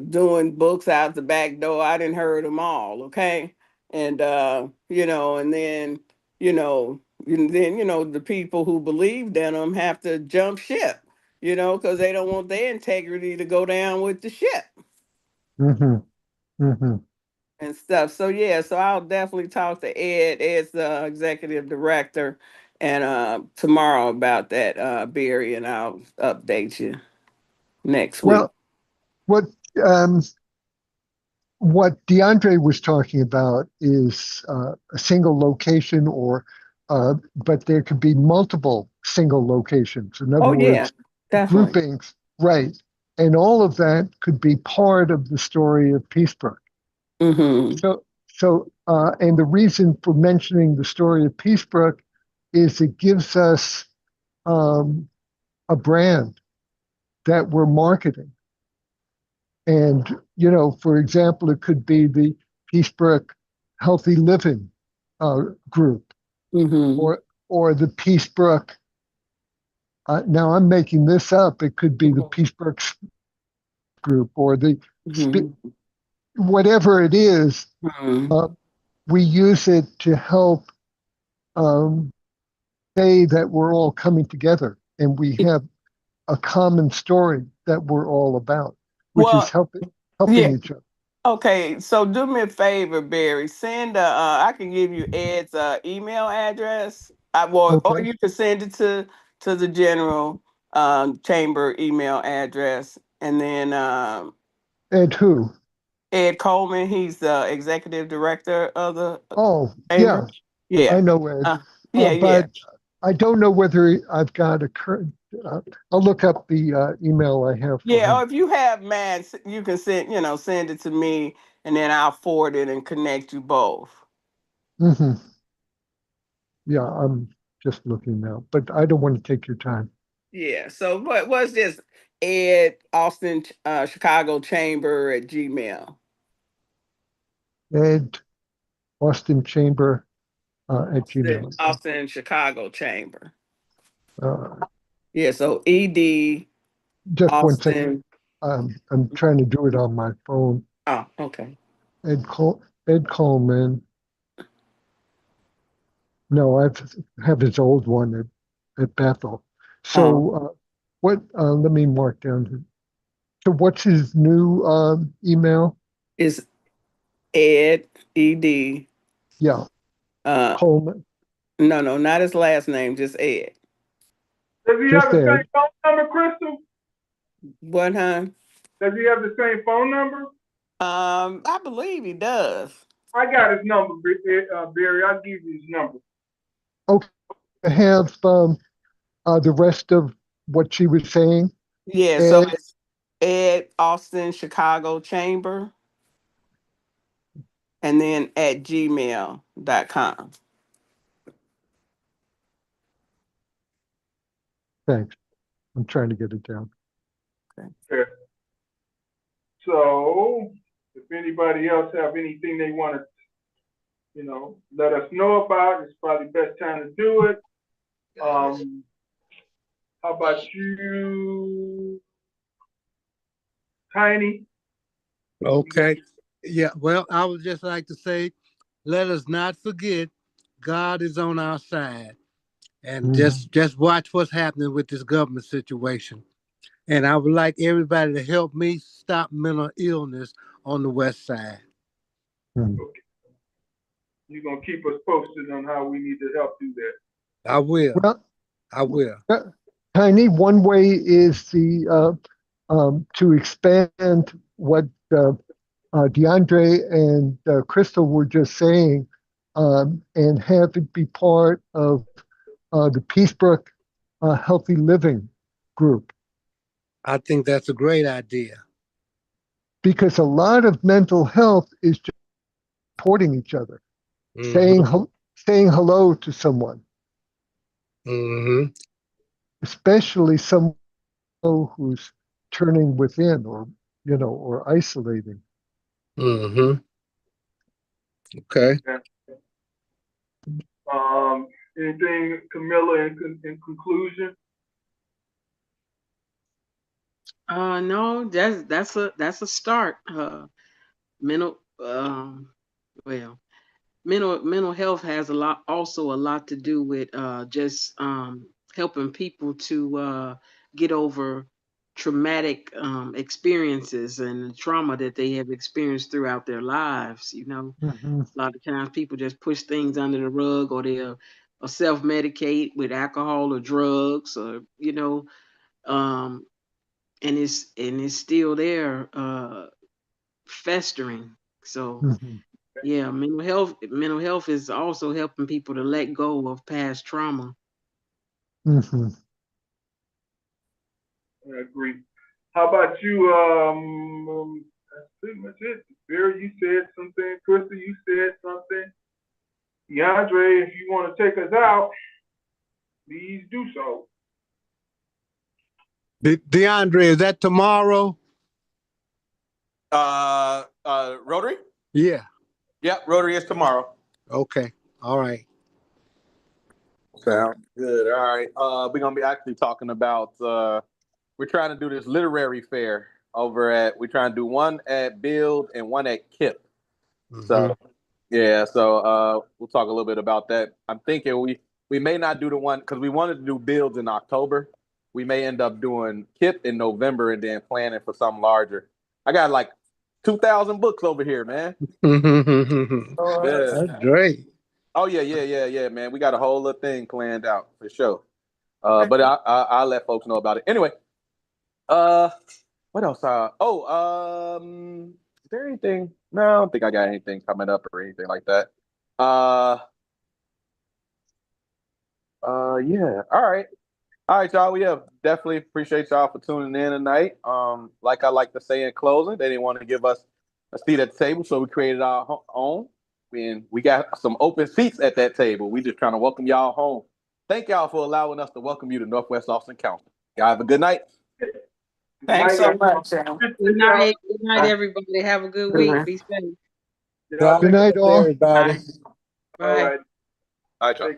S7: doing books out the back door. I didn't heard them all, okay? And, you know, and then, you know, the people who believed in them have to jump ship, you know, because they don't want their integrity to go down with the ship
S6: Hmm. Hmm.
S7: and stuff. So yeah, so I'll definitely talk to Ed. Ed's the executive director, and tomorrow about that, Barry, and I'll update you next week.
S6: Well, what um, what DeAndre was talking about is a single location, but there could be multiple single locations. In other
S7: Oh yeah,
S6: words,
S7: definitely.
S6: groupings, right? And all of that could be part of the story of Peacebrook.
S7: Mm-hmm.
S6: And the reason for mentioning the story of Peacebrook is it gives us um, a brand that we're marketing. And, for example, it could be the Peacebrook Healthy Living group
S7: Mm-hmm.
S6: or the Peacebrook. Now I'm making this up. It could be the Peacebrook group or
S7: Mm-hmm.
S6: whatever it is.
S7: Mm-hmm.
S6: Uh, we use it to help um, say that we're all coming together and we have a common story that we're all about, which is
S7: Well,
S6: helping
S7: yeah.
S6: each other.
S7: Okay, so do me a favor, Barry. Send I can give you Ed's email address. Or
S6: Okay.
S7: you can send it to the general chamber email address, and then
S6: And who?
S7: Ed Coleman, he's the executive director of the
S6: Oh,
S7: chamber.
S6: yeah, I
S7: Yeah,
S6: know Ed.
S7: yeah, yeah,
S6: But I don't know whether I've got a current. I'll look up the email I have for
S7: yeah. Or
S6: him.
S7: if you have mine, you can send it to me, and then I'll forward it and connect you both.
S6: Hmm. Yeah, I'm just looking now, but I don't want to take your time.
S7: Yeah. So what was this? Ed Austin Chicago Chamber at Gmail.
S6: Ed Austin Chamber at
S7: Austin,
S6: Gmail.
S7: Austin Chicago Chamber.
S6: Uh,
S7: Yeah. So ED
S6: Just one second.
S7: Austin.
S6: I'm trying to do it on my phone.
S7: Oh, okay.
S6: Ed Coleman. No, I have his old one at Bethel. So let me mark down. So what's his new email?
S7: It's Ed, E-D.
S6: Yeah,
S7: Uh,
S6: Coleman.
S7: no, not his last name, just Ed.
S1: Does he
S6: Just
S1: have the
S6: Ed.
S1: same phone number, Crystal?
S7: What, huh?
S1: Does he have the same phone number?
S7: I believe he does.
S1: I got his number, Barry. I'll give you his number.
S6: Okay, I have the rest of what she was saying.
S7: Yeah, so it's Ed Austin Chicago Chamber, and then at gmail.com.
S6: Thanks. I'm trying to get it down.
S1: Okay. So, if anybody else have anything they want to, let us know about, it's probably the best time to do it. How about you, Tiny?
S5: Okay. Yeah. Well, I would just like to say, let us not forget, God is on our side, and just watch what's happening with this government situation. And I would like everybody to help me stop mental illness on the West Side.
S1: Okay. You're going to keep us posted on how we need to help do that.
S5: I will.
S6: Well,
S5: I will.
S6: Tiny, one way is to expand what DeAndre and Crystal were just saying, and have it be part of the Peacebrook Healthy Living group.
S5: I think that's a great idea.
S6: Because a lot of mental health is just supporting each other, saying hello to someone, especially someone who's turning within or isolating.
S5: Okay.
S1: Anything, Camilla, in conclusion?
S8: No, that's a start. Mental mental health has also a lot to do with just helping people to get over traumatic experiences and trauma that they have experienced throughout their lives. A lot of times people just push things under the rug, or they'll self-medicate with alcohol or drugs, or and it's still there festering. So yeah, mental health is also helping people to let go of past trauma.
S1: I agree. How about you? That's pretty much it. Barry, you said something. Crystal, you said something. DeAndre, if you want to take us out, please do so.
S5: DeAndre, is that tomorrow?
S9: Rotary?
S5: Yeah.
S9: Yep, Rotary is tomorrow.
S5: Okay. All right.
S9: Sounds good. All right. We're gonna be actually talking about we're trying to do this literary fair we're trying to do one at Build and one at KIP. So we'll talk a little bit about that. I'm thinking we may not do the one because we wanted to do Builds in October. We may end up doing KIP in November and then planning for something larger. I got like 2,000 books over here, man.
S5: That's great.
S9: Oh yeah, man. We got a whole little thing planned out for sure. But I'll let folks know about it. Anyway, what else? Is there anything? No, I don't think I got anything coming up or anything like that. Yeah. All right, y'all. We definitely appreciate y'all for tuning in tonight. Like I like to say in closing, they didn't want to give us a seat at the table, so we created our own. And we got some open seats at that table. We just trying to welcome y'all home. Thank y'all for allowing us to welcome you to Northwest Austin Council. Y'all have a good night.
S7: Thanks so much.
S8: Good night, everybody. Have a good week. Be safe.
S6: Good night, all.
S5: Everybody.
S8: Bye.
S1: All right.
S9: All right, y'all.